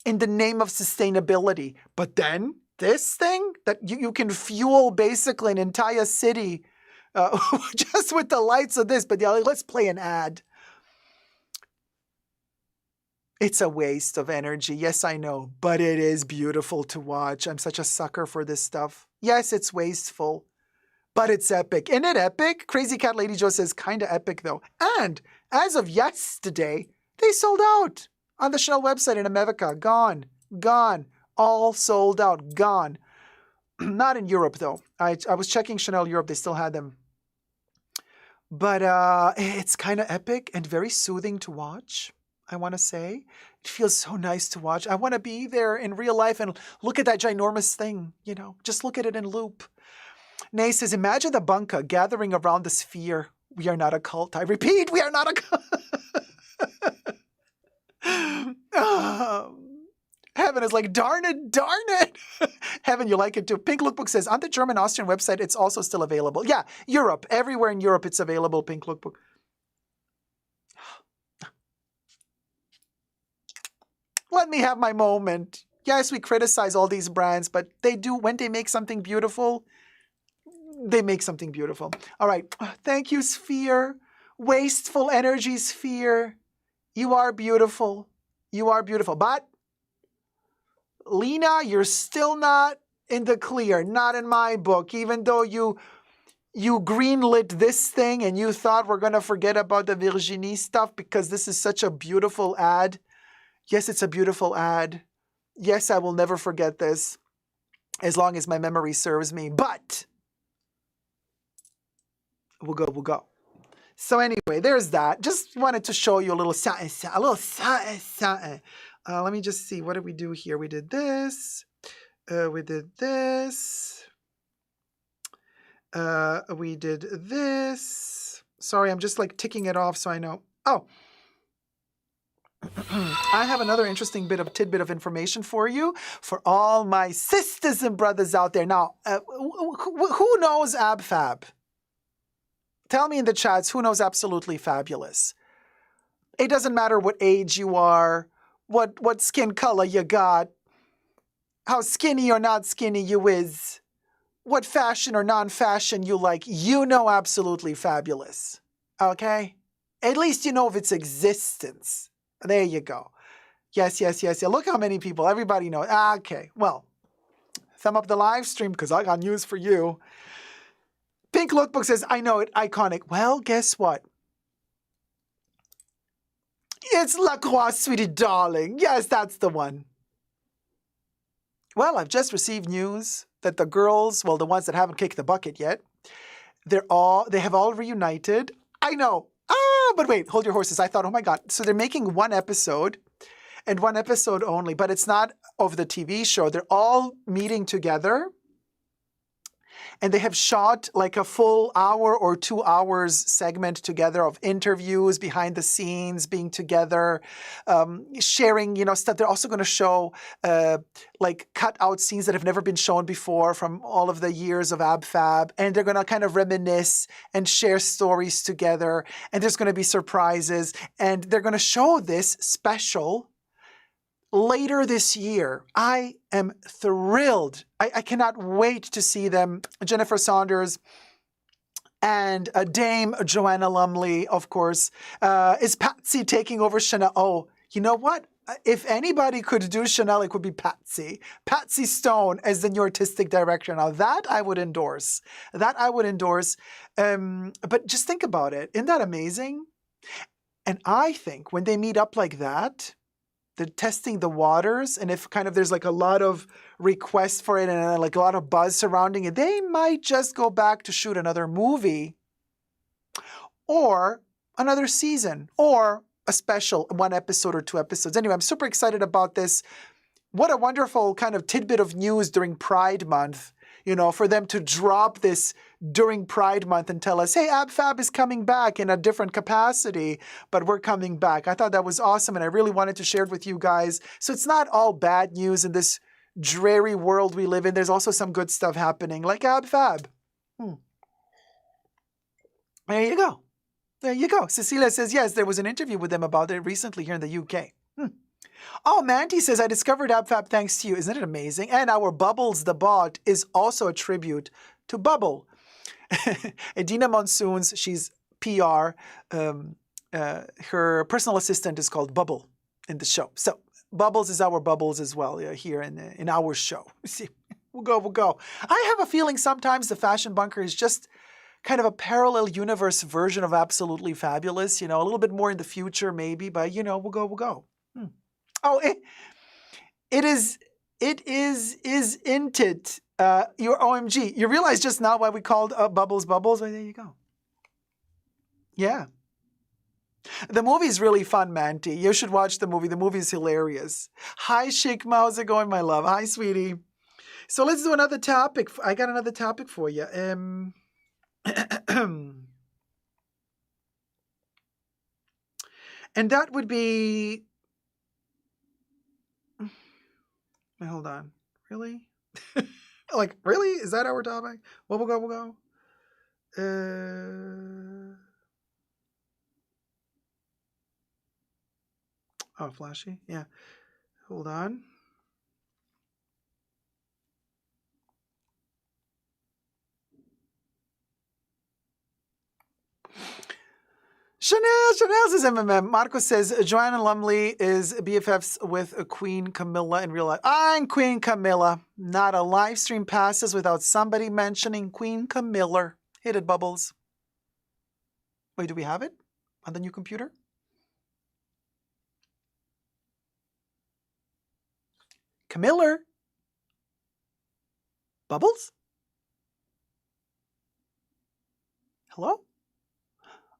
In the name of sustainability. But then, this thing, that you can fuel basically an entire city just with the lights of this, but yeah, let's play an ad. It's a waste of energy. Yes, I know, but it is beautiful to watch. I'm such a sucker for this stuff. Yes, it's wasteful, but it's epic. Isn't it epic? Crazy Cat Lady Joe says, kind of epic though. And as of yesterday, they sold out on the Chanel website in America. Gone. All sold out. Gone. Not in Europe though. I was checking Chanel Europe. They still had them. But it's kind of epic and very soothing to watch. I want to say. It feels so nice to watch. I want to be there in real life and look at that ginormous thing, just look at it in loop. Nay says, imagine the bunker gathering around the sphere. We are not a cult. I repeat, we are not a cult. Heaven is like, darn it. Heaven, you like it too. Pink Lookbook says, on the German-Austrian website, it's also still available. Yeah, Europe. Everywhere in Europe, it's available, Pink Lookbook. Let me have my moment. Yes, we criticize all these brands, but when they make something beautiful, they make something beautiful. All right. Thank you, Sphere. Wasteful energy, Sphere. You are beautiful. But, Lena, you're still not in the clear. Not in my book. Even though you greenlit this thing and you thought we're going to forget about the Virginie stuff because this is such a beautiful ad. Yes, it's a beautiful ad. Yes, I will never forget this as long as my memory serves me. But we'll go. So anyway, there's that. Just wanted to show you a little something. Let me just see. What did we do here? We did this. We did this. We did this. Sorry, I'm just like ticking it off so I know. Oh. I have another interesting tidbit of information for you, for all my sisters and brothers out there. Now, who knows AbFab? Tell me in the chats, who knows Absolutely Fabulous? It doesn't matter what age you are, what skin color you got, how skinny or not skinny you is, what fashion or non-fashion you like. You know Absolutely Fabulous, okay? At least you know of its existence. There you go. Yes. Look how many people. Everybody knows. Okay. Well, thumb up the live stream because I got news for you. Pink Lookbook says, I know it. Iconic. Well, guess what? It's La Croix, sweetie darling. Yes, that's the one. Well, I've just received news that the girls, well, the ones that haven't kicked the bucket yet, they have all reunited. I know. But wait, hold your horses. I thought, oh my God. So they're making one episode and one episode only, but it's not of the TV show. They're all meeting together and they have shot like a full hour or 2 hours segment together of interviews, behind the scenes, being together, sharing, stuff. They're also going to show like cut out scenes that have never been shown before from all of the years of AbFab, and they're going to kind of reminisce and share stories together, and there's going to be surprises, and they're going to show this special later this year. I am thrilled. I cannot wait to see them. Jennifer Saunders and Dame Joanna Lumley, of course. Is Patsy taking over Chanel? Oh, you know what? If anybody could do Chanel, it would be Patsy. Patsy Stone as the new artistic director. Now, that I would endorse. That I would endorse. But just think about it. Isn't that amazing? And I think when they meet up like that, they're testing the waters, and if kind of there's like a lot of requests for it and like a lot of buzz surrounding it, they might just go back to shoot another movie or another season or a special, 1 episode or 2 episodes. Anyway, I'm super excited about this. What a wonderful kind of tidbit of news during Pride Month, for them to drop this during Pride Month and tell us, hey, AbFab is coming back in a different capacity, but we're coming back. I thought that was awesome, and I really wanted to share it with you guys. So it's not all bad news in this dreary world we live in. There's also some good stuff happening, like AbFab. There you go. There you go. Cecilia says, yes, there was an interview with them about it recently here in the UK. Oh, Manti says, I discovered AbFab thanks to you. Isn't it amazing? And our Bubbles the Bot is also a tribute to Bubble. Edina Monsoons, she's PR. Her personal assistant is called Bubble in the show. So Bubbles is our Bubbles as well here in our show. See, we'll go. I have a feeling sometimes the Fashion Bunker is just kind of a parallel universe version of Absolutely Fabulous. A little bit more in the future maybe, but we'll go. Oh, it is, isn't it? Your OMG. You realize just now why we called Bubbles Bubbles? Well, there you go. Yeah. The movie's really fun, Manti. You should watch the movie. The movie's hilarious. Hi, Shikma. How's it going, my love? Hi, sweetie. So let's do another topic. I got another topic for you. And that would be... Wait, hold on. Really? Really? Is that our topic? Well, we'll go. Oh, flashy? Yeah. Hold on. Chanel says MMM. Marco says Joanna Lumley is BFFs with Queen Camilla in real life. I'm Queen Camilla. Not a live stream passes without somebody mentioning Queen Camilla. Hit it, Bubbles. Wait, do we have it on the new computer? Camilla? Bubbles? Hello?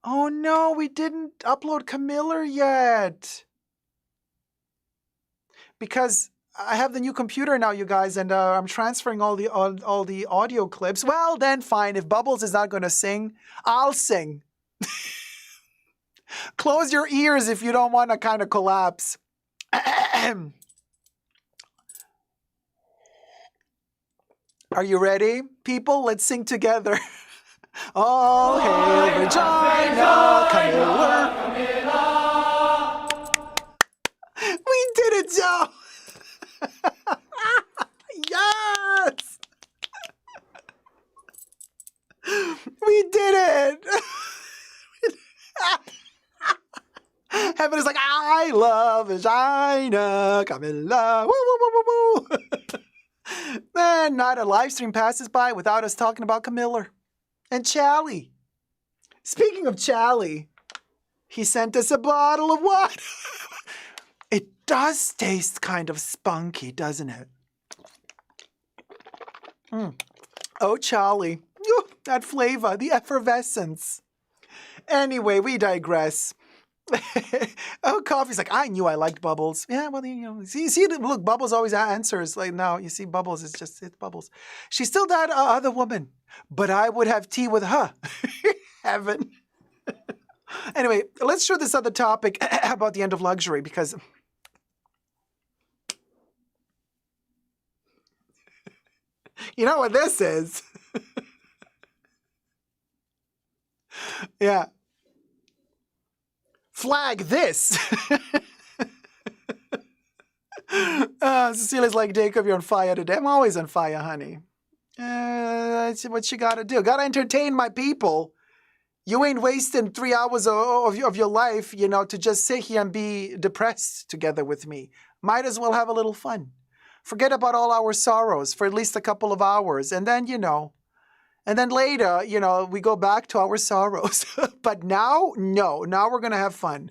Oh no, we didn't upload Camilla yet. Because I have the new computer now, you guys, and I'm transferring all the audio clips. Well, then fine. If Bubbles is not going to sing, I'll sing. Close your ears if you don't want to kind of collapse. Are you ready, people? Let's sing together. All hail Regina Camilla. We did it, Joe. Yes. We did it. Heaven is like, I love Regina Camilla. Woo, woo, woo, woo, woo. Man, not a live stream passes by without us talking about Camilla. And Charlie. Speaking of Charlie, he sent us a bottle of what? It does taste kind of spunky, doesn't it? Oh, Charlie. That flavor, the effervescence. Anyway, we digress. Oh, Coffee's like, I knew I liked Bubbles. Yeah, well, see, look, Bubbles always answers. Like, no, you see, Bubbles is just, it's Bubbles. She's still that other woman. but I would have tea with her. Heaven. Anyway, let's show this other topic about the end of luxury, because you know what this is? Yeah. Flag this. Cecilia's like, Dacob, you're on fire today. I'm always on fire, honey. That's what you gotta do. Gotta entertain my people. You ain't wasting 3 hours of your life, to just sit here and be depressed together with me. Might as well have a little fun. Forget about all our sorrows for at least a couple of hours. And then, and then later, we go back to our sorrows. But now, no. Now we're going to have fun.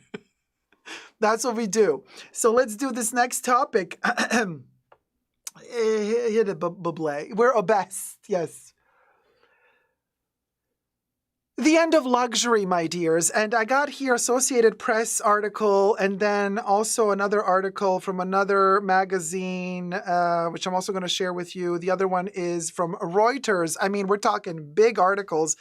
That's what we do. So let's do this next topic. We're obsessed. Yes. The end of luxury, my dears. And I got here Associated Press article, and then also another article from another magazine, which I'm also going to share with you. The other one is from Reuters. I mean, we're talking big articles,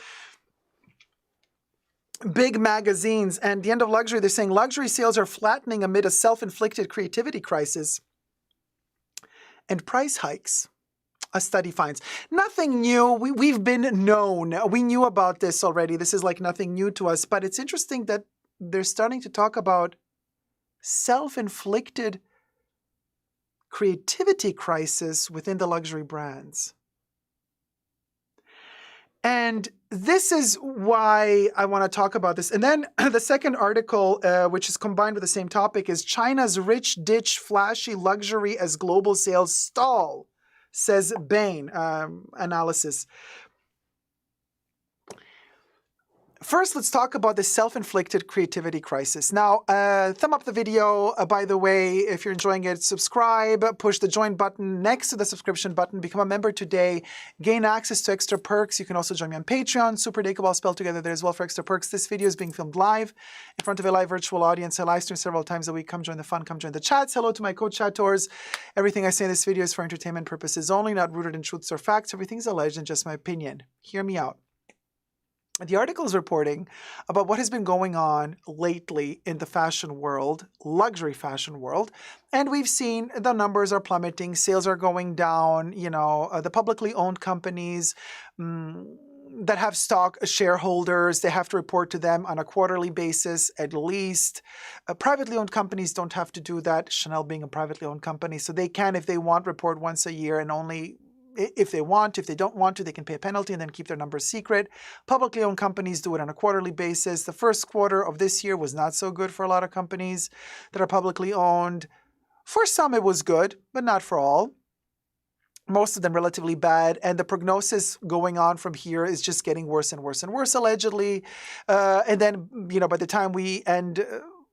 big magazines. And the end of luxury, they're saying luxury sales are flattening amid a self-inflicted creativity crisis and price hikes. A study finds. Nothing new. We've been known. We knew about this already. This is like nothing new to us. But it's interesting that they're starting to talk about self-inflicted creativity crisis within the luxury brands. And this is why I want to talk about this. And then the second article, which is combined with the same topic, is China's rich ditch flashy luxury as global sales stall, says Bain analysis. First, let's talk about the self-inflicted creativity crisis. Now, thumb up the video. By the way, if you're enjoying it, subscribe, push the join button next to the subscription button, become a member today, gain access to extra perks. You can also join me on Patreon, Super Dacob, all spelled together there as well for extra perks. This video is being filmed live in front of a live virtual audience. I live stream several times a week. Come join the fun, come join the chats. Hello to my co-chatters. Everything I say in this video is for entertainment purposes only, not rooted in truths or facts. Everything's alleged and just my opinion. Hear me out. The article is reporting about what has been going on lately in the fashion world, luxury fashion world, and we've seen the numbers are plummeting, sales are going down, the publicly owned companies that have stock shareholders, they have to report to them on a quarterly basis at least. Privately owned companies don't have to do that, Chanel being a privately owned company, so they can, if they want, report once a year and only if they want. If they don't want to, they can pay a penalty and then keep their numbers secret. Publicly owned companies do it on a quarterly basis. The first quarter of this year was not so good for a lot of companies that are publicly owned. For some, it was good, but not for all. Most of them relatively bad. And the prognosis going on from here is just getting worse and worse and worse, allegedly. And then, by the time we end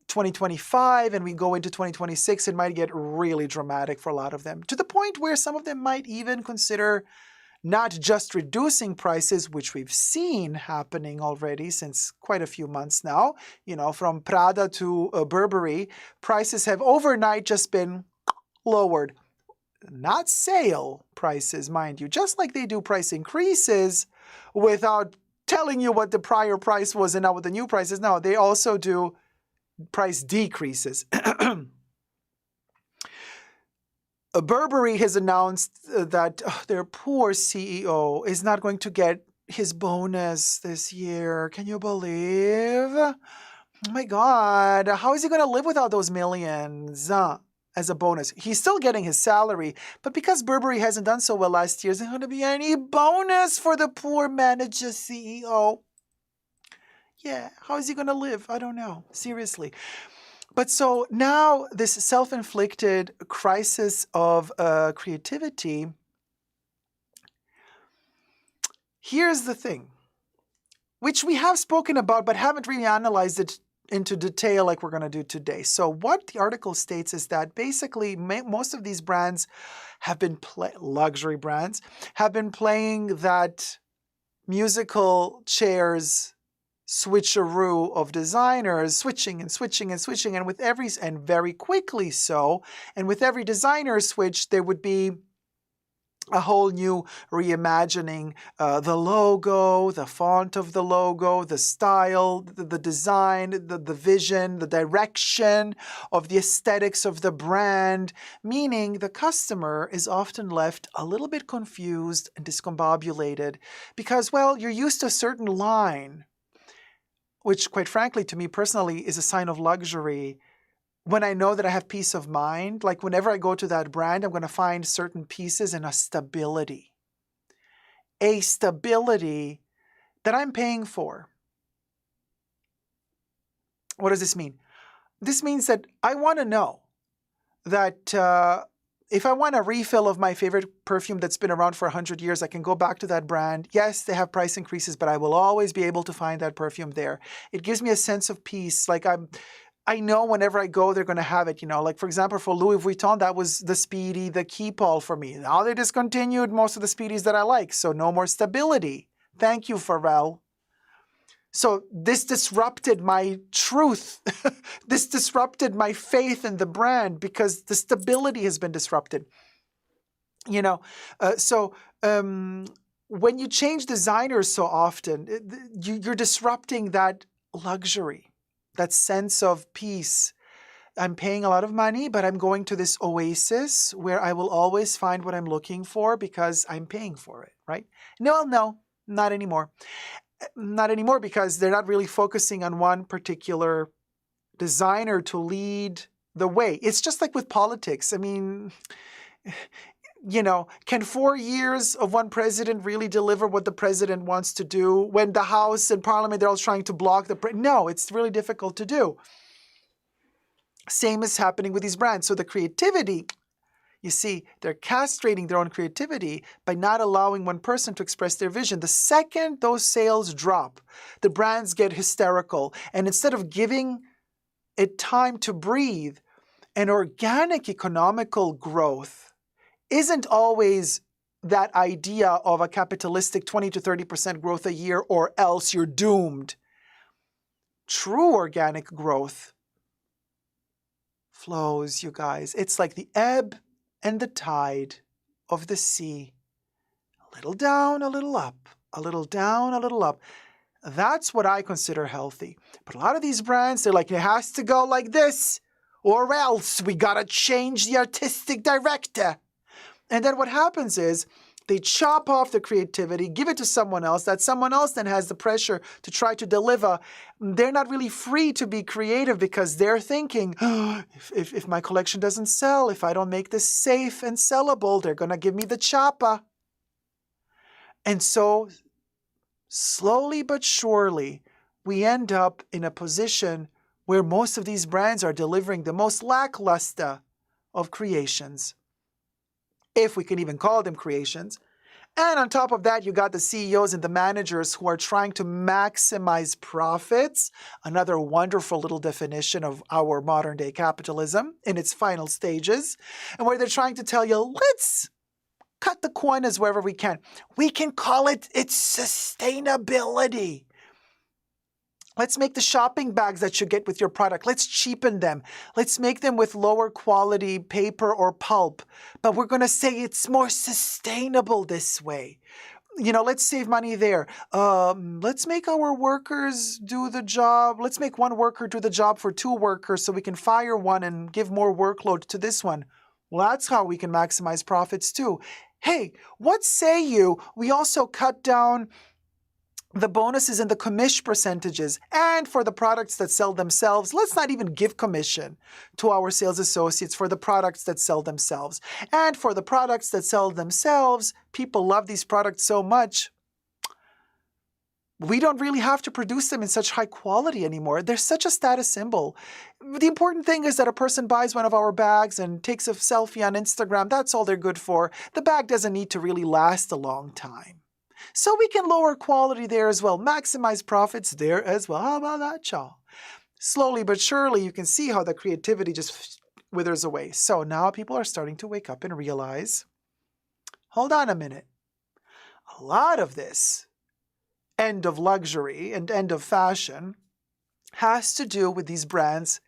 2025 and we go into 2026, it might get really dramatic for a lot of them, to the point where some of them might even consider not just reducing prices, which we've seen happening already since quite a few months now. From Prada to Burberry, prices have overnight just been lowered. Not sale prices, mind you, just like they do price increases without telling you what the prior price was and now what the new price is. No, they also do price decreases. Burberry has announced that their poor CEO is not going to get his bonus this year. Can you believe? Oh my God. How is he going to live without those millions as a bonus? He's still getting his salary, but because Burberry hasn't done so well last year, there's not going to be any bonus for the poor manager CEO. Yeah, how is he going to live? I don't know. Seriously. But so now this self-inflicted crisis of creativity, here's the thing, which we have spoken about but haven't really analyzed it into detail like we're going to do today. So what the article states is that basically most of these brands have been, luxury brands, have been playing that musical chairs switcheroo of designers, switching, and with and very quickly so, and with every designer switch, there would be a whole new reimagining, the logo, the font of the logo, the style, the design, the vision, the direction of the aesthetics of the brand, meaning the customer is often left a little bit confused and discombobulated because, well, you're used to a certain line, which quite frankly to me personally is a sign of luxury. When I know that I have peace of mind, like whenever I go to that brand, I'm going to find certain pieces and a stability that I'm paying for. What does this mean? This means that I want to know that if I want a refill of my favorite perfume that's been around for 100 years, I can go back to that brand. Yes, they have price increases, but I will always be able to find that perfume there. It gives me a sense of peace. Like I know whenever I go, they're going to have it, like for example, for Louis Vuitton, that was the Speedy, the Keepall for me. Now they discontinued most of the Speedies that I like, so no more stability. Thank you, Pharrell. So this disrupted my truth. This disrupted my faith in the brand because the stability has been disrupted. When you change designers so often, you're disrupting that luxury. That sense of peace. I'm paying a lot of money, but I'm going to this oasis where I will always find what I'm looking for because I'm paying for it, right? No, not anymore. Not anymore because they're not really focusing on one particular designer to lead the way. It's just like with politics. I mean, can 4 years of one president really deliver what the president wants to do when the House and Parliament, they're all trying to block No, it's really difficult to do. Same is happening with these brands. So the creativity, you see, they're castrating their own creativity by not allowing one person to express their vision. The second those sales drop, the brands get hysterical. And instead of giving it time to breathe, an organic economical growth isn't always that idea of a capitalistic 20 to 30% growth a year or else you're doomed. True organic growth flows, you guys. It's like the ebb and the tide of the sea. A little down, a little up, a little down, a little up. That's what I consider healthy. But a lot of these brands, they're like, it has to go like this or else we gotta change the artistic director. And then what happens is they chop off the creativity, give it to someone else. That someone else then has the pressure to try to deliver. They're not really free to be creative because they're thinking, if my collection doesn't sell, if I don't make this safe and sellable, they're going to give me the chopper. And so slowly but surely, we end up in a position where most of these brands are delivering the most lackluster of creations, if we can even call them creations. And on top of that, you got the CEOs and the managers who are trying to maximize profits, another wonderful little definition of our modern day capitalism in its final stages, and where they're trying to tell you, let's cut the corners wherever we can. We can call it's sustainability. Let's make the shopping bags that you get with your product. Let's cheapen them. Let's make them with lower quality paper or pulp. But we're going to say it's more sustainable this way. Let's save money there. Let's make our workers do the job. Let's make one worker do the job for two workers so we can fire one and give more workload to this one. Well, that's how we can maximize profits too. Hey, what say you? We also cut down the bonuses and the commission percentages. And for the products that sell themselves, let's not even give commission to our sales associates for the products that sell themselves. And for the products that sell themselves, people love these products so much, we don't really have to produce them in such high quality anymore. They're such a status symbol. The important thing is that a person buys one of our bags and takes a selfie on Instagram. That's all they're good for. The bag doesn't need to really last a long time. So we can lower quality there as well, maximize profits there as well. How about that, y'all? Slowly but surely, you can see how the creativity just withers away. So now people are starting to wake up and realize, hold on a minute. A lot of this end of luxury and end of fashion has to do with these brands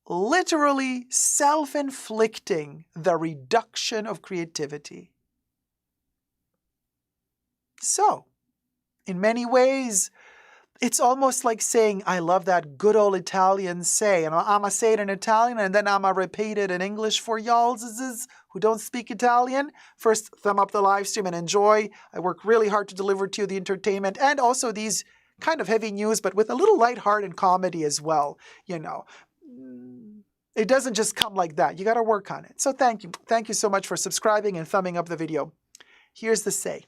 literally self-inflicting the reduction of creativity. So, in many ways, it's almost like saying, I love that good old Italian say. And I'ma say it in Italian and then I'ma repeat it in English for y'all who don't speak Italian. First, thumb up the live stream and enjoy. I work really hard to deliver to you the entertainment and also these kind of heavy news, but with a little light heart and comedy as well. You know, it doesn't just come like that. You got to work on it. So thank you. Thank you so much for subscribing and thumbing up the video. Here's the say.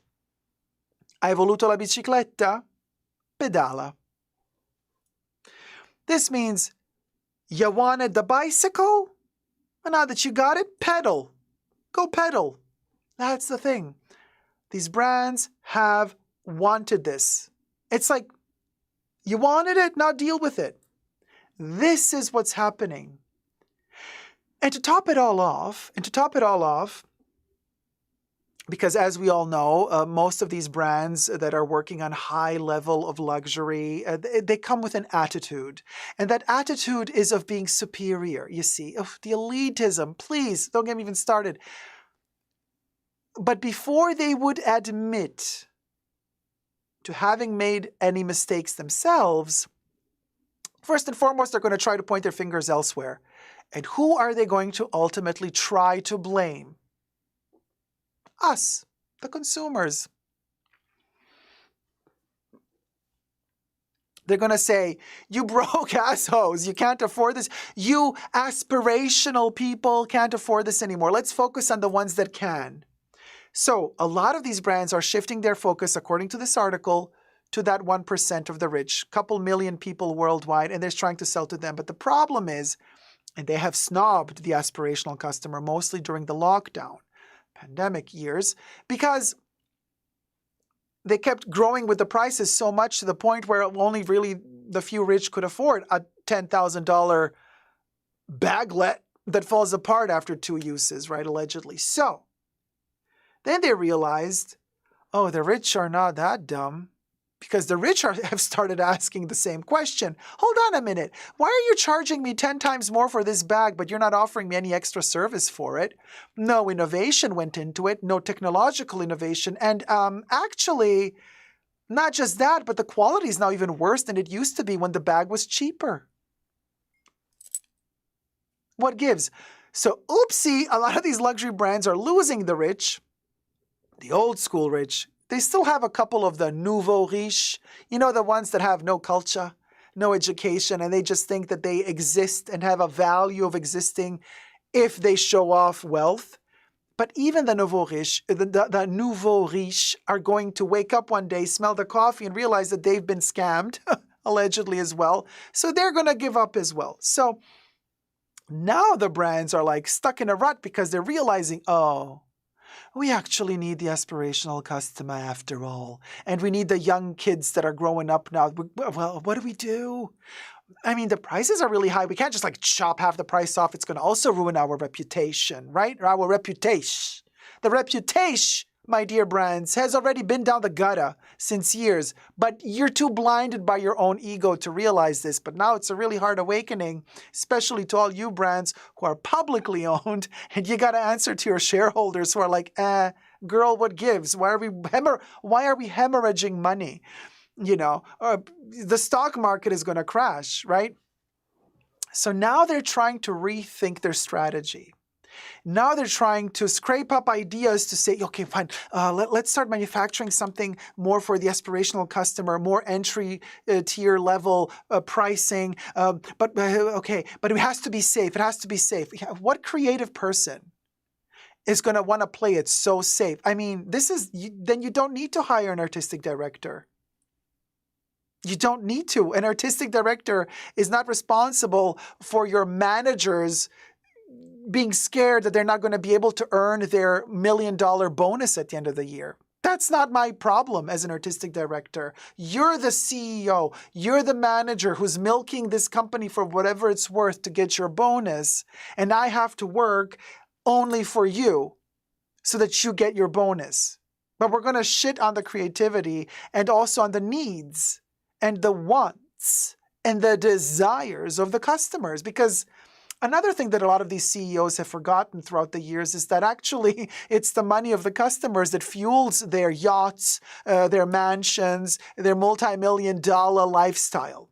Hai voluto la bicicletta? Pedala. This means you wanted the bicycle? Well, now that you got it, pedal. Go pedal. That's the thing. These brands have wanted this. It's like, you wanted it, now deal with it. This is what's happening. And to top it all off, because as we all know, most of these brands that are working on high level of luxury, they come with an attitude. And that attitude is of being superior, you see. Of the elitism, please, don't get me even started. But before they would admit to having made any mistakes themselves, first and foremost, they're going to try to point their fingers elsewhere. And who are they going to ultimately try to blame? Us, the consumers. They're going to say, you broke assholes, you can't afford this. You aspirational people can't afford this anymore. Let's focus on the ones that can. So a lot of these brands are shifting their focus, according to this article, to that 1% of the rich, couple million people worldwide, and they're trying to sell to them. But the problem is, and they have snobbed the aspirational customer mostly during the lockdown, pandemic years, because they kept growing with the prices so much to the point where only really the few rich could afford a $10,000 baglet that falls apart after 2 uses, right, allegedly. So then they realized, oh, the rich are not that dumb, because the rich have started asking the same question. Hold on a minute. Why are you charging me 10 times more for this bag, but you're not offering me any extra service for it? No innovation went into it, no technological innovation. And actually, not just that, but the quality is now even worse than it used to be when the bag was cheaper. What gives? So, oopsie, a lot of these luxury brands are losing the rich, the old school rich. They still have a couple of the nouveau riche, you know, the ones that have no culture, no education, and they just think that they exist and have a value of existing if they show off wealth. But even the nouveau riche are going to wake up one day, smell the coffee, and realize that they've been scammed, allegedly as well. So they're going to give up as well. So now the brands are like stuck in a rut because they're realizing, oh, we actually need the aspirational customer after all. And we need the young kids that are growing up now. Well, what do we do? I mean, the prices are really high. We can't just like chop half the price off. It's going to also ruin our reputation, right? Or our reputation. The reputation, my dear brands, has already been down the gutter since years. But you're too blinded by your own ego to realize this. But now it's a really hard awakening, especially to all you brands who are publicly owned. And you got to answer to your shareholders who are like, girl, what gives? Why are we hemorrhaging money? You know, the stock market is going to crash, right? So now they're trying to rethink their strategy. Now they're trying to scrape up ideas to say, okay, fine, let's start manufacturing something more for the aspirational customer, more entry tier level pricing. But it has to be safe. It has to be safe. What creative person is going to want to play it so safe? I mean, then you don't need to hire an artistic director. You don't need to. An artistic director is not responsible for your managers being scared that they're not going to be able to earn their $1 million bonus at the end of the year. That's not my problem as an artistic director. You're the CEO. You're the manager who's milking this company for whatever it's worth to get your bonus. And I have to work only for you so that you get your bonus. But we're going to shit on the creativity and also on the needs and the wants and the desires of the customers, because Another thing that a lot of these CEOs have forgotten throughout the years is that actually it's the money of the customers that fuels their yachts, their mansions, their multi-million-dollar lifestyle.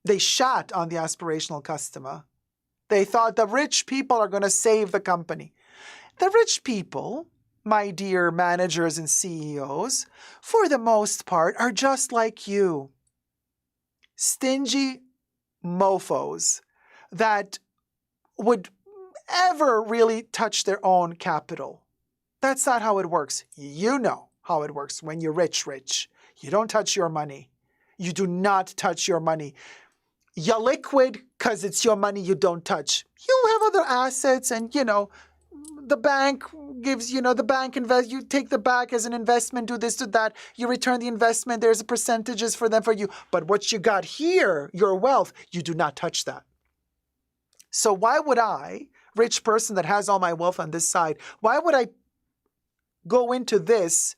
They shat on the aspirational customer. They thought the rich people are going to save the company. The rich people, my dear managers and CEOs, for the most part, are just like you. Stingy mofos that would ever really touch their own capital. That's not how it works. You know how it works when you're rich. You don't touch your money. You do not touch your money. You're liquid because it's your money you don't touch. You have other assets and, the bank gives, the bank invest, you take the bank as an investment, do this, do that. You return the investment, there's percentages for them for you. But what you got here, your wealth, you do not touch that. So why would I, rich person that has all my wealth on this side, why would I go into this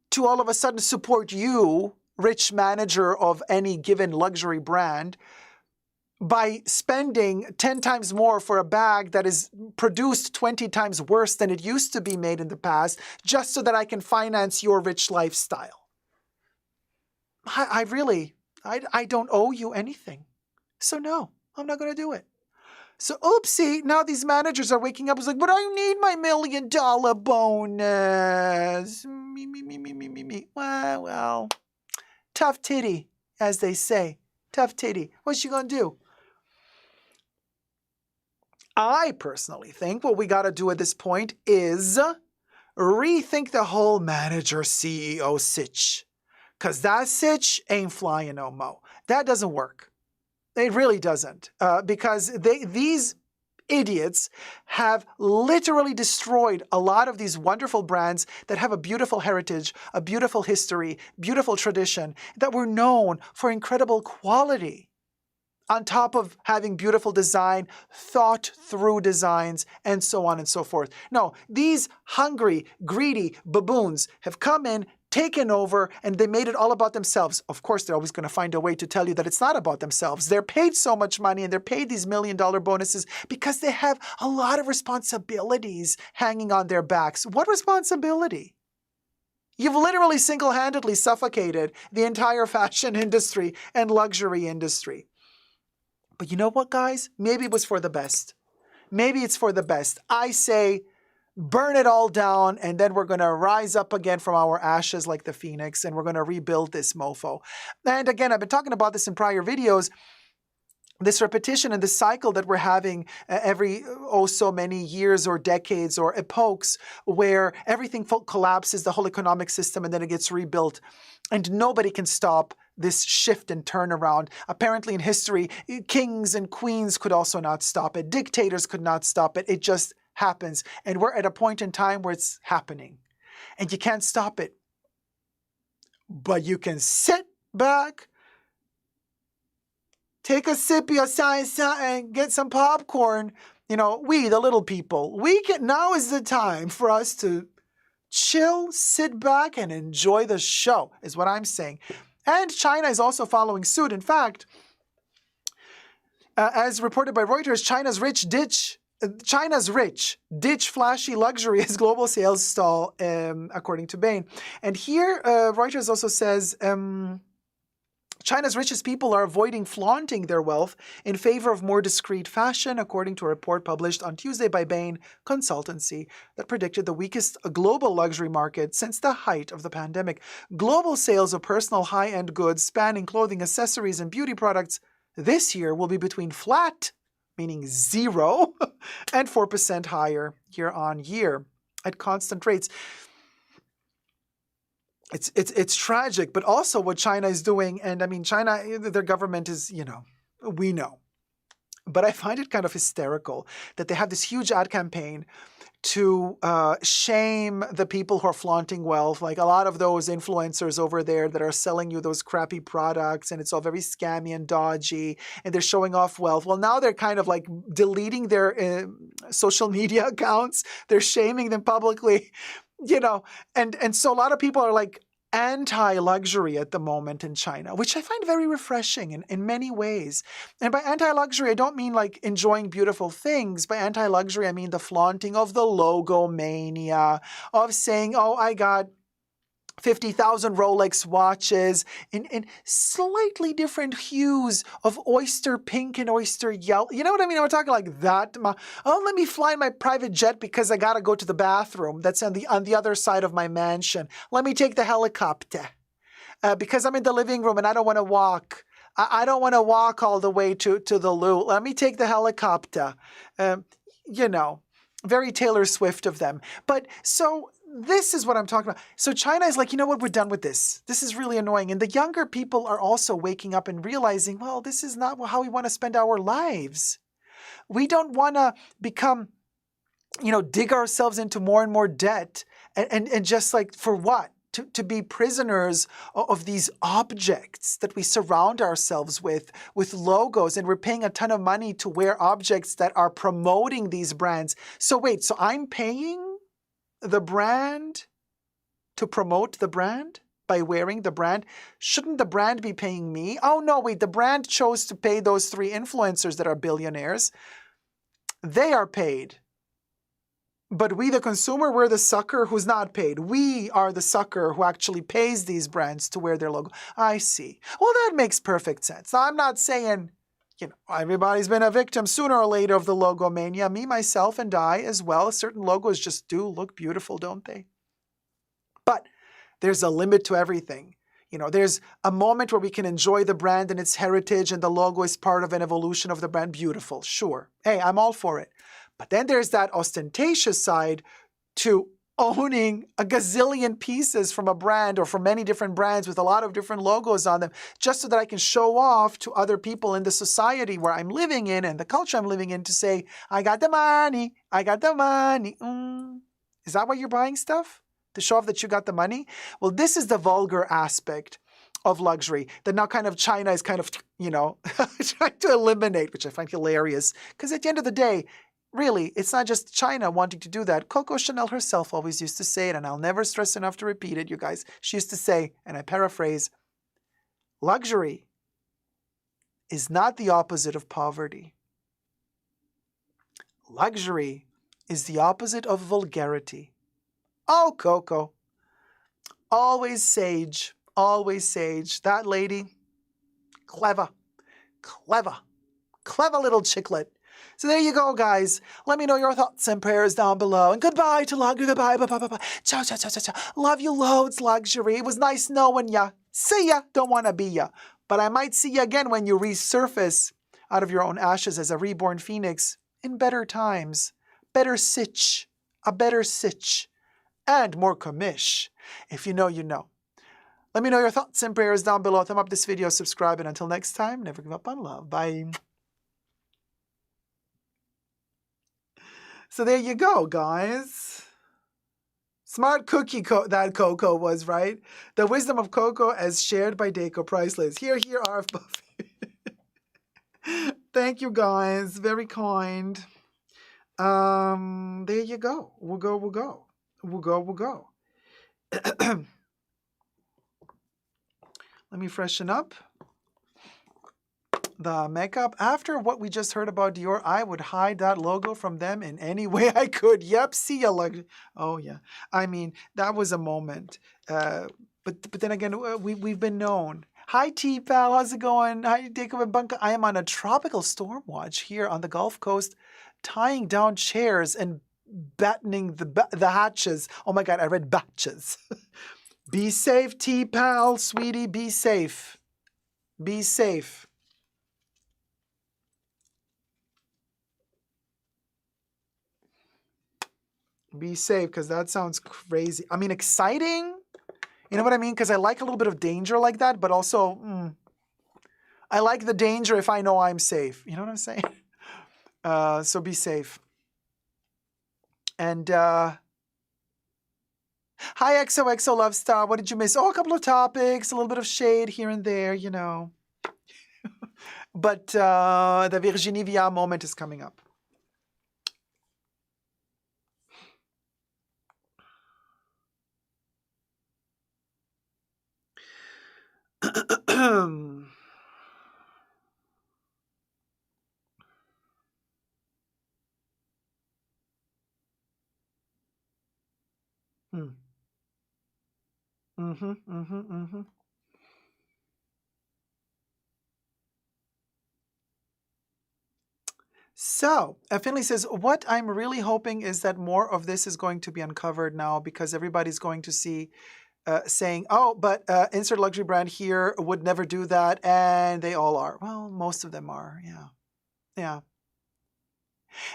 to all of a sudden support you, rich manager of any given luxury brand, by spending 10 times more for a bag that is produced 20 times worse than it used to be made in the past, just so that I can finance your rich lifestyle? I don't owe you anything. So no, I'm not going to do it. So oopsie, now these managers are waking up and like, but I need my $1 million bonus. Me. Well, tough titty, as they say. Tough titty. What's she going to do? I personally think what we got to do at this point is rethink the whole manager CEO sitch. Because that sitch ain't flying no mo. That doesn't work. It really doesn't. Because these idiots have literally destroyed a lot of these wonderful brands that have a beautiful heritage, a beautiful history, beautiful tradition, that were known for incredible quality. On top of having beautiful design, thought through designs, and so on and so forth. No, these hungry, greedy baboons have come in, taken over, and they made it all about themselves. Of course, they're always going to find a way to tell you that it's not about themselves. They're paid so much money and they're paid these $1 million bonuses because they have a lot of responsibilities hanging on their backs. What responsibility? You've literally single-handedly suffocated the entire fashion industry and luxury industry. But you know what, guys? Maybe it was for the best. Maybe it's for the best. I say, burn it all down, and then we're going to rise up again from our ashes like the phoenix, and we're going to rebuild this mofo. And again, I've been talking about this in prior videos, this repetition and this cycle that we're having every so many years or decades or epochs where everything collapses, the whole economic system, and then it gets rebuilt. And nobody can stop this shift and turnaround. Apparently in history, kings and queens could also not stop it. Dictators could not stop it. It just happens. And we're at a point in time where it's happening. And you can't stop it. But you can sit back, take a sip of your science and get some popcorn. We, the little people, now is the time for us to chill, sit back, and enjoy the show, is what I'm saying. And China is also following suit. In fact, as reported by Reuters, China's rich ditch flashy luxury as global sales stall, according to Bain. And here, Reuters also says China's richest people are avoiding flaunting their wealth in favor of more discreet fashion, according to a report published on Tuesday by Bain Consultancy that predicted the weakest global luxury market since the height of the pandemic. Global sales of personal high-end goods spanning clothing, accessories, and beauty products this year will be between flat, meaning 0, and 4% higher year on year at constant rates. It's tragic, but also what China is doing, and I mean, China, their government is, we know. But I find it kind of hysterical that they have this huge ad campaign to shame the people who are flaunting wealth, like a lot of those influencers over there that are selling you those crappy products, and it's all very scammy and dodgy, and they're showing off wealth. Well, now they're kind of like deleting their social media accounts. They're shaming them publicly. And so a lot of people are like anti-luxury at the moment in China, which I find very refreshing in many ways. And by anti-luxury, I don't mean like enjoying beautiful things. By anti-luxury, I mean the flaunting of the logo mania, of saying, oh, I got 50,000 Rolex watches in slightly different hues of oyster pink and oyster yellow. You know what I mean? I'm talking like that. Oh, let me fly in my private jet because I got to go to the bathroom. That's on the other side of my mansion. Let me take the helicopter because I'm in the living room and I don't want to walk. I don't want to walk all the way to the loo. Let me take the helicopter. You know, very Taylor Swift of them. But so this is what I'm talking about. So China is like, you know what, we're done with this. This is really annoying. And the younger people are also waking up and realizing, well, this is not how we want to spend our lives. We don't want to become, you know, dig ourselves into more and more debt and just like, for what? To be prisoners of these objects that we surround ourselves with logos, and we're paying a ton of money to wear objects that are promoting these brands. So wait, so I'm paying the brand to promote the brand by wearing the brand? Shouldn't the brand be paying me? Oh no, wait, the brand chose to pay those 3 influencers that are billionaires. They are paid. But we, the consumer, we're the sucker who's not paid. We are the sucker who actually pays these brands to wear their logo. I see. Well, that makes perfect sense. Now, I'm not saying, you know, everybody's been a victim sooner or later of the logo mania. Me, myself, and I as well. Certain logos just do look beautiful, don't they? But there's a limit to everything. You know, there's a moment where we can enjoy the brand and its heritage, and the logo is part of an evolution of the brand. Beautiful, sure. Hey, I'm all for it. But then there's that ostentatious side to owning a gazillion pieces from a brand or from many different brands with a lot of different logos on them, just so that I can show off to other people in the society where I'm living in and the culture I'm living in to say, I got the money, I got the money. Is that why you're buying stuff? To show off that you got the money? Well, this is the vulgar aspect of luxury that now kind of China is kind of, you know, trying to eliminate, which I find hilarious. Because at the end of the day, really, it's not just China wanting to do that. Coco Chanel herself always used to say it, and I'll never stress enough to repeat it, you guys. She used to say, and I paraphrase, luxury is not the opposite of poverty. Luxury is the opposite of vulgarity. Oh, Coco. Always sage. Always sage. That lady, clever. Clever. Clever little chicklet. So there you go, guys. Let me know your thoughts and prayers down below. And goodbye to luxury. Goodbye. Bye, bye, bye, bye. Ciao, ciao, ciao, ciao, ciao. Love you loads, luxury. It was nice knowing ya. See ya. Don't want to be ya. But I might see you again when you resurface out of your own ashes as a reborn phoenix in better times. Better sitch. A better sitch. And more commish. If you know, you know. Let me know your thoughts and prayers down below. Thumb up this video, subscribe, and until next time, never give up on love. Bye. So there you go, guys. Smart cookie that Coco was, right? The wisdom of Coco as shared by Dacob Priceless. Here, RF Buffy. Thank you, guys. Very kind. There you go. We'll go. Let me freshen up the makeup. After what we just heard about Dior, I would hide that logo from them in any way I could. Yep, see ya. Oh, yeah. I mean, that was a moment. But then again, we've been known. Hi, T-Pal. How's it going? Hi, Dacob and Bunka. I am on a tropical storm watch here on the Gulf Coast, tying down chairs and battening the hatches. Oh, my God. I read batches. Be safe, T-Pal, sweetie. Be safe. Be safe. Be safe, because that sounds crazy. I mean, exciting? You know what I mean? Because I like a little bit of danger like that, but also, I like the danger if I know I'm safe. You know what I'm saying? So be safe. And, hi, XOXO Love Star. What did you miss? Oh, a couple of topics, a little bit of shade here and there, you know. But the Virginie Viard moment is coming up. Hmm. Mm-hmm, mm-hmm, mm-hmm. So, Finley says, what I'm really hoping is that more of this is going to be uncovered now because everybody's going to see saying, oh, but insert luxury brand here would never do that. And they all are. Well, most of them are. Yeah. Yeah.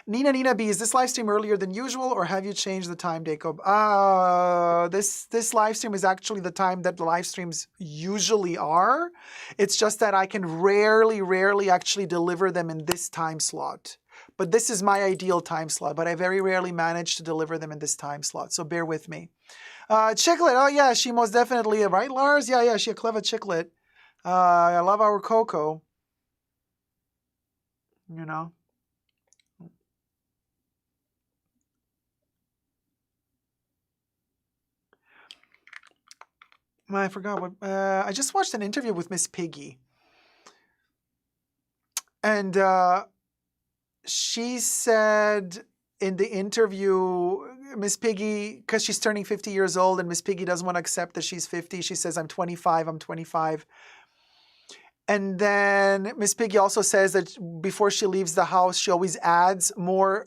Nina B, is this live stream earlier than usual or have you changed the time, Dacob? This live stream is actually the time that the live streams usually are. It's just that I can rarely actually deliver them in this time slot. But this is my ideal time slot, but I very rarely manage to deliver them in this time slot. So bear with me. Chiclet, oh yeah, she most definitely, right, Lars? Yeah, she a clever chiclet. I love our Coco. You know. I forgot what. I just watched an interview with Miss Piggy, and she said in the interview, Miss Piggy, because she's turning 50 years old, and Miss Piggy doesn't want to accept that she's 50. She says, "I'm 25. I'm 25." And then Miss Piggy also says that before she leaves the house, she always adds more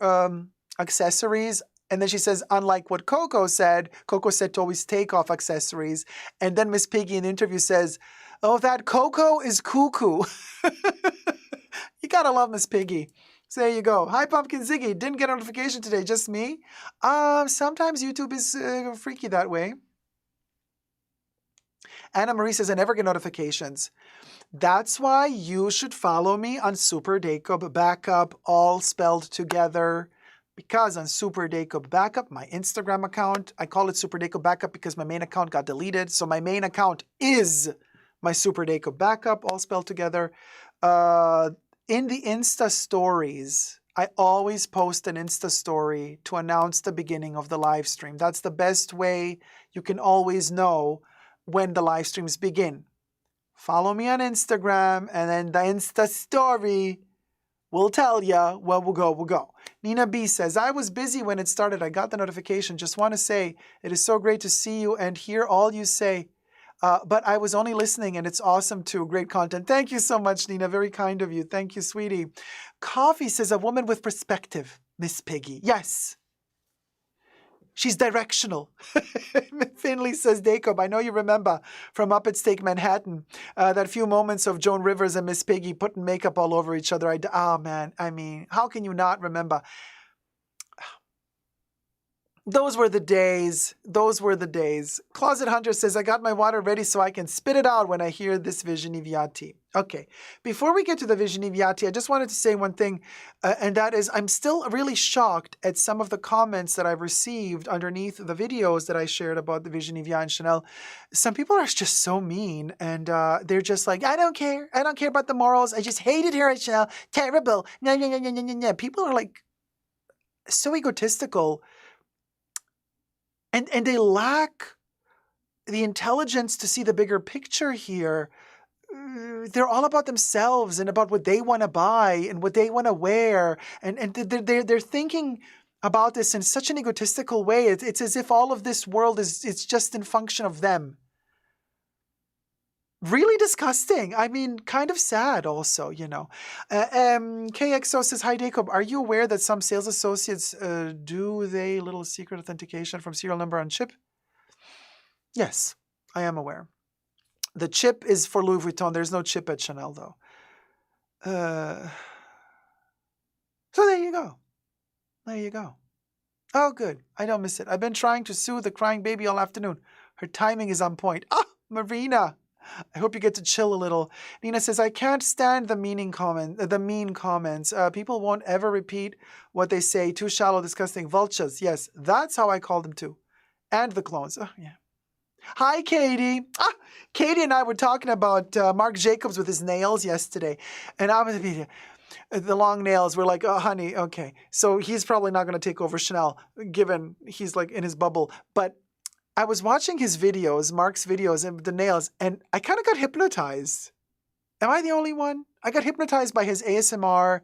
accessories. And then she says, unlike what Coco said to always take off accessories. And then Miss Piggy in the interview says, oh, that Coco is cuckoo. You gotta love Miss Piggy. So there you go. Hi, Pumpkin Ziggy. Didn't get a notification today, just me. Sometimes YouTube is freaky that way. Anna Marie says, I never get notifications. That's why you should follow me on Super Dacob Backup, all spelled together. Because on Super Dacob Backup, my Instagram account, I call it Super Dacob Backup because my main account got deleted. So my main account is my Super Dacob Backup, all spelled together. In the Insta stories, I always post an Insta story to announce the beginning of the live stream. That's the best way you can always know when the live streams begin. Follow me on Instagram, and then the Insta story will tell you when we'll go. Nina B says, I was busy when it started. I got the notification. Just want to say, it is so great to see you and hear all you say. But I was only listening, and it's awesome too. Great content. Thank you so much, Nina. Very kind of you. Thank you, sweetie. Coffee says, a woman with perspective, Miss Piggy. Yes. She's directional. Finley says, Dacob, I know you remember from Up at Steak Manhattan, that few moments of Joan Rivers and Miss Piggy putting makeup all over each other. Man, I mean, how can you not remember? Those were the days. Those were the days. Closet Hunter says, I got my water ready so I can spit it out when I hear this Virginie Viard tea. Okay, before we get to the Virginie Viard tea, I just wanted to say one thing, and that is I'm still really shocked at some of the comments that I've received underneath the videos that I shared about the Virginie Viard and Chanel. Some people are just so mean, and they're just like, I don't care. I don't care about the morals. I just hated her at Chanel. Terrible. No. People are like so egotistical. And they lack the intelligence to see the bigger picture here. They're all about themselves and about what they want to buy and what they want to wear. And they're thinking about this in such an egotistical way. It's as if all of this world it's just in function of them. Really disgusting. I mean, kind of sad also, you know. KXO says, hi, Dacob. Are you aware that some sales associates do they little secret authentication from serial number on chip? Yes, I am aware. The chip is for Louis Vuitton. There's no chip at Chanel, though. So there you go. There you go. Oh, good. I don't miss it. I've been trying to soothe the crying baby all afternoon. Her timing is on point. Ah, Marina. I hope you get to chill a little. Nina says, I can't stand the mean comments. People won't ever repeat what they say. Too shallow, disgusting. Vultures. Yes, that's how I call them too. And the clones. Oh, yeah. Hi, Katie. Katie and I were talking about Marc Jacobs with his nails yesterday. And I was the long nails. We're like, oh, honey, okay. So he's probably not going to take over Chanel, given he's like in his bubble. But I was watching his videos, Marc's videos, and the nails, and I kind of got hypnotized. Am I the only one? I got hypnotized by his ASMR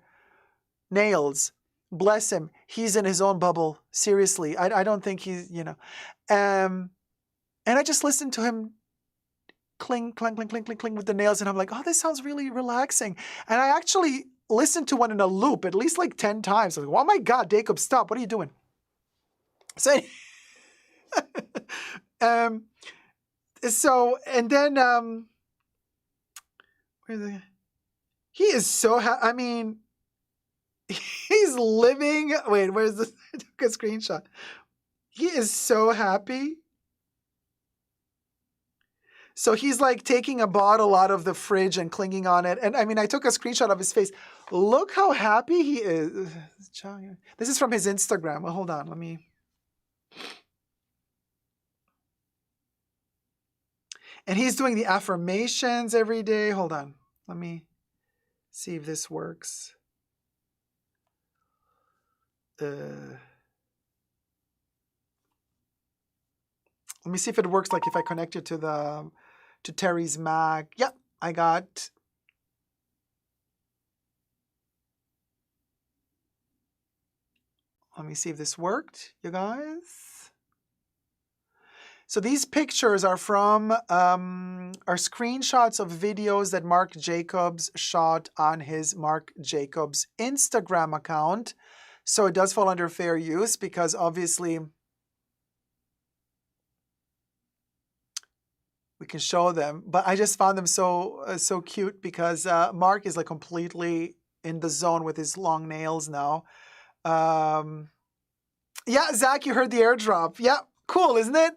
nails. Bless him. He's in his own bubble. Seriously. I don't think he's, and I just listened to him cling, clang, cling, cling, cling, cling with the nails. And I'm like, oh, this sounds really relaxing. And I actually listened to one in a loop at least like 10 times. I was like, oh my God, Dacob, stop. What are you doing? So, and then, he is so I mean, he's living. Wait, where's the? I took a screenshot. He is so happy. So he's like taking a bottle out of the fridge and clinging on it. And I mean, I took a screenshot of his face. Look how happy he is. This is from his Instagram. Well, hold on. Let me. And he's doing the affirmations every day. Hold on. Let me see if this works. Let me see if it works, like if I connect it to Terrie's Mac. Yep, I got. Let me see if this worked, you guys. So these pictures are from are screenshots of videos that Marc Jacobs shot on his Marc Jacobs Instagram account. So it does fall under fair use because obviously we can show them. But I just found them so cute because Marc is like completely in the zone with his long nails now. Yeah, Zach, you heard the airdrop. Yeah, cool, isn't it?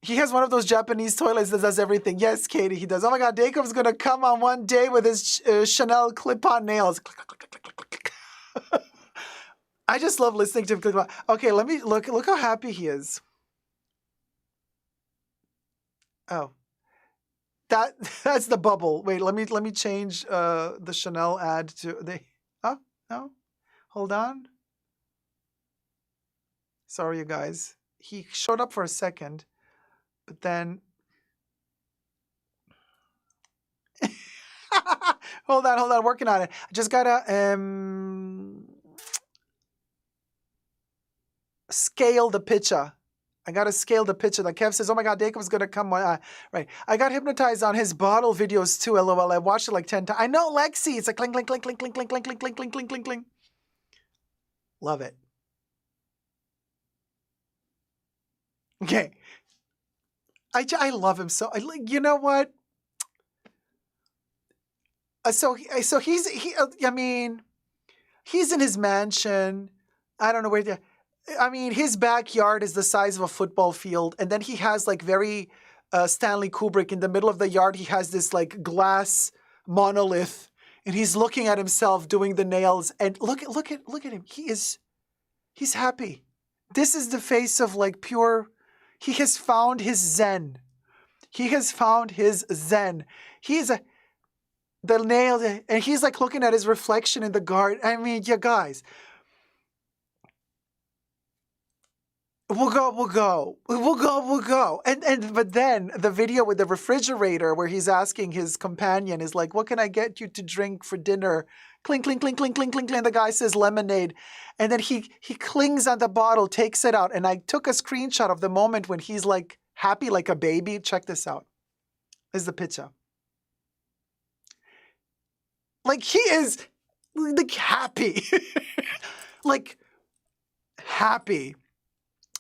He has one of those Japanese toilets that does everything. Yes, Katie, he does. Oh my God, Dacob's gonna come on one day with his Chanel clip-on nails. I just love listening to him click on. Okay, let me look how happy he is. Oh. That's the bubble. Wait, let me change the Chanel ad to no. Hold on. Sorry, you guys. He showed up for a second, but then hold on, working on it. I just gotta scale the picture. I gotta scale the picture. Like Kev says, oh my God, Dacob's gonna come. Right. I got hypnotized on his bottle videos too, LOL. I watched it like 10 times. I know, Lexi. It's like clink, clink, clink, clink, clink, clink, clink, clink, clink, clink, clink, clink, clink. Love it. Okay. I love him so. You know what? So he's in his mansion. I don't know where. I mean, his backyard is the size of a football field, and then he has like very Stanley Kubrick in the middle of the yard. He has this like glass monolith, and he's looking at himself doing the nails. And look at him. He's happy. This is the face of like pure. He has found his zen. He's the nails, and he's like looking at his reflection in the garden. I mean, you guys. We'll go. But then the video with the refrigerator where he's asking his companion is like, what can I get you to drink for dinner? Clink, clink, clink, clink, clink, clink, clink. The guy says lemonade. And then he clings on the bottle, takes it out. And I took a screenshot of the moment when he's like happy like a baby. Check this out. This is the picture. Like he is like happy. Like happy.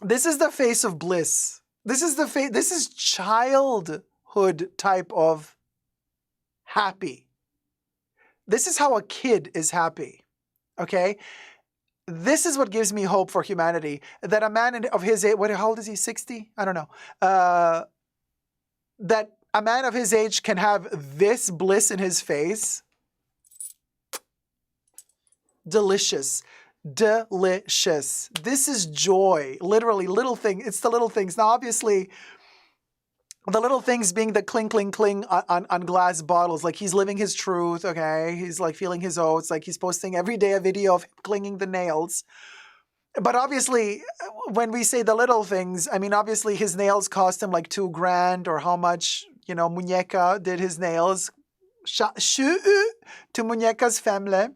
This is the face of bliss. This is childhood type of happy. This is how a kid is happy. Okay? This is what gives me hope for humanity. That a man of his age, how old is he? 60? I don't know. That a man of his age can have this bliss in his face. Delicious. Delicious. This is joy. Literally, little thing. It's the little things. Now, obviously, the little things being the cling, cling, cling on glass bottles. Like he's living his truth, okay? He's like feeling his oats. Like he's posting every day a video of him clinging the nails. But obviously, when we say the little things, I mean, obviously his nails cost him like $2,000 or how much, Muñeca did his nails. to Muñeca's family.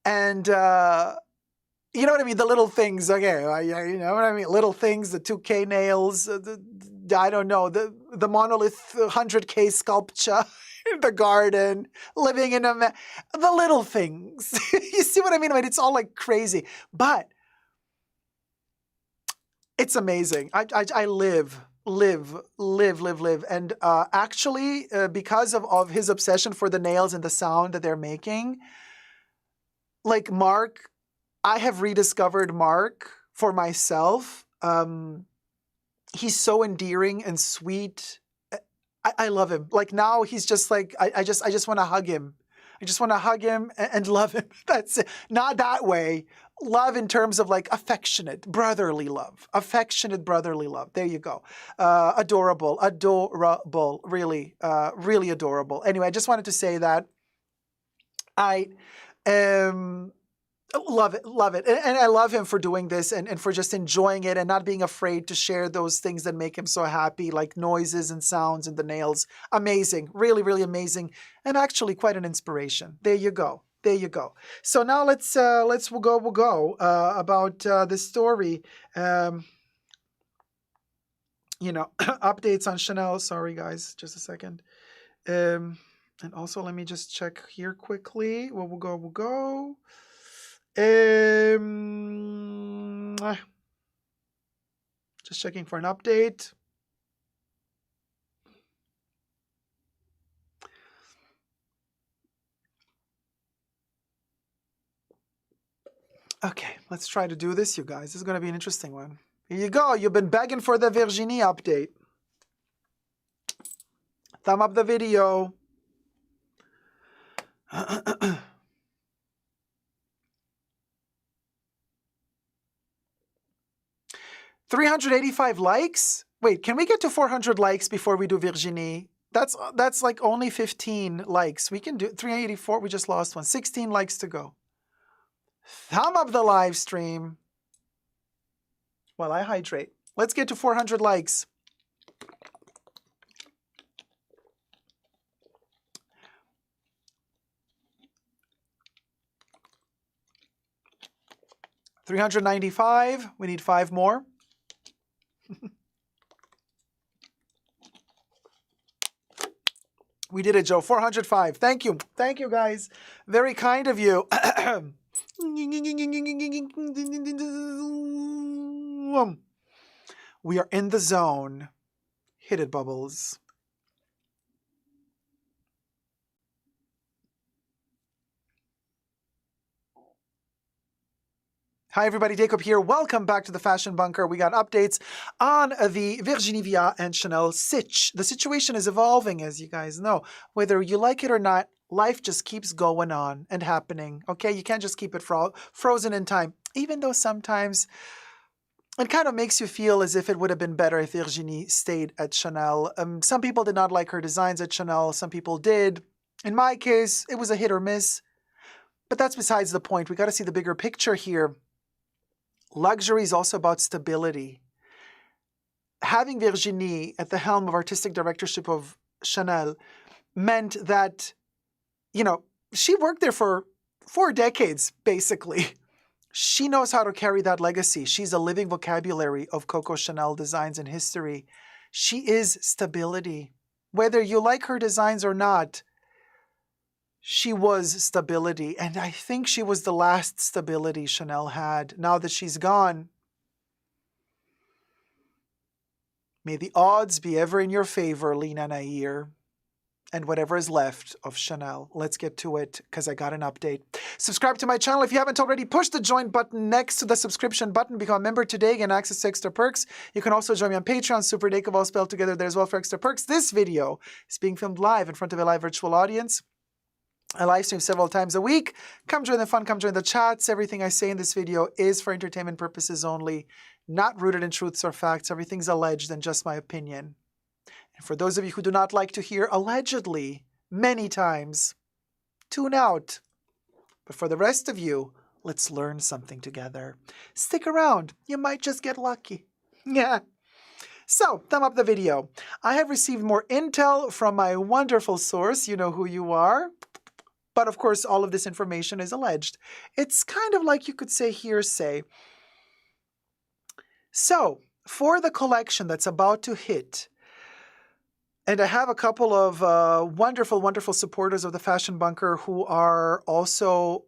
And, you know what I mean? The little things, okay, you know what I mean? Little things, the 2K nails, I don't know, the monolith 100K sculpture in the garden, living in the little things. You see what I mean? I mean, it's all like crazy, but it's amazing. I live. And actually, because of his obsession for the nails and the sound that they're making, like Marc, I have rediscovered Marc for myself. He's so endearing and sweet. I love him. Like now he's just like, I just want to hug him. I just want to hug him and love him. That's it. Not that way. Love in terms of like affectionate, brotherly love. Affectionate, brotherly love. There you go. Adorable. Really, really adorable. Anyway, I just wanted to say that I love it. And I love him for doing this and for just enjoying it and not being afraid to share those things that make him so happy, like noises and sounds and the nails. Amazing. Really, really amazing. And actually quite an inspiration. There you go. There you go. So now we'll go about this story. You know, updates on Chanel. Sorry, guys. Just a second. And also, let me just check here quickly. We'll go. Just checking for an update. Okay, let's try to do this, you guys. This is going to be an interesting one. Here you go. You've been begging for the Virginie update. Thumb up the video. 385 likes? Wait, can we get to 400 likes before we do Virginie? That's like only 15 likes. We can do 384. We just lost one. 16 likes to go. Thumb up the live stream while I hydrate. Let's get to 400 likes. $395. We need 5 more. We did it, Joe. 405. Thank you. Thank you, guys. Very kind of you. We are in the zone. Hit it, Bubbles. Hi, everybody. Dacob here. Welcome back to the Fashion Bunker. We got updates on the Virginie Viard and Chanel sitch. The situation is evolving, as you guys know. Whether you like it or not, life just keeps going on and happening. Okay? You can't just keep it frozen in time. Even though sometimes it kind of makes you feel as if it would have been better if Virginie stayed at Chanel. Some people did not like her designs at Chanel. Some people did. In my case, it was a hit or miss. But that's besides the point. We got to see the bigger picture here. Luxury is also about stability. Having Virginie at the helm of artistic directorship of Chanel meant that, you know, she worked there for 4 decades, basically. She knows how to carry that legacy. She's a living vocabulary of Coco Chanel designs and history. She is stability. Whether you like her designs or not, she was stability. And I think she was the last stability Chanel had. Now that she's gone, may the odds be ever in your favor, Lina Nair, and whatever is left of Chanel. Let's get to it, because I got an update. Subscribe to my channel if you haven't already. Push the join button next to the subscription button. Become a member today, get access to extra perks. You can also join me on Patreon, Super Dacob, all spelled together there as well for extra perks. This video is being filmed live in front of a live virtual audience. I live stream several times a week. Come join the fun, come join the chats. Everything I say in this video is for entertainment purposes only, not rooted in truths or facts. Everything's alleged and just my opinion. And for those of you who do not like to hear allegedly many times, tune out. But for the rest of you, let's learn something together. Stick around. You might just get lucky. Yeah. So, thumb up the video. I have received more intel from my wonderful source. You know who you are. But of course, all of this information is alleged. It's kind of like you could say hearsay. So, for the collection that's about to hit, and I have a couple of wonderful, wonderful supporters of the Fashion Bunker who are also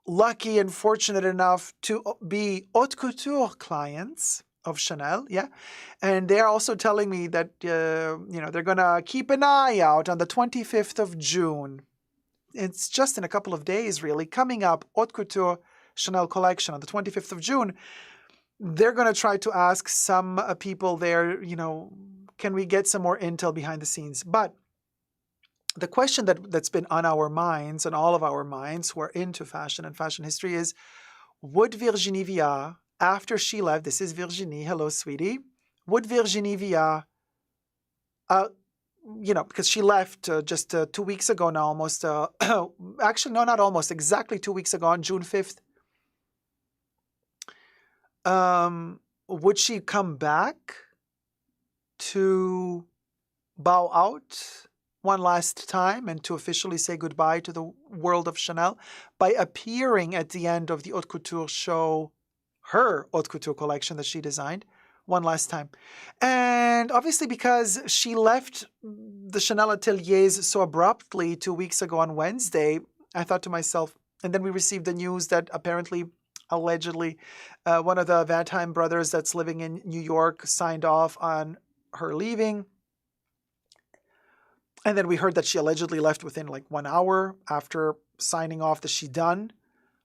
lucky and fortunate enough to be haute couture clients of Chanel, yeah. And they're also telling me that, they're going to keep an eye out on the 25th of June. It's just in a couple of days, really, coming up, haute couture Chanel collection on the 25th of June. They're going to try to ask some people there, can we get some more intel behind the scenes? But the question that's been on our minds, and all of our minds who are into fashion and fashion history, is, would Virginie Viard, after she left, this is Virginie, hello, sweetie, would Virginie Viard, because she left just 2 weeks ago now, almost, actually, no, not almost, exactly 2 weeks ago on June 5th, would she come back to bow out one last time and to officially say goodbye to the world of Chanel by appearing at the end of the haute couture show, her haute couture collection that she designed, one last time? And obviously, because she left the Chanel ateliers so abruptly 2 weeks ago on Wednesday, I thought to myself, and then we received the news that apparently, allegedly, one of the Van Time brothers that's living in New York signed off on her leaving. And then we heard that she allegedly left within like 1 hour after signing off that she done.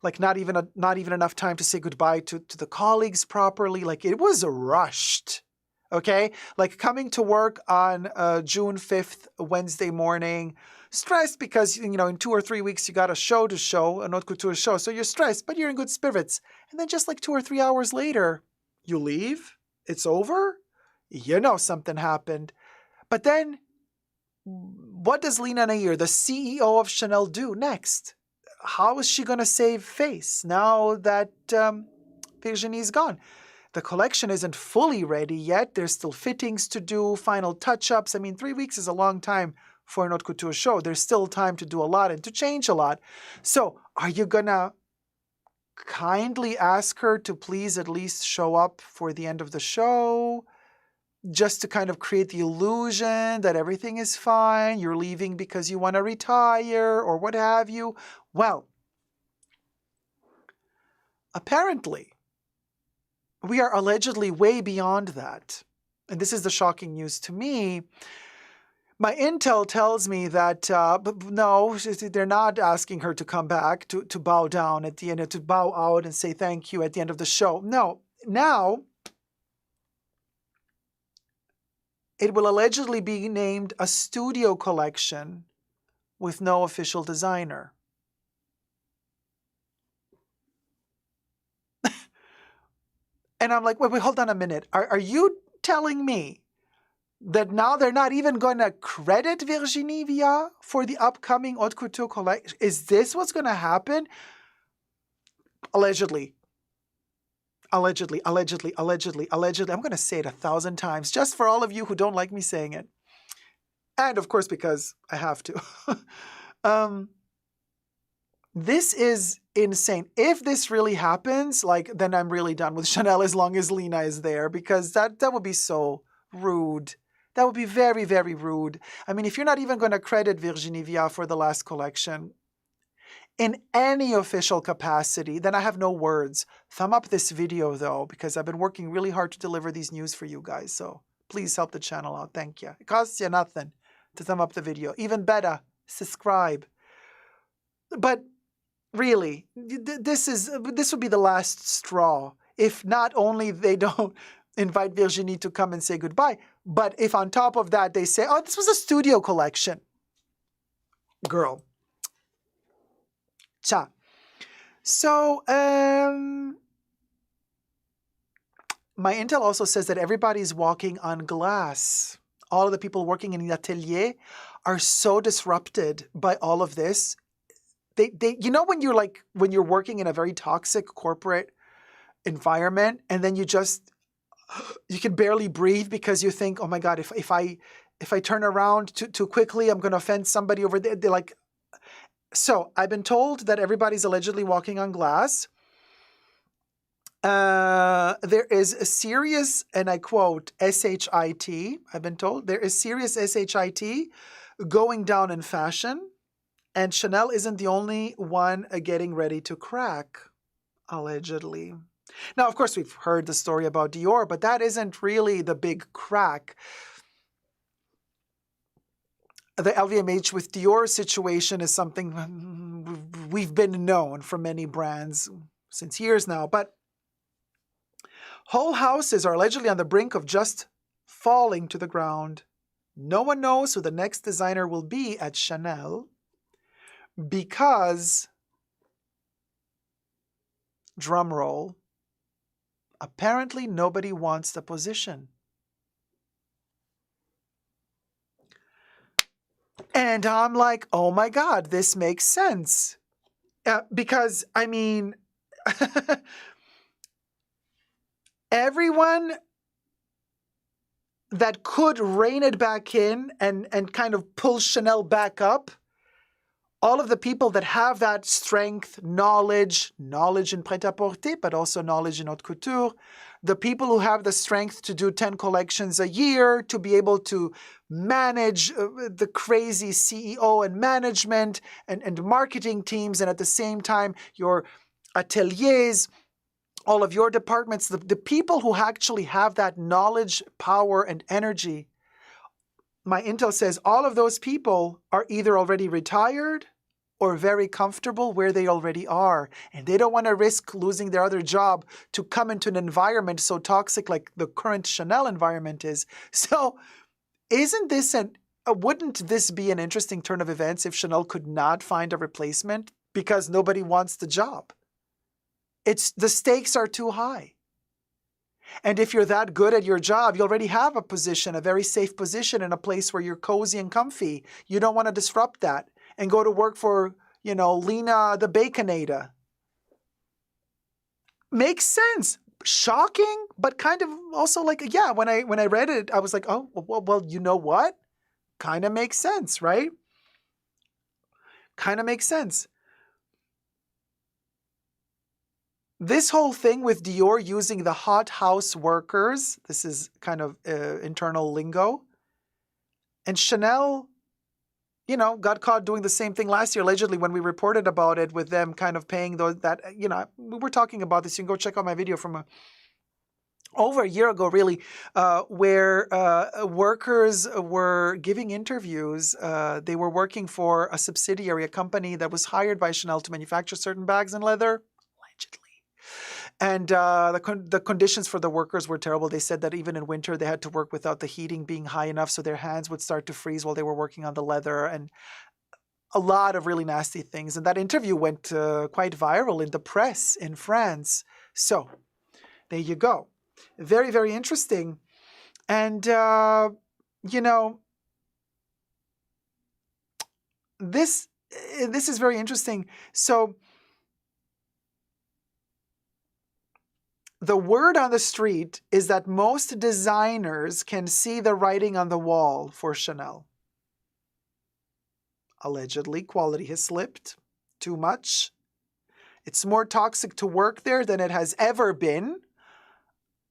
Like not even enough time to say goodbye to the colleagues properly. Like it was rushed. Okay? Like coming to work on June 5th, Wednesday morning, stressed because, in 2 or 3 weeks you got a show to show, a haute couture show. So you're stressed, but you're in good spirits. And then just like 2 or 3 hours later, you leave. It's over. Something happened. But then, what does Lena Nair, the CEO of Chanel, do next? How is she going to save face now that Virginie's gone? The collection isn't fully ready yet. There's still fittings to do, final touch-ups. 3 weeks is a long time for an haute couture show. There's still time to do a lot and to change a lot. So are you going to kindly ask her to please at least show up for the end of the show? Just to kind of create the illusion that everything is fine, you're leaving because you want to retire or what have you. Well, apparently, we are allegedly way beyond that. And this is the shocking news to me. My intel tells me that, no, they're not asking her to come back, to bow down at the end, to bow out and say thank you at the end of the show. No, now, it will allegedly be named a studio collection with no official designer. And I'm like, wait, hold on a minute. Are you telling me that now they're not even going to credit Virginie Viard for the upcoming haute couture collection? Is this what's going to happen? Allegedly. Allegedly. I'm going to say it 1,000 times just for all of you who don't like me saying it. And of course, because I have to. This is insane. If this really happens, then I'm really done with Chanel as long as Lena is there, because that would be so rude. That would be very, very rude. If you're not even going to credit Virginie Viard for the last collection in any official capacity, then I have no words. Thumb up this video, though, because I've been working really hard to deliver these news for you guys. So please help the channel out. Thank you. It costs you nothing to thumb up the video. Even better, subscribe. But really, this would be the last straw. If not only they don't invite Virginie to come and say goodbye, but if on top of that they say, oh, this was a studio collection. Girl. Cha. So, my intel also says that everybody's walking on glass. All of the people working in the atelier are so disrupted by all of this. They when you're working in a very toxic corporate environment, and then you just You can barely breathe because you think, oh my God, if I turn around too quickly, I'm going to offend somebody over there. They're like, so I've been told that everybody's allegedly walking on glass. There is a serious, and I quote, shit, I've been told, there is serious shit going down in fashion, and Chanel isn't the only one getting ready to crack, allegedly. Now, of course, we've heard the story about Dior, but that isn't really the big crack. The LVMH with Dior situation is something we've been known from many brands since years now, but whole houses are allegedly on the brink of just falling to the ground. No one knows who the next designer will be at Chanel because, drum roll, apparently nobody wants the position. And I'm like, oh my God, this makes sense. Because, I mean, everyone that could rein it back in and kind of pull Chanel back up, all of the people that have that strength, knowledge in prêt-à-porter, but also knowledge in haute couture, the people who have the strength to do 10 collections a year, to be able to manage the crazy CEO and management and marketing teams, and at the same time, your ateliers, all of your departments, the people who actually have that knowledge, power, and energy, my intel says all of those people are either already retired or very comfortable where they already are. And they don't want to risk losing their other job to come into an environment so toxic like the current Chanel environment is. So isn't this wouldn't this be an interesting turn of events if Chanel could not find a replacement because nobody wants the job? The stakes are too high. And if you're that good at your job, you already have a position, a very safe position in a place where you're cozy and comfy. You don't want to disrupt that and go to work for, Lena the Baconada. Makes sense. Shocking, but kind of also like, yeah, when I read it, I was like, oh, well, you know what? Kind of makes sense, right? Kind of makes sense. This whole thing with Dior using the hot house workers, this is kind of internal lingo. And Chanel, got caught doing the same thing last year, allegedly, when we reported about it with them kind of paying we were talking about this. You can go check out my video from over a year ago, really, where workers were giving interviews. They were working for a subsidiary, a company that was hired by Chanel to manufacture certain bags and leather, allegedly. And the conditions for the workers were terrible. They said that even in winter, they had to work without the heating being high enough, so their hands would start to freeze while they were working on the leather, and a lot of really nasty things. And that interview went quite viral in the press in France. So there you go. Very, very interesting. And, this is very interesting. So the word on the street is that most designers can see the writing on the wall for Chanel. Allegedly, quality has slipped too much. It's more toxic to work there than it has ever been,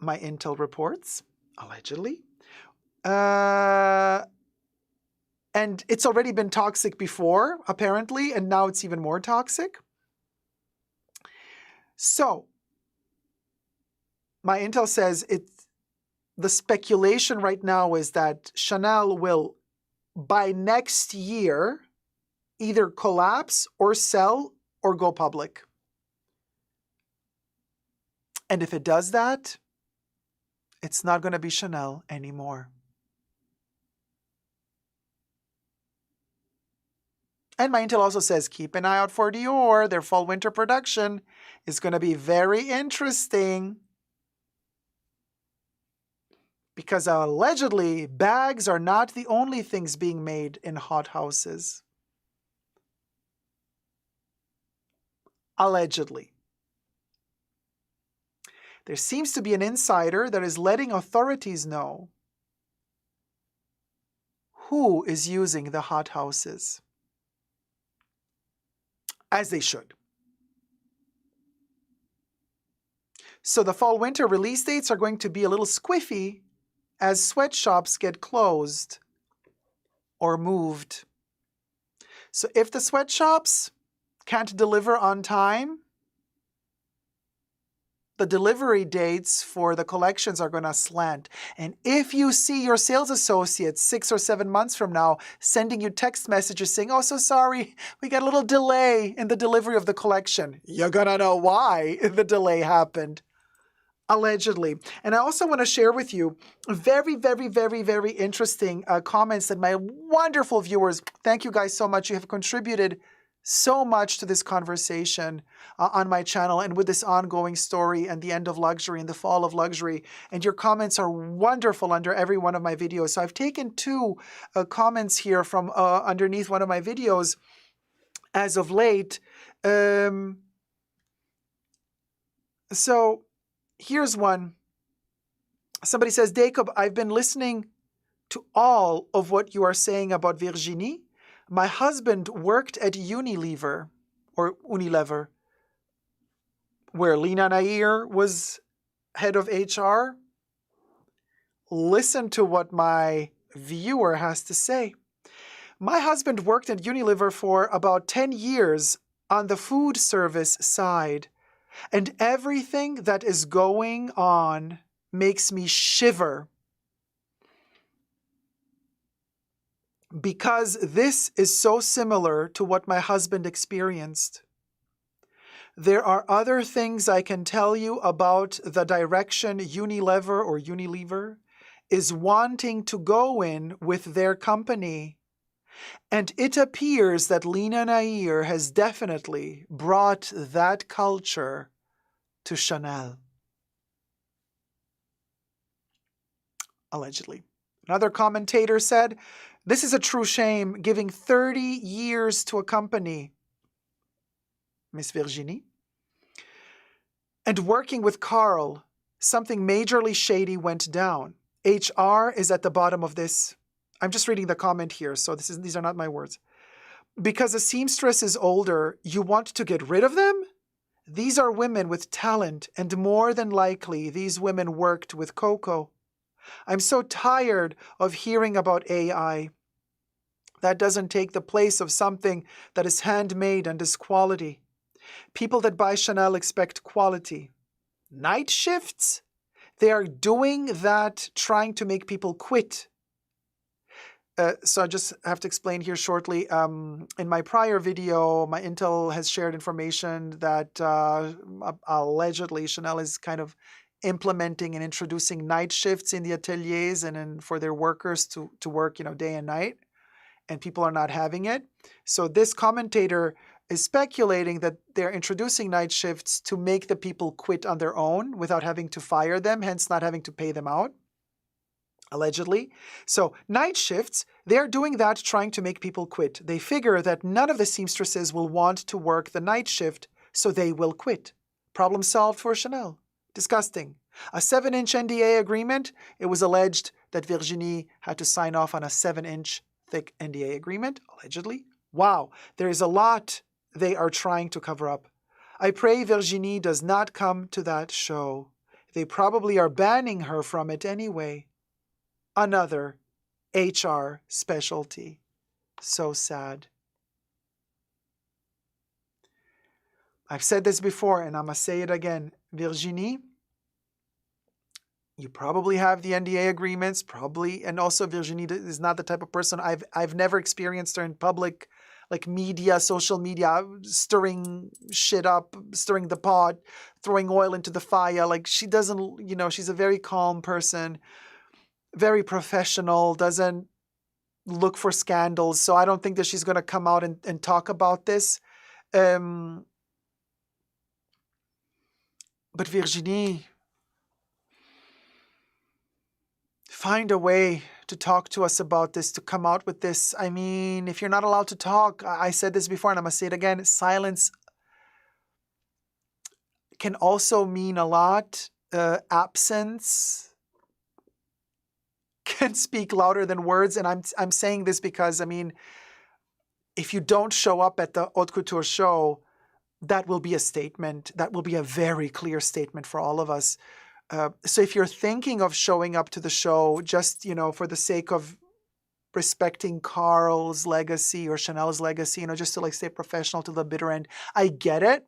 my intel reports, allegedly. And it's already been toxic before, apparently, and now it's even more toxic. So, my intel says the speculation right now is that Chanel will, by next year, either collapse or sell or go public. And if it does that, it's not going to be Chanel anymore. And my intel also says, keep an eye out for Dior. Their fall-winter production is going to be very interesting. Because allegedly, bags are not the only things being made in hot houses. Allegedly. There seems to be an insider that is letting authorities know who is using the hot houses, as they should. So the fall-winter release dates are going to be a little squiffy as sweatshops get closed or moved. So if the sweatshops can't deliver on time, the delivery dates for the collections are going to slant. And if you see your sales associates 6 or 7 months from now sending you text messages saying, oh, so sorry, we got a little delay in the delivery of the collection, you're going to know why the delay happened. Allegedly. And I also want to share with you very, very, very, very interesting comments that my wonderful viewers, thank you guys so much. You have contributed so much to this conversation on my channel and with this ongoing story and the end of luxury and the fall of luxury. And your comments are wonderful under every one of my videos. So I've taken 2 comments here from underneath one of my videos as of late. So here's one. Somebody says, Dacob, I've been listening to all of what you are saying about Virginie. My husband worked at Unilever, where Lina Nair was head of HR. Listen to what my viewer has to say. My husband worked at Unilever for about 10 years on the food service side. And everything that is going on makes me shiver. Because this is so similar to what my husband experienced. There are other things I can tell you about the direction Unilever is wanting to go in with their company. And it appears that Lina Nair has definitely brought that culture to Chanel. Allegedly. Another commentator said, this is a true shame, giving 30 years to a company, Miss Virginie, and working with Carl, something majorly shady went down. HR is at the bottom of this. I'm just reading the comment here, so these are not my words. Because a seamstress is older, you want to get rid of them? These are women with talent, and more than likely, these women worked with Coco. I'm so tired of hearing about AI. That doesn't take the place of something that is handmade and is quality. People that buy Chanel expect quality. Night shifts? They are doing that trying to make people quit. So I just have to explain here shortly. In my prior video, my Intel has shared information that allegedly Chanel is kind of implementing and introducing night shifts in the ateliers and for their workers to work, day and night, and people are not having it. So this commentator is speculating that they're introducing night shifts to make the people quit on their own without having to fire them, hence not having to pay them out. Allegedly. So night shifts, they're doing that trying to make people quit. They figure that none of the seamstresses will want to work the night shift, so they will quit. Problem solved for Chanel. Disgusting. A 7-inch NDA agreement, it was alleged that Virginie had to sign off on a 7-inch thick NDA agreement, allegedly. Wow, there is a lot they are trying to cover up. I pray Virginie does not come to that show. They probably are banning her from it anyway. Another HR specialty. So sad. I've said this before and I'm going to say it again. Virginie, you probably have the NDA agreements, probably, and also Virginie is not the type of person, I've never experienced her in public, like media, social media, stirring shit up, stirring the pot, throwing oil into the fire. Like she doesn't, she's a very calm person, very professional, doesn't look for scandals. So I don't think that she's going to come out and talk about this. But Virginie, find a way to talk to us about this, to come out with this. I mean, if you're not allowed to talk, I said this before and I'm going to say it again, silence can also mean a lot. absence can speak louder than words. And I'm saying this because, I mean, if you don't show up at the haute couture show, that will be a statement. That will be a very clear statement for all of us. So if you're thinking of showing up to the show just, for the sake of respecting Karl's legacy or Chanel's legacy, just to like stay professional to the bitter end, I get it.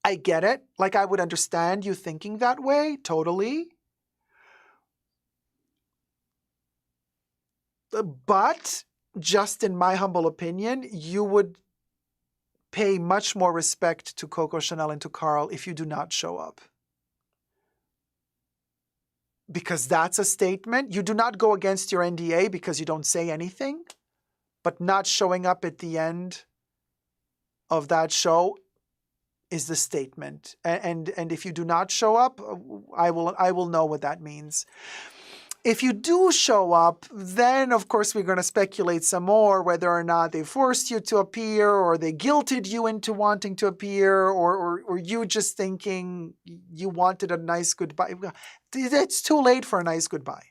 I get it. Like, I would understand you thinking that way, totally. But just in my humble opinion, you would pay much more respect to Coco Chanel and to Karl if you do not show up. Because that's a statement. You do not go against your NDA because you don't say anything, but not showing up at the end of that show is the statement. And if you do not show up, I will know what that means. If you do show up, then of course we're going to speculate some more whether or not they forced you to appear, or they guilted you into wanting to appear, or you just thinking you wanted a nice goodbye. It's too late for a nice goodbye,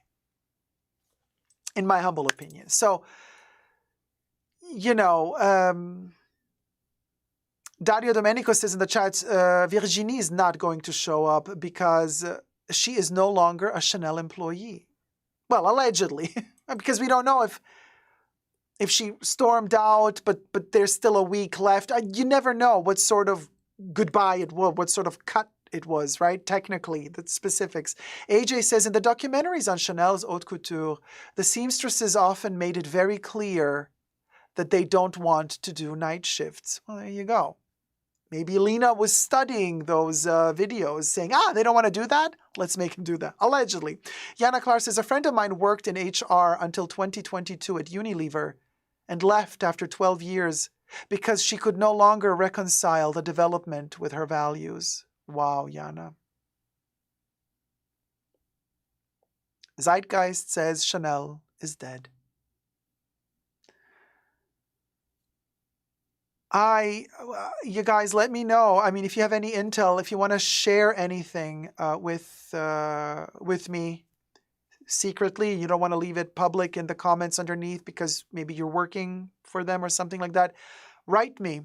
in my humble opinion. So, Dario Domenico says in the chat, Virginie is not going to show up because she is no longer a Chanel employee. Well, allegedly, because we don't know if she stormed out, but there's still a week left. You never know what sort of goodbye it was, what sort of cut it was, right? Technically, the specifics. AJ says, in the documentaries on Chanel's haute couture, the seamstresses often made it very clear that they don't want to do night shifts. Well, there you go. Maybe Lena was studying those videos saying, they don't want to do that? Let's make him do that. Allegedly. Yana Clark says, a friend of mine worked in HR until 2022 at Unilever and left after 12 years because she could no longer reconcile the development with her values. Wow, Yana. Zeitgeist says Chanel is dead. You guys, let me know. I mean, if you have any intel, if you want to share anything with me secretly, you don't want to leave it public in the comments underneath because maybe you're working for them or something like that, write me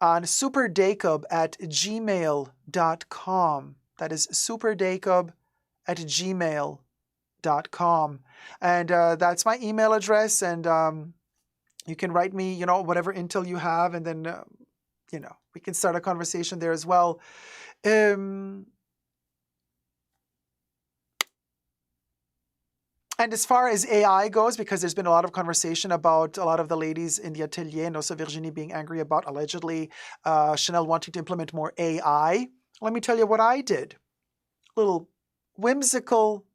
on superdacob@gmail.com. That is superdacob@gmail.com. And that's my email address. And you can write me, whatever intel you have, and then, we can start a conversation there as well. And as far as AI goes, because there's been a lot of conversation about a lot of the ladies in the atelier, and also Virginie being angry about, allegedly, Chanel wanting to implement more AI. Let me tell you what I did. A little whimsical,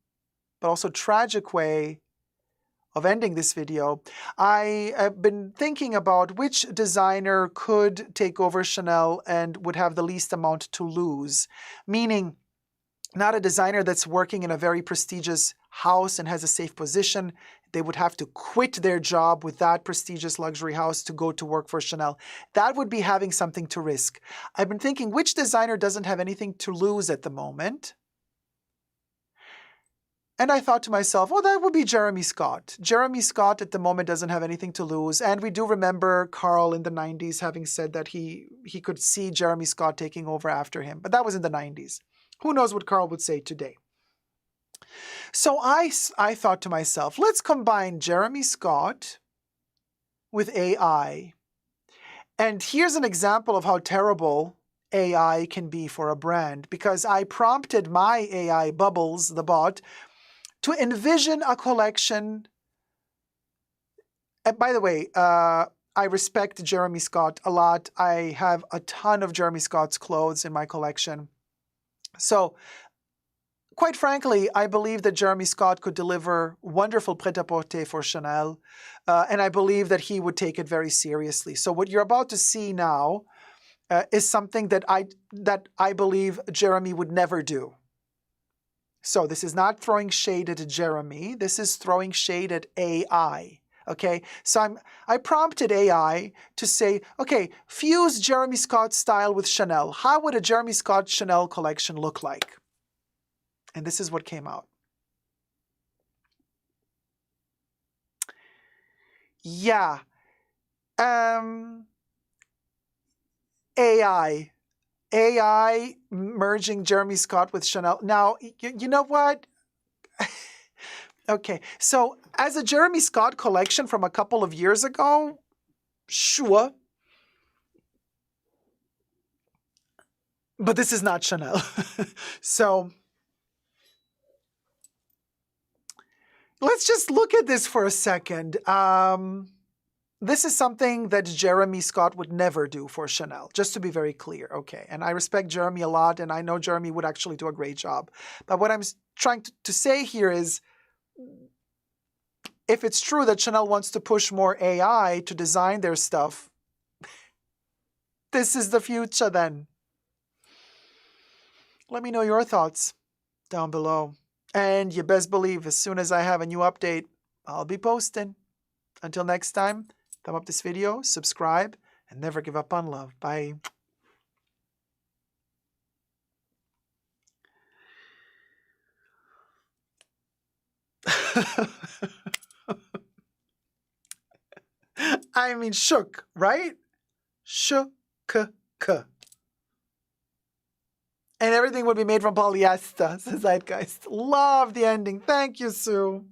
but also tragic way of ending this video. I have been thinking about which designer could take over Chanel and would have the least amount to lose. Meaning, not a designer that's working in a very prestigious house and has a safe position. They would have to quit their job with that prestigious luxury house to go to work for Chanel. That would be having something to risk. I've been thinking, which designer doesn't have anything to lose at the moment? And I thought to myself, well, that would be Jeremy Scott. Jeremy Scott at the moment doesn't have anything to lose. And we do remember Karl in the 90s having said that he could see Jeremy Scott taking over after him. But that was in the 90s. Who knows what Karl would say today? So I thought to myself, let's combine Jeremy Scott with AI. And here's an example of how terrible AI can be for a brand. Because I prompted my AI Bubbles, the bot, to envision a collection. And by the way, I respect Jeremy Scott a lot. I have a ton of Jeremy Scott's clothes in my collection. So, quite frankly, I believe that Jeremy Scott could deliver wonderful prêt-à-porter for Chanel. And I believe that he would take it very seriously. So what you're about to see now is something that I believe Jeremy would never do. So this is not throwing shade at Jeremy. This is throwing shade at AI. Okay, so I prompted AI to say, okay, fuse Jeremy Scott's style with Chanel. How would a Jeremy Scott Chanel collection look like? And this is what came out. Yeah. AI merging Jeremy Scott with Chanel. Now, you know what? Okay, so as a Jeremy Scott collection from a couple of years ago, sure. But this is not Chanel. So let's just look at this for a second. This is something that Jeremy Scott would never do for Chanel, just to be very clear, okay? And I respect Jeremy a lot, and I know Jeremy would actually do a great job. But what I'm trying to say here is, if it's true that Chanel wants to push more AI to design their stuff, this is the future then. Let me know your thoughts down below. And you best believe, as soon as I have a new update, I'll be posting. Until next time, thumb up this video, subscribe, and never give up on love. Bye. I mean, shook, right? Shook. And everything would be made from polyester, says Zeitgeist. Love the ending. Thank you, Sue.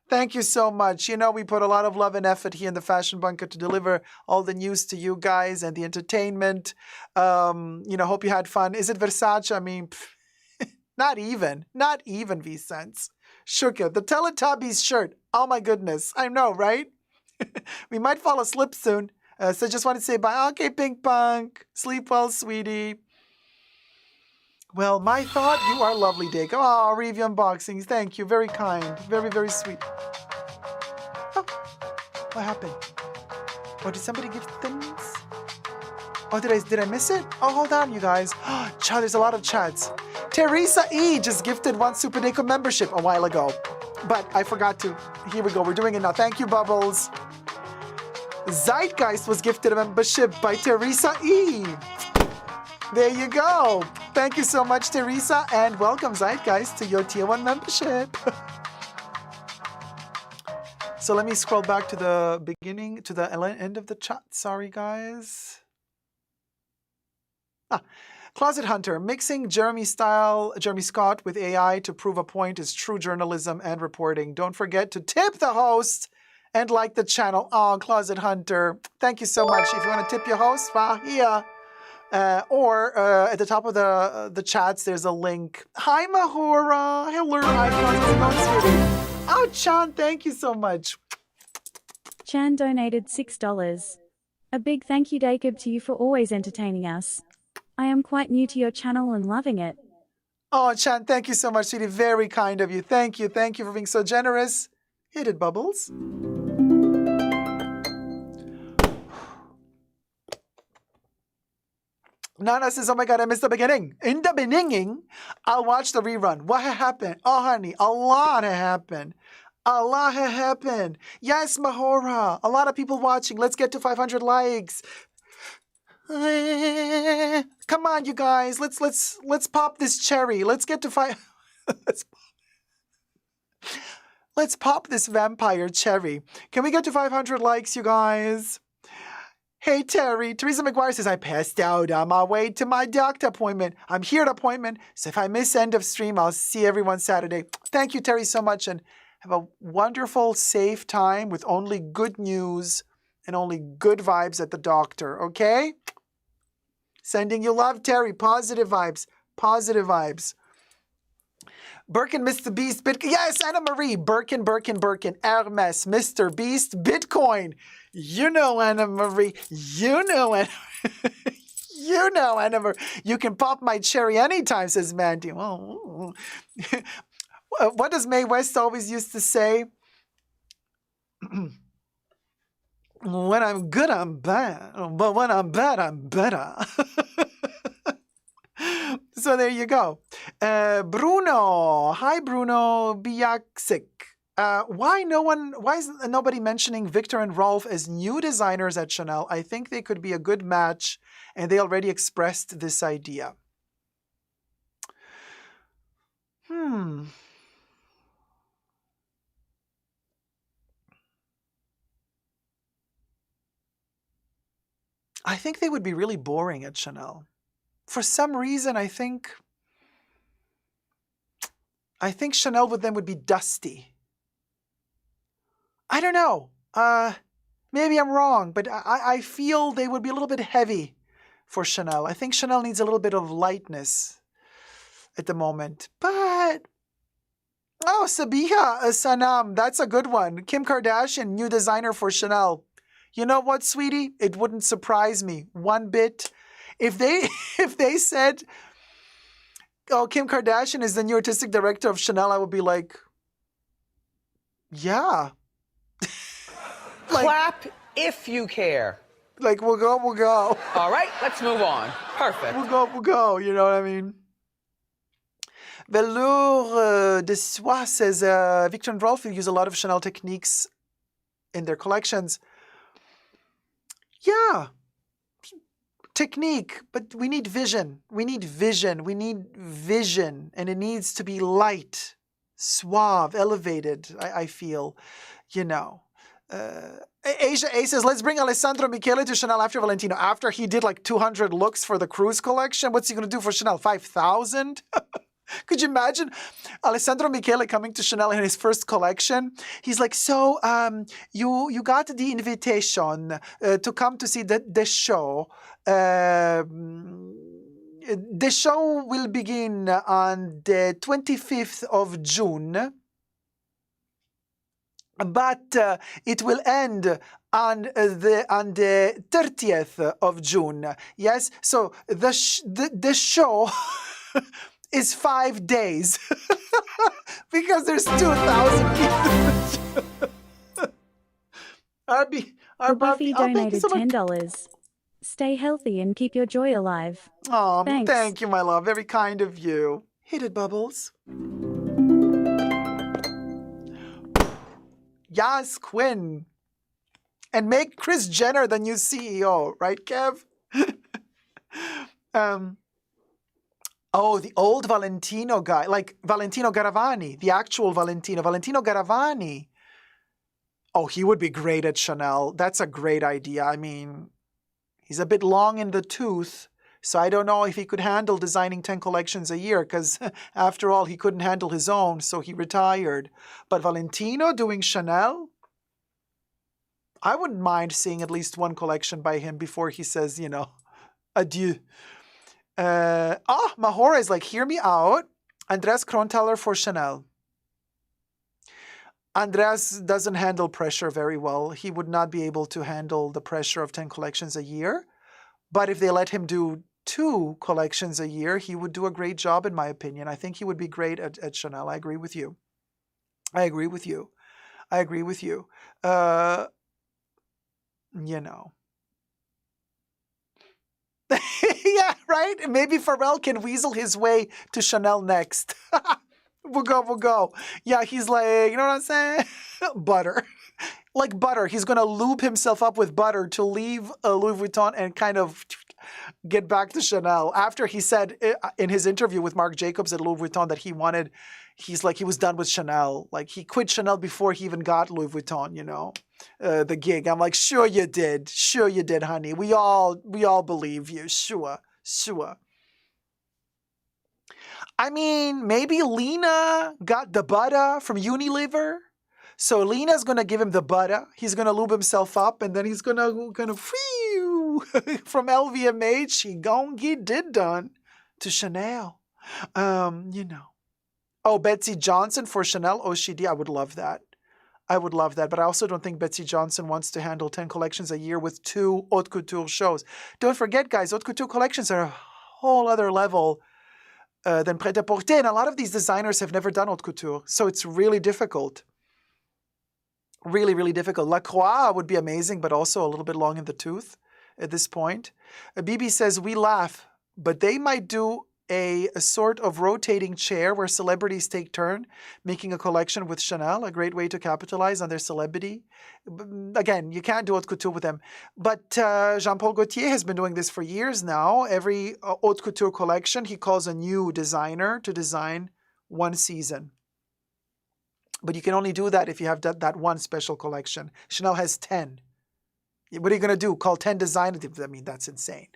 Thank you so much. You know, we put a lot of love and effort here in the Fashion Bunker to deliver all the news to you guys and the entertainment. Hope you had fun. Is it Versace? I mean, not even V-Cents. Shuka, the Teletubbies shirt. Oh my goodness. I know, right? We might fall asleep soon. So just want to say bye. Okay, Pink Punk. Sleep well, sweetie. Well, my thought, you are lovely, Dacob. Oh, review unboxings. Thank you. Very kind. Very, very sweet. Oh, what happened? Oh, did somebody give things? Oh, did I miss it? Oh, hold on, you guys. Chat, there's a lot of chats. Teresa E just gifted 1 Super Dacob membership a while ago. But I forgot to. Here we go. We're doing it now. Thank you, Bubbles. Zeitgeist was gifted a membership by Teresa E. There you go. Thank you so much, Teresa, and welcome, Zeitgeist, to your Tier 1 membership. So let me scroll back to the beginning, to the end of the chat. Sorry, guys. Closet Hunter, mixing Jeremy Scott with AI to prove a point is true journalism and reporting. Don't forget to tip the host and like the channel. Oh, Closet Hunter, thank you so much. If you want to tip your host, here. Or at the top of the chats, there's a link. Hi, Mahora. Hello, icons. Oh, Chan, thank you so much. Chan donated $6. A big thank you, Dacob, to you for always entertaining us. I am quite new to your channel and loving it. Oh, Chan, thank you so much, sweetie. Very kind of you. Thank you. Thank you for being so generous. Hit it, Bubbles. Nana says, oh my God, I missed the beginning. In the beginning, I'll watch the rerun. What happened? Oh, honey, a lot happened. A lot happened. Yes, Mahora. A lot of people watching. Let's get to 500 likes. Come on, you guys. Let's pop this cherry. Let's get to let's pop this vampire cherry. Can we get to 500 likes, you guys? Hey, Terry. Teresa McGuire says, I passed out on my way to my doctor appointment. I'm here at appointment, so if I miss end of stream, I'll see everyone Saturday. Thank you, Terry, so much, and have a wonderful, safe time with only good news and only good vibes at the doctor, okay? Sending you love, Terry. Positive vibes. Positive vibes. Birkin, Mr. Beast, Bitcoin. Yes, Anna Marie. Birkin, Hermes, Mr. Beast, Bitcoin. You know, Anna Marie. You know, Anna You know, Anna Marie. You can pop my cherry anytime, says Mandy. Oh. What does Mae West always used to say? When I'm good, I'm bad. But when I'm bad, I'm better. So there you go. Bruno. Hi, Bruno Biaksik. Why is nobody mentioning Victor and Rolf as new designers at Chanel? I think they could be a good match, and they already expressed this idea. I think they would be really boring at Chanel. For some reason, I think Chanel with them would be dusty. I don't know. Maybe I'm wrong, but I feel they would be a little bit heavy for Chanel. I think Chanel needs a little bit of lightness at the moment. But, oh, Sabiha Sanam, that's a good one. Kim Kardashian, new designer for Chanel. You know what, sweetie? It wouldn't surprise me one bit. If they said, oh, Kim Kardashian is the new artistic director of Chanel, I would be like, yeah. Clap if you care. Like, we'll go. All right, let's move on. Perfect. We'll go, you know what I mean? Velour de Soie says, Victor and Rolf use a lot of Chanel techniques in their collections. Yeah, technique, but we need vision. We need vision, and it needs to be light, suave, elevated, I feel, you know. Asia A says, let's bring Alessandro Michele to Chanel after Valentino. After he did like 200 looks for the cruise collection, what's he going to do for Chanel? 5,000? Could you imagine Alessandro Michele coming to Chanel in his first collection? He's like, so you got the invitation to come to see the show. The show will begin on the 25th of June. But it will end on the 30th of June. Yes, so the show is 5 days because there's 2,000 people. Buffy donated $10. Stay healthy and keep your joy alive. Oh, thanks. Thank you, my love. Very kind of you. Hit it, Bubbles. Yas Quinn. And make Kris Jenner the new CEO, right, Kev? Oh, the old Valentino guy, like Valentino Garavani, the actual Valentino Garavani. Oh, he would be great at Chanel. That's a great idea. I mean, he's a bit long in the tooth, so I don't know if he could handle designing 10 collections a year, because after all, he couldn't handle his own, so he retired. But Valentino doing Chanel? I wouldn't mind seeing at least one collection by him before he says, you know, adieu. Mahora is like, hear me out. Andreas Krontaler for Chanel. Andreas doesn't handle pressure very well. He would not be able to handle the pressure of 10 collections a year. But if they let him do 2 collections a year, he would do a great job, in my opinion. I think he would be great at Chanel. I agree with you. You know. Yeah, right? Maybe Pharrell can weasel his way to Chanel next. We'll go. Yeah, he's like, you know what I'm saying? Butter. Like butter. He's going to lube himself up with butter to leave Louis Vuitton and kind of get back to Chanel. After he said in his interview with Marc Jacobs at Louis Vuitton that he was done with Chanel. Like he quit Chanel before he even got Louis Vuitton, you know, the gig. I'm like, sure you did, honey. We all believe you. Sure. I mean, maybe Lena got the butter from Unilever. So Lena's going to give him the butter. He's going to lube himself up, and then he's going to kind of from LVMH, he gon' get it done to Chanel. You know. Oh, Betsy Johnson for Chanel OCD. I would love that. But I also don't think Betsy Johnson wants to handle 10 collections a year with 2 haute couture shows. Don't forget, guys, haute couture collections are a whole other level than prêt-à-porter. And a lot of these designers have never done haute couture. So it's really difficult. Really, really difficult. La Croix would be amazing, but also a little bit long in the tooth at this point. Bibi says, we laugh, but they might do a sort of rotating chair where celebrities take turn making a collection with Chanel, a great way to capitalize on their celebrity. Again, you can't do haute couture with them. But Jean-Paul Gaultier has been doing this for years now. Every haute couture collection, he calls a new designer to design one season. But you can only do that if you have that one special collection. Chanel has 10. What are you going to do? Call 10 designers? I mean, that's insane.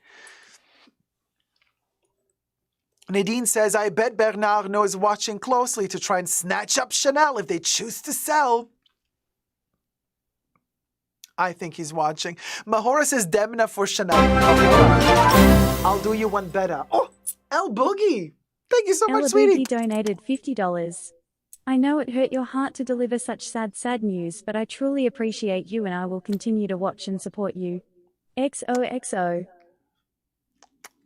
Nadine says, I bet Bernard knows watching closely to try and snatch up Chanel if they choose to sell. I think he's watching. Mahora says, Demna for Chanel. I'll do you one better. Oh, El Boogie. Thank you so much, sweetie. Boogie donated $50. I know it hurt your heart to deliver such sad news, but I truly appreciate you and I will continue to watch and support you. XOXO.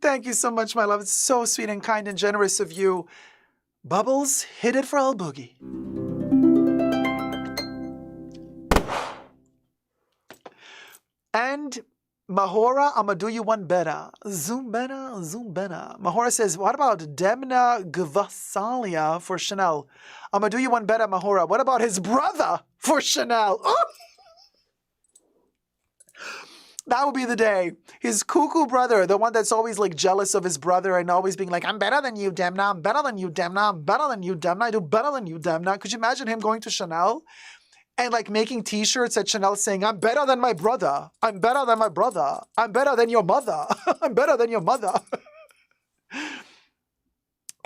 Thank you so much, my love. It's so sweet and kind and generous of you. Bubbles, hit it for El Boogie. And Mahora, I'm going to do you one better. Zoom better, zoom better. Mahora says, what about Demna Gvasalia for Chanel? I'm going to do you one better, Mahora. What about his brother for Chanel? Oh! That would be the day. His cuckoo brother, the one that's always like jealous of his brother and always being like, I'm better than you, Demna. I'm better than you, Demna. I'm better than you, Demna. I do better than you, Demna. Could you imagine him going to Chanel and like making t-shirts at Chanel saying, I'm better than my brother. I'm better than my brother. I'm better than your mother. I'm better than your mother.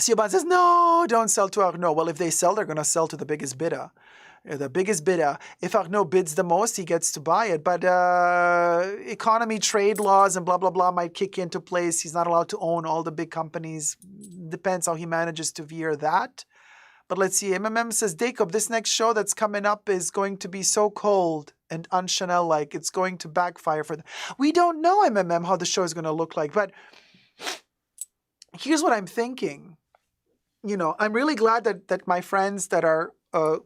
Siobhan says, no, don't sell to Arnaud. Well, if they sell, they're going to sell to the biggest bidder. The biggest bidder. If Arnaud bids the most, he gets to buy it. But economy, trade laws, and blah, blah, blah might kick into place. He's not allowed to own all the big companies. Depends how he manages to veer that. But let's see. MMM says, Dacob, this next show that's coming up is going to be so cold and un-Chanel-like. It's going to backfire for them. We don't know, MMM, how the show is going to look like. But here's what I'm thinking. You know, I'm really glad that my friends that are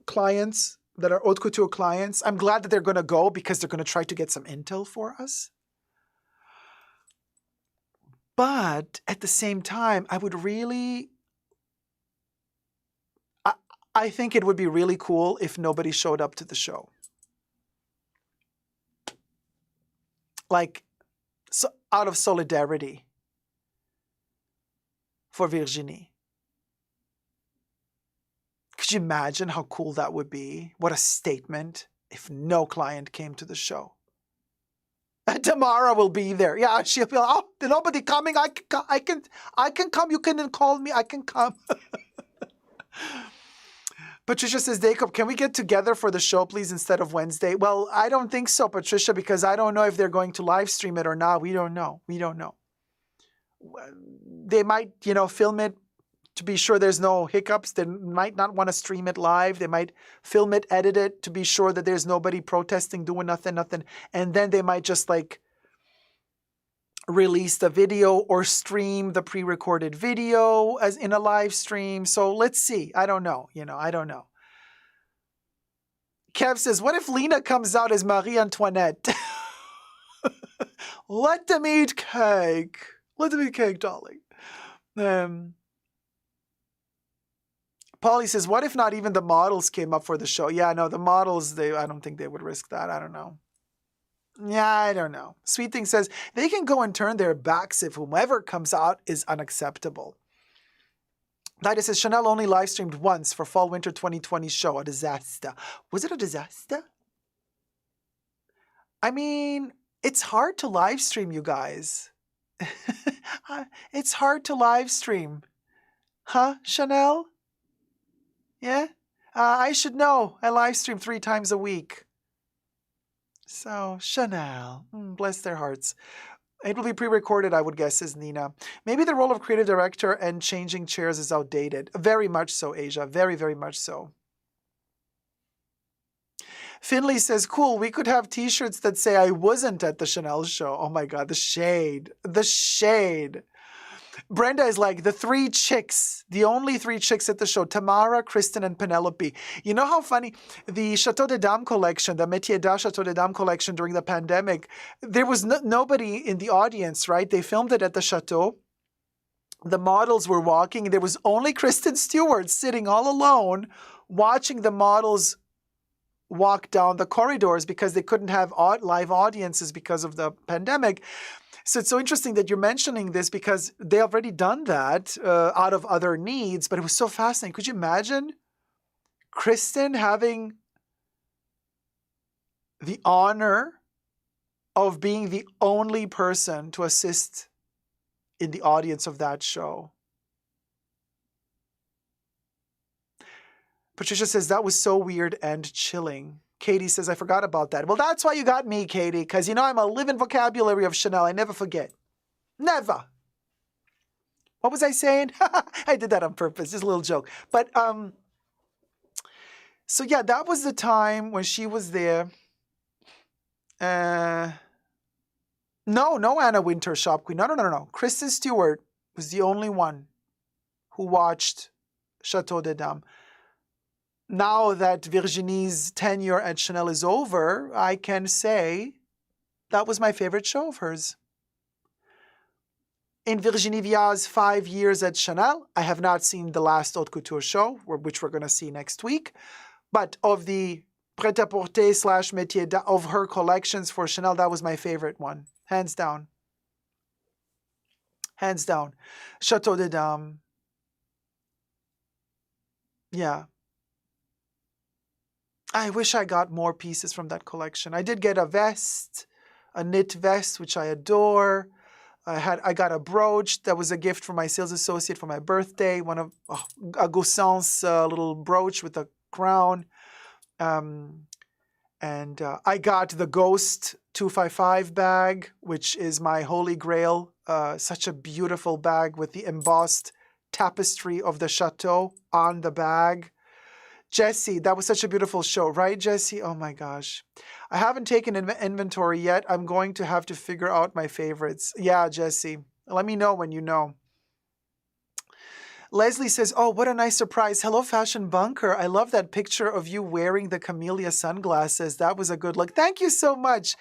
clients, that are haute couture clients, I'm glad that they're going to go because they're going to try to get some intel for us. But at the same time, I would really... I think it would be really cool if nobody showed up to the show. Like, so out of solidarity for Virginie. Could you imagine how cool that would be? What a statement if no client came to the show. And Tamara will be there. Yeah, she'll be like, oh, there's nobody coming. I can come. You can call me. I can come. Patricia says, Dacob, can we get together for the show, please, instead of Wednesday? Well, I don't think so, Patricia, because I don't know if they're going to live stream it or not. We don't know. We don't know. They might, film it to be sure there's no hiccups. They might not want to stream it live. They might film it, edit it to be sure that there's nobody protesting, doing nothing. And then they might just release the video or stream the pre-recorded video as in a live stream. So let's see. I don't know. I don't know. Kev says, what if Lena comes out as Marie Antoinette? Let them eat cake. Let them eat cake, darling. Polly says, what if not even the models came up for the show? Yeah, no, the models, I don't think they would risk that. I don't know. Yeah, I don't know. Sweet Thing says, they can go and turn their backs if whomever comes out is unacceptable. Lyda says, Chanel only live streamed once for Fall-Winter 2020 show. A disaster. Was it a disaster? I mean, it's hard to live stream, you guys. It's hard to live stream. Huh, Chanel? Yeah? I should know. I live stream 3 times a week. So, Chanel, bless their hearts. It will be pre-recorded, I would guess, says Nina. Maybe the role of creative director and changing chairs is outdated. Very much so, Asia. Very, very much so. Finley says, cool, we could have t-shirts that say I wasn't at the Chanel show. Oh my God, the shade. The shade. Brenda is like, the 3 chicks, the only 3 chicks at the show, Tamara, Kristen, and Penelope. You know how funny? The Chateau de Dames collection, the Métier d'Art Chateau de Dames collection during the pandemic, there was nobody in the audience, right? They filmed it at the Chateau. The models were walking. There was only Kristen Stewart sitting all alone watching the models walk down the corridors because they couldn't have live audiences because of the pandemic. So it's so interesting that you're mentioning this because they already done that out of other needs, but it was so fascinating. Could you imagine Kristen having the honor of being the only person to assist in the audience of that show. Patricia says, that was so weird and chilling. Katie says, I forgot about that. Well, that's why you got me, Katie, because you know I'm a living vocabulary of Chanel. I never forget. Never. What was I saying? I did that on purpose. Just a little joke. But, so yeah, that was the time when she was there. No, Anna Wintour, Shop Queen. No. Kristen Stewart was the only one who watched Chateau des Dames. Now that Virginie's tenure at Chanel is over, I can say that was my favorite show of hers. In Virginie Viard's 5 years at Chanel, I have not seen the last Haute Couture show, which we're going to see next week. But of the prêt-à-porter / métier of her collections for Chanel, that was my favorite one. Hands down. Hands down. Chateau des Dames. Yeah. I wish I got more pieces from that collection. I did get a vest, a knit vest, which I adore. I got a brooch that was a gift from my sales associate for my birthday. A Goussens little brooch with a crown. And I got the Ghost 255 bag, which is my holy grail. Such a beautiful bag with the embossed tapestry of the chateau on the bag. Jessie, that was such a beautiful show, right, Jessie? Oh my gosh. I haven't taken inventory yet. I'm going to have to figure out my favorites. Yeah, Jessie. Let me know when you know. Leslie says, oh, what a nice surprise. Hello, Fashion Bunker. I love that picture of you wearing the camellia sunglasses. That was a good look. Thank you so much.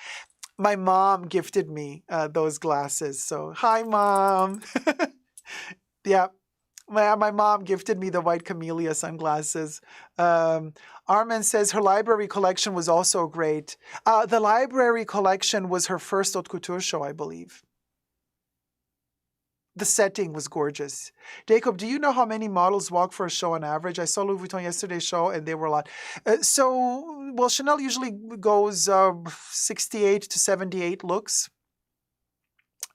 My mom gifted me those glasses. So, hi, Mom. Yeah. My mom gifted me the white camellia sunglasses. Armin says her library collection was also great. The library collection was her first haute couture show, I believe. The setting was gorgeous. Dacob, do you know how many models walk for a show on average? I saw Louis Vuitton yesterday's show, and they were a lot. Well, Chanel usually goes 68 to 78 looks.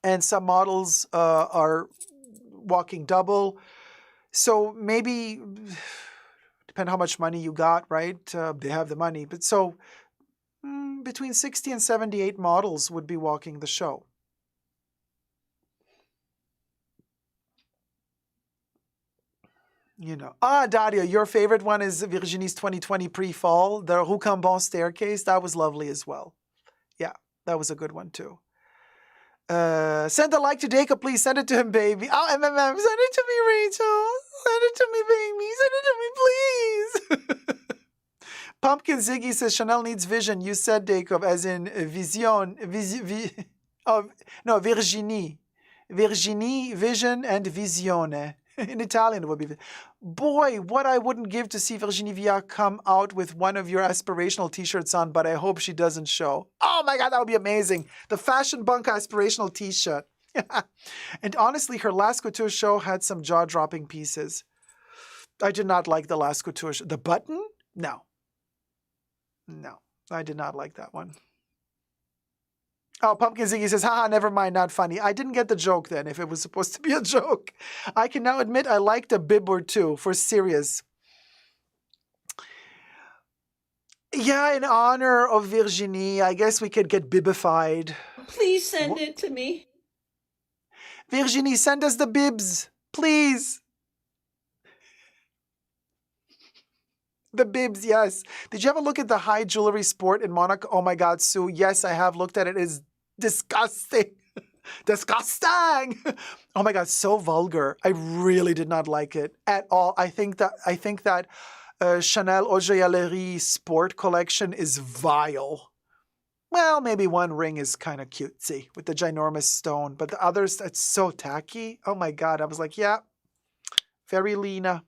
And some models are walking double. So maybe, depend how much money you got, right? They have the money. But so between 60 and 78 models would be walking the show. You know. Daria, your favorite one is Virginie's 2020 pre-fall, the Rue Cambon staircase. That was lovely as well. Yeah, that was a good one too. Send a like to Dacob, please. Send it to him, baby. Oh, MMM, send it to me, Rachel. Send it to me, baby. Send it to me, please. Pumpkin Ziggy says Chanel needs vision. You said, Dacob, as in vision. Virginie. Virginie, vision, and visione. In Italian, it would be. Boy, what I wouldn't give to see Virginie Viard come out with one of your aspirational t-shirts on, but I hope she doesn't show. Oh my God, that would be amazing. The Fashion Bunk aspirational t-shirt. And honestly, her last couture show had some jaw-dropping pieces. I did not like the last couture show. The button? No. No, I did not like that one. Oh, Pumpkin Ziggy says, haha, never mind, not funny. I didn't get the joke then, if it was supposed to be a joke. I can now admit I liked a bib or two, for serious. Yeah, in honor of Virginie, I guess we could get bibified. Please send it to me. Virginie, send us the bibs, please. The bibs, yes. Did you ever look at the high jewelry sport in Monaco? Oh my God, Sue. Yes, I have looked at it. It is disgusting. Disgusting. Oh my God, so vulgar. I really did not like it at all. I think that Chanel Haute Joaillerie sport collection is vile. Well, maybe one ring is kind of cutesy with the ginormous stone, but the others, it's so tacky. Oh my God, I was like, yeah, very Lena.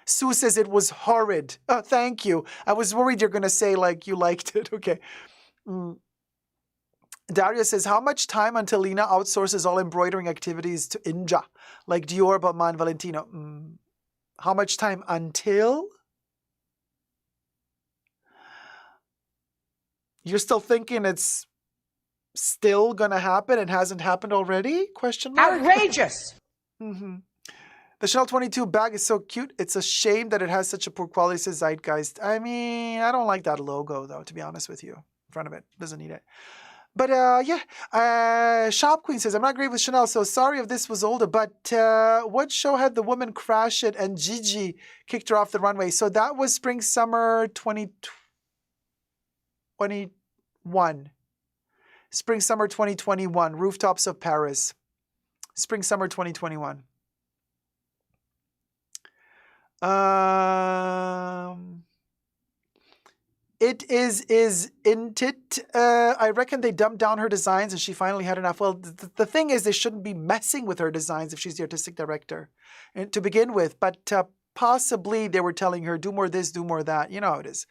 Sue says it was horrid. Oh, thank you. I was worried you're going to say, like, you liked it. Okay. Daria says, how much time until Lena outsources all embroidering activities to Inja, like Dior, Balmain, Valentino? How much time until? You're still thinking it's still gonna happen and hasn't happened already? Question mark. Outrageous! The Chanel 22 bag is so cute. It's a shame that it has such a poor quality, says Zeitgeist. I mean, I don't like that logo, though, to be honest with you. In front of it. Doesn't need it. But, yeah. Shop Queen says, I'm not great with Chanel, so sorry if this was older, but what show had the woman crash it and Gigi kicked her off the runway? So that was Spring-Summer 2021. Spring-Summer 2021. Rooftops of Paris. Spring-Summer 2021. It is isn't it? I reckon they dumped down her designs and she finally had enough. Well, the thing is, they shouldn't be messing with her designs if she's the artistic director, and to begin with. But possibly they were telling her, do more this, do more that. You know how it is.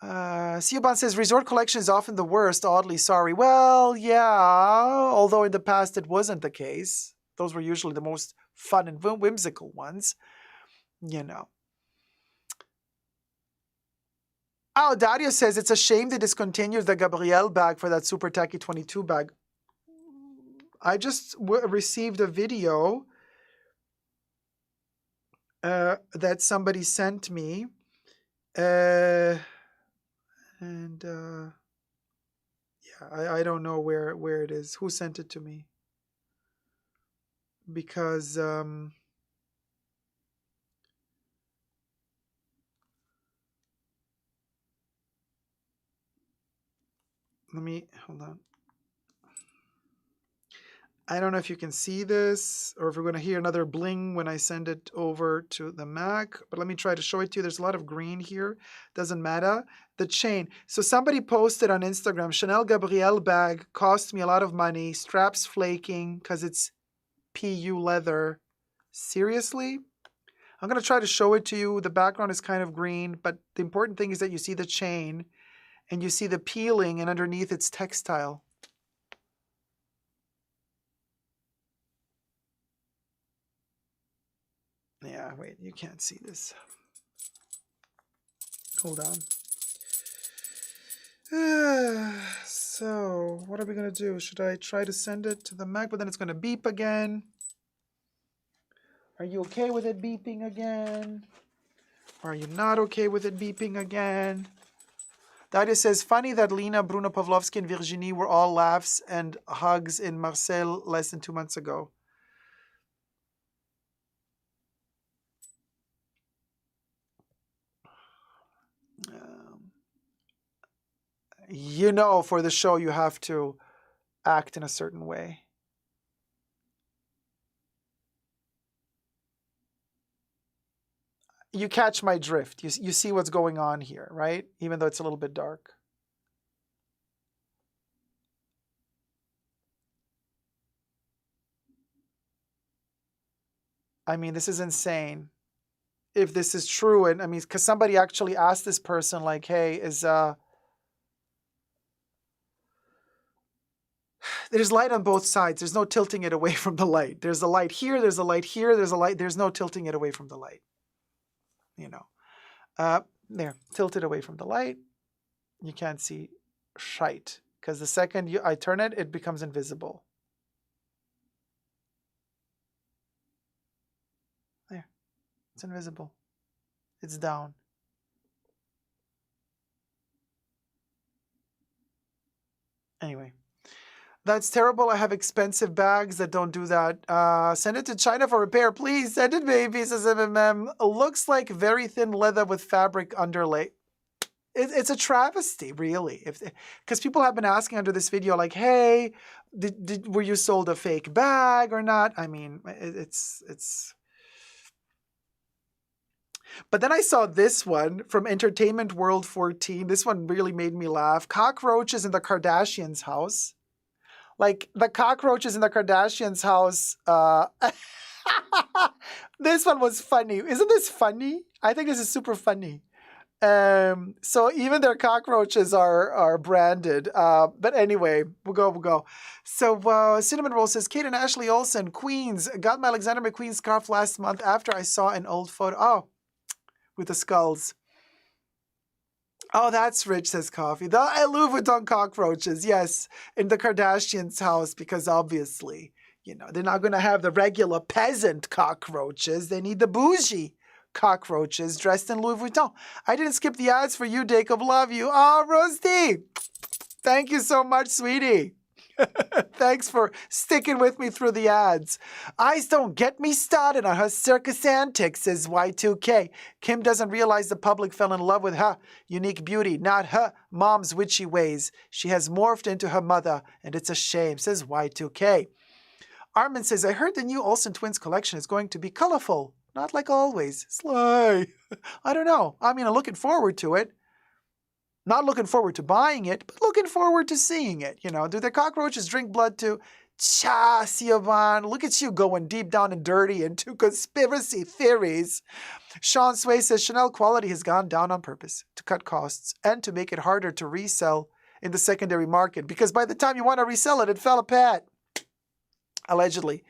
Siobhan says, resort collection is often the worst. Oddly sorry. Well, yeah, although in the past it wasn't the case. Those were usually the most fun and whimsical ones. You know. Oh, Dario says it's a shame they discontinued the Gabrielle bag for that super tacky 22 bag. I just received a video that somebody sent me. Yeah, I don't know where it is. Who sent it to me? Because let me hold on. I don't know if you can see this or if we're going to hear another bling when I send it over to the Mac, but let me try to show it to you. There's a lot of green here. Doesn't matter. The chain. So somebody posted on Instagram, Chanel Gabrielle bag cost me a lot of money. Straps flaking because it's PU leather. Seriously? I'm going to try to show it to you. The background is kind of green, but the important thing is that you see the chain and you see the peeling and underneath it's textile. Yeah, wait, you can't see this. Hold on. So, what are we going to do? Should I try to send it to the Mac, but then it's going to beep again? Are you okay with it beeping again? Or are you not okay with it beeping again? Daria says, funny that Lena, Bruno Pavlovsky, and Virginie were all laughs and hugs in Marseille less than 2 months ago. You know, for the show, you have to act in a certain way. You catch my drift. You see what's going on here, right? Even though it's a little bit dark. I mean, this is insane. If this is true, and I mean, because somebody actually asked this person, like, hey, there's light on both sides. There's no tilting it away from the light. There's a light here. There's a light here. There's a light. There's no tilting it away from the light. You know, there, tilt it away from the light. You can't see shite because the second I turn it, it becomes invisible. There, it's invisible. It's down. Anyway. That's terrible. I have expensive bags that don't do that. Send it to China for repair. Please send it, baby, says MMM. Looks like very thin leather with fabric underlay. It's a travesty, really. Because people have been asking under this video, like, hey, were you sold a fake bag or not? I mean, it's... But then I saw this one from Entertainment World 14. This one really made me laugh. Cockroaches in the Kardashians' house. Like, the cockroaches in the Kardashians' house, this one was funny. Isn't this funny? I think this is super funny. So even their cockroaches are branded. But anyway, we'll go. So Cinnamon Roll says, Kate and Ashley Olsen, Queens, got my Alexander McQueen scarf last month after I saw an old photo. Oh, with the skulls. Oh, that's rich, says Coffee. The Louis Vuitton cockroaches, yes, in the Kardashians' house, because obviously, they're not going to have the regular peasant cockroaches. They need the bougie cockroaches dressed in Louis Vuitton. I didn't skip the ads for you, Dacob. Love you. Oh, Rusty, thank you so much, sweetie. Thanks for sticking with me through the ads. Eyes don't get me started on her circus antics, says Y2K. Kim doesn't realize the public fell in love with her unique beauty, not her mom's witchy ways. She has morphed into her mother, and it's a shame, says Y2K. Armin says, I heard the new Olsen Twins collection is going to be colorful. Not like always. Sly. I don't know. I mean, I'm looking forward to it. Not looking forward to buying it, but looking forward to seeing it. Do the cockroaches drink blood too? Cha, Siobhan, look at you going deep down and dirty into conspiracy theories. Sean Sway says Chanel quality has gone down on purpose to cut costs and to make it harder to resell in the secondary market, because by the time you want to resell it, it fell apart. Allegedly.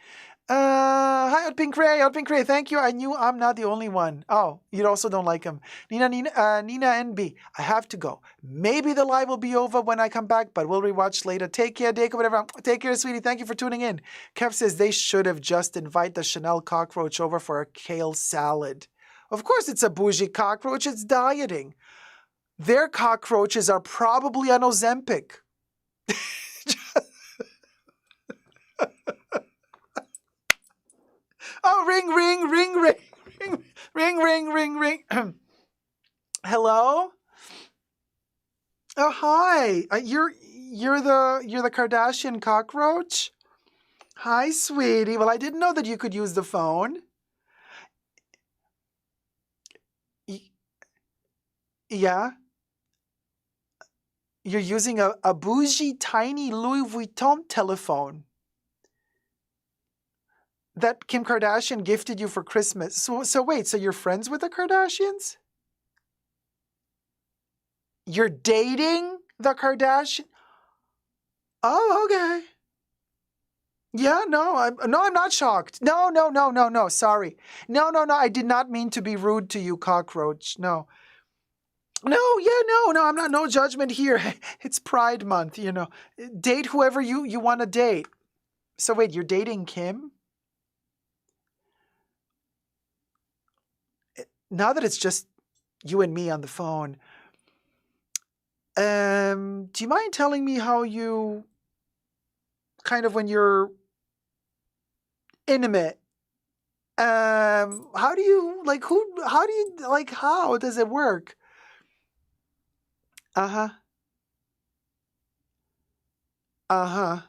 Hi, Outpink Ray, thank you. I knew I'm not the only one. Oh, you also don't like him. Nina NB, I have to go. Maybe the live will be over when I come back, but we'll rewatch later. Take care, Dacob, whatever. Take care, sweetie. Thank you for tuning in. Kev says they should have just invited the Chanel cockroach over for a kale salad. Of course it's a bougie cockroach. It's dieting. Their cockroaches are probably on Ozempic. Oh, ring. Hello? Oh, hi. You're the Kardashian cockroach? Hi, sweetie. Well, I didn't know that you could use the phone. Yeah? You're using a bougie, tiny Louis Vuitton telephone that Kim Kardashian gifted you for Christmas. So wait, so you're friends with the Kardashians? You're dating the Kardashian? Oh, okay. Yeah, no, I'm not shocked. No, sorry. No, I did not mean to be rude to you, cockroach. No, I'm not, no judgment here. It's Pride Month, Date whoever you want to date. So wait, you're dating Kim? Now that it's just you and me on the phone, do you mind telling me how you, kind of when you're intimate, how do you, how does it work? Uh-huh. Uh-huh.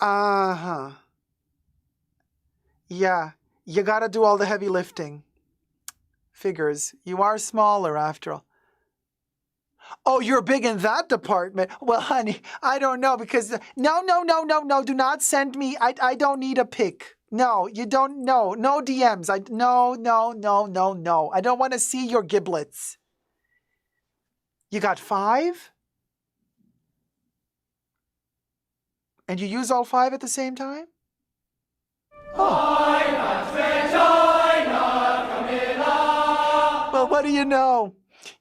Uh-huh. Yeah. You gotta do all the heavy lifting. Figures. You are smaller after all. Oh, you're big in that department. Well, honey, I don't know because... No. Do not send me... I don't need a pic. No, you don't... No DMs. No. I don't want to see your giblets. You got 5? And you use all 5 at the same time? Oh. Well, what do you know?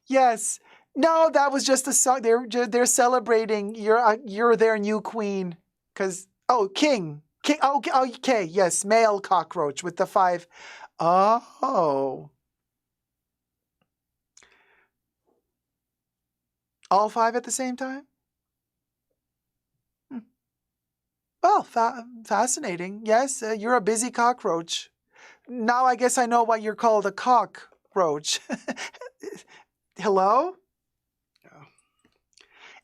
Yes. No, that was just a song. They're celebrating you're their new queen. King. Oh, okay. Yes, male cockroach with the 5. Oh. All 5 at the same time? Well, fascinating. Yes, you're a busy cockroach. Now I guess I know why you're called a cockroach. Hello?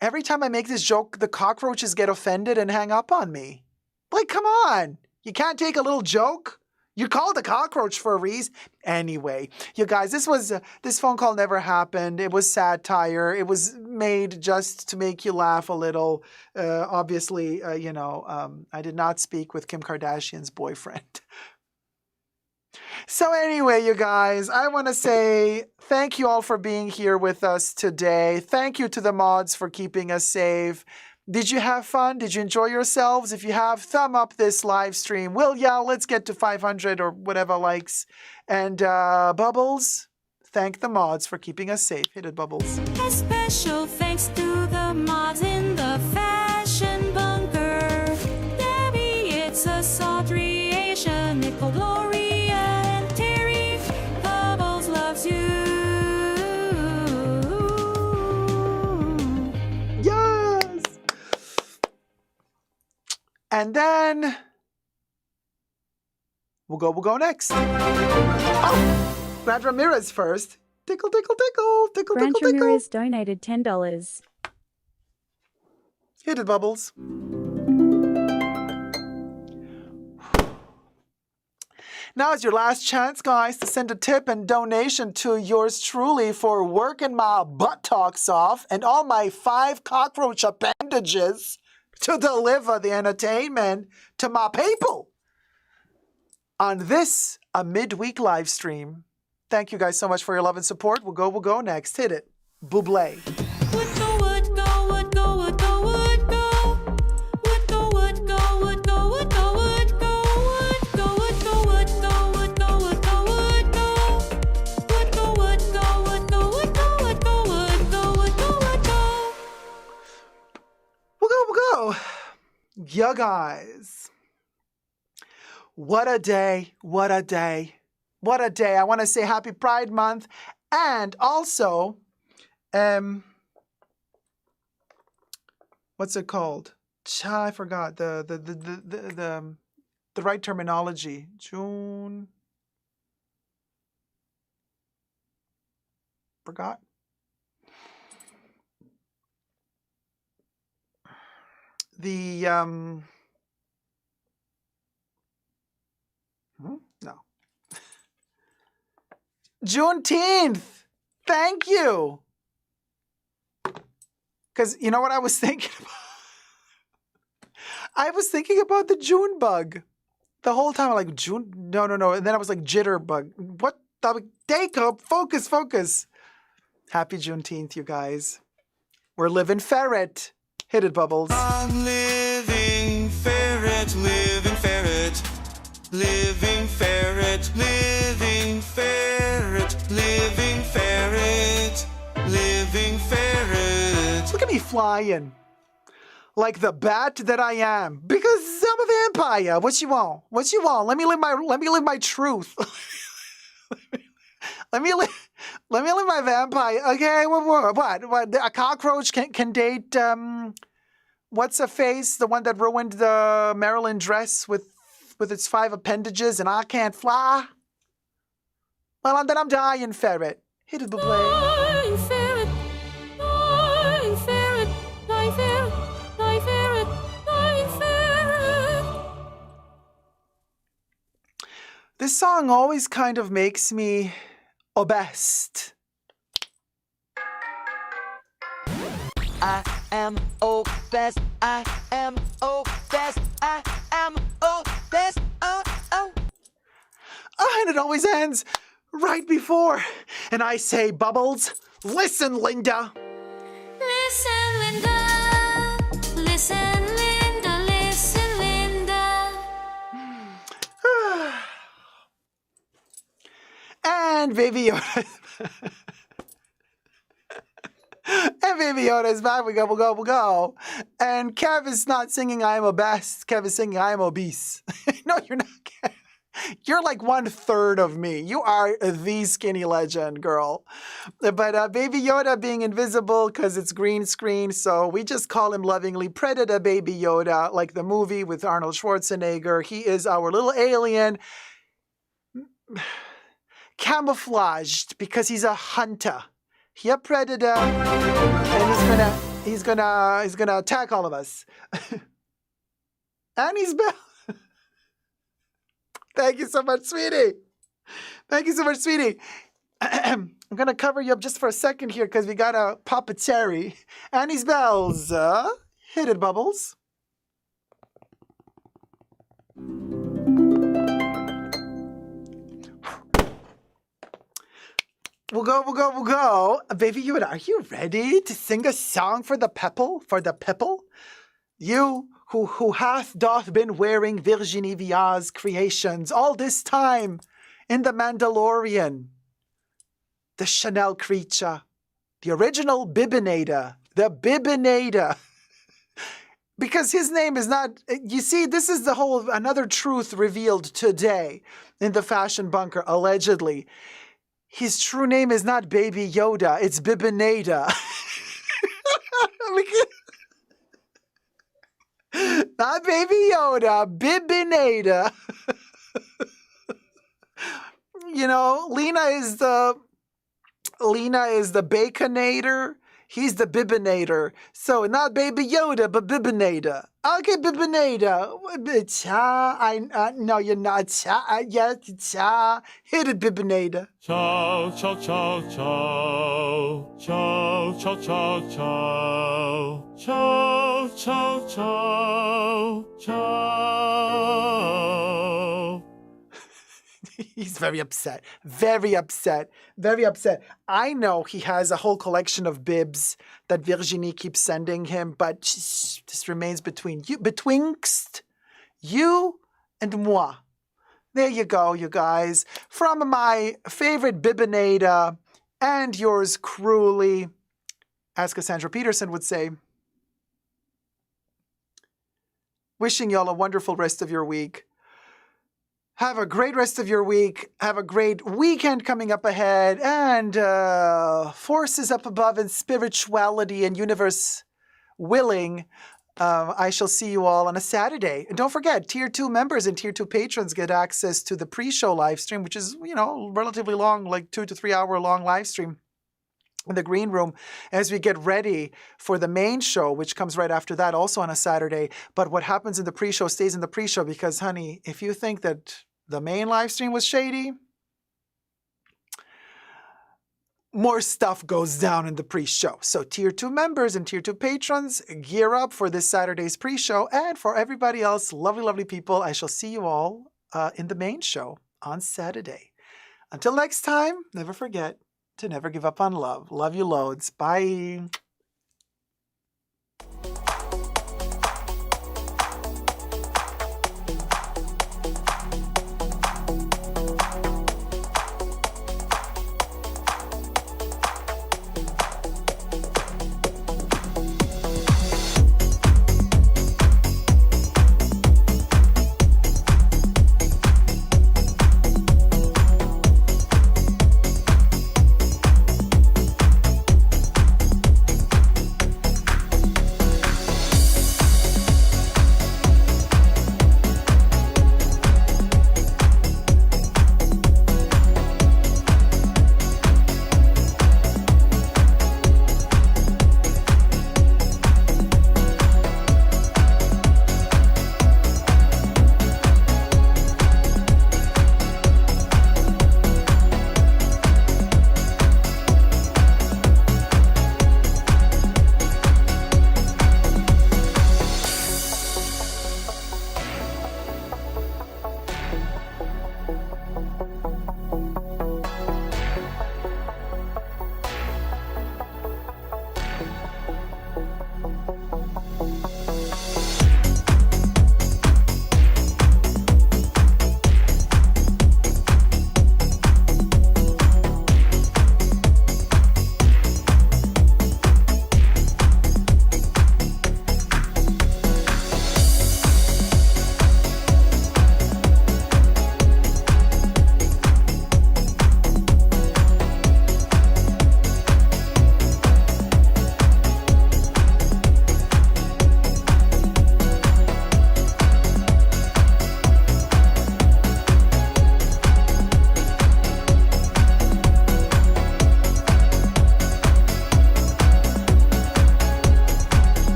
Every time I make this joke, the cockroaches get offended and hang up on me. Like, come on. You can't take a little joke? You're called a cockroach for a reason. Anyway, you guys, this phone call never happened. It was satire. It was made just to make you laugh a little. Obviously, I did not speak with Kim Kardashian's boyfriend. So anyway, you guys, I want to say thank you all for being here with us today. Thank you to the mods for keeping us safe. Did you have fun? Did you enjoy yourselves? If you have, thumb up this live stream. Will ya? Let's get to 500 or whatever likes. And Bubbles, Thank the mods for keeping us safe. Hit it, Bubbles. A special thanks to the mods in the fashion bunker. Debbie, it's a sultry Asia, Nicole, Gloria, and Terry. Bubbles loves you. Yes! And then we'll go next. Oh, Grant Ramirez first. Tickle, tickle, tickle, tickle, Grant tickle, tickle. Ramirez donated $10. Hit it, Bubbles. Now is your last chance, guys, to send a tip and donation to yours truly for working my buttocks off and all my 5 cockroach appendages to deliver the entertainment to my people on this, a midweek live stream. Thank you guys so much for your love and support. We'll go next. Hit it. Buble. Would go, would go, would go, would go, would go. Would go, would go, would go, would go, would go. Would go, would go, would go, would go, would go, would go. Would go, would go, would go, would go, would go, would go, would go, would go. We'll go. Yeah, guys. What a day. What a day. What a day. I want to say happy Pride Month. And also, what's it called? I forgot the right terminology. June. Forgot. The no. Juneteenth. Thank you. Because you know what I was thinking about? I was thinking about the June bug. The whole time I'm like, June? No. And then I was like, jitterbug. What? Dacob, focus. Happy Juneteenth, you guys. We're living ferret. Hit it, Bubbles. I'm living ferret, living ferret. Living ferret, living ferret, living ferret, living ferret. Look at me flying. Like the bat that I am. Because I'm a vampire. What you want? What you want? Let me live my truth. Let me live my vampire. Okay, what? A cockroach can date what's her face? The one that ruined the Maryland dress with its 5 appendages and I can't fly? Well, then I'm dying, ferret. Hit it, Buble. Dying ferret, dying ferret, dying ferret, dying ferret, dying ferret. This song always kind of makes me obsessed. I am obsessed. I am obsessed. I am obsessed. Oh. And it always ends right before. And I say, Bubbles, listen, Linda. Listen, Linda. Listen, Linda. Listen, Linda. And Baby Yoda. And Baby Yoda is back. We'll go. And Kev is not singing I am obsessed. Kev is singing I am obese. No, you're not, Kev. You're like 1/3 of me. You are the skinny legend, girl. But Baby Yoda being invisible because it's green screen, so we just call him lovingly Predator Baby Yoda, like the movie with Arnold Schwarzenegger. He is our little alien, camouflaged because he's a hunter. He's a predator, and he's gonna attack all of us. And he's back. Thank you so much, sweetie. Thank you so much, sweetie. I'm going to cover you up just for a second here because we got a Papa Terrie. Annie's bells. Hit it, Bubbles. We'll go. Baby Yoda, are you ready to sing a song for the people? You who doth been wearing Virginie Viard's creations all this time in the Mandalorian. the Chanel creature, the original Bibinator, the Bibinator. Because his name is not, you see, this is the whole, another truth revealed today in the fashion bunker, allegedly. His true name is not Baby Yoda, it's Bibinator. Not Baby Yoda, Bibinator. You know, Lena is the Baconator. He's the Bibinator. So not Baby Yoda, but Bibinator. Okay, Bibinator. No, you're not. Yes, hit it, Bibinator. Ciao, ciao, ciao, ciao. Ciao, ciao, ciao, ciao. Ciao, ciao, ciao. Ciao. He's very upset. Very upset. Very upset. I know he has a whole collection of bibs that Virginie keeps sending him, but this remains between you, betwixt you and moi. There you go, you guys. From my favorite Bibinator and yours cruelly, as Cassandra Peterson would say. Wishing y'all a wonderful rest of your week. Have a great rest of your week. Have a great weekend coming up ahead. And forces up above and spirituality and universe willing, I shall see you all on a Saturday. And don't forget, Tier 2 members and Tier 2 patrons get access to the pre-show live stream, which is, you know, relatively long, like 2 to 3 hour long live stream in the green room as we get ready for the main show, which comes right after that, also on a Saturday. But what happens in the pre-show stays in the pre-show because, honey, if you think that the main live stream was shady, more stuff goes down in the pre-show. So Tier 2 members and Tier 2 patrons, gear up for this Saturday's pre-show. And for everybody else, lovely, lovely people, I shall see you all in the main show on Saturday. Until next time, never forget to never give up on love. Love you loads. Bye.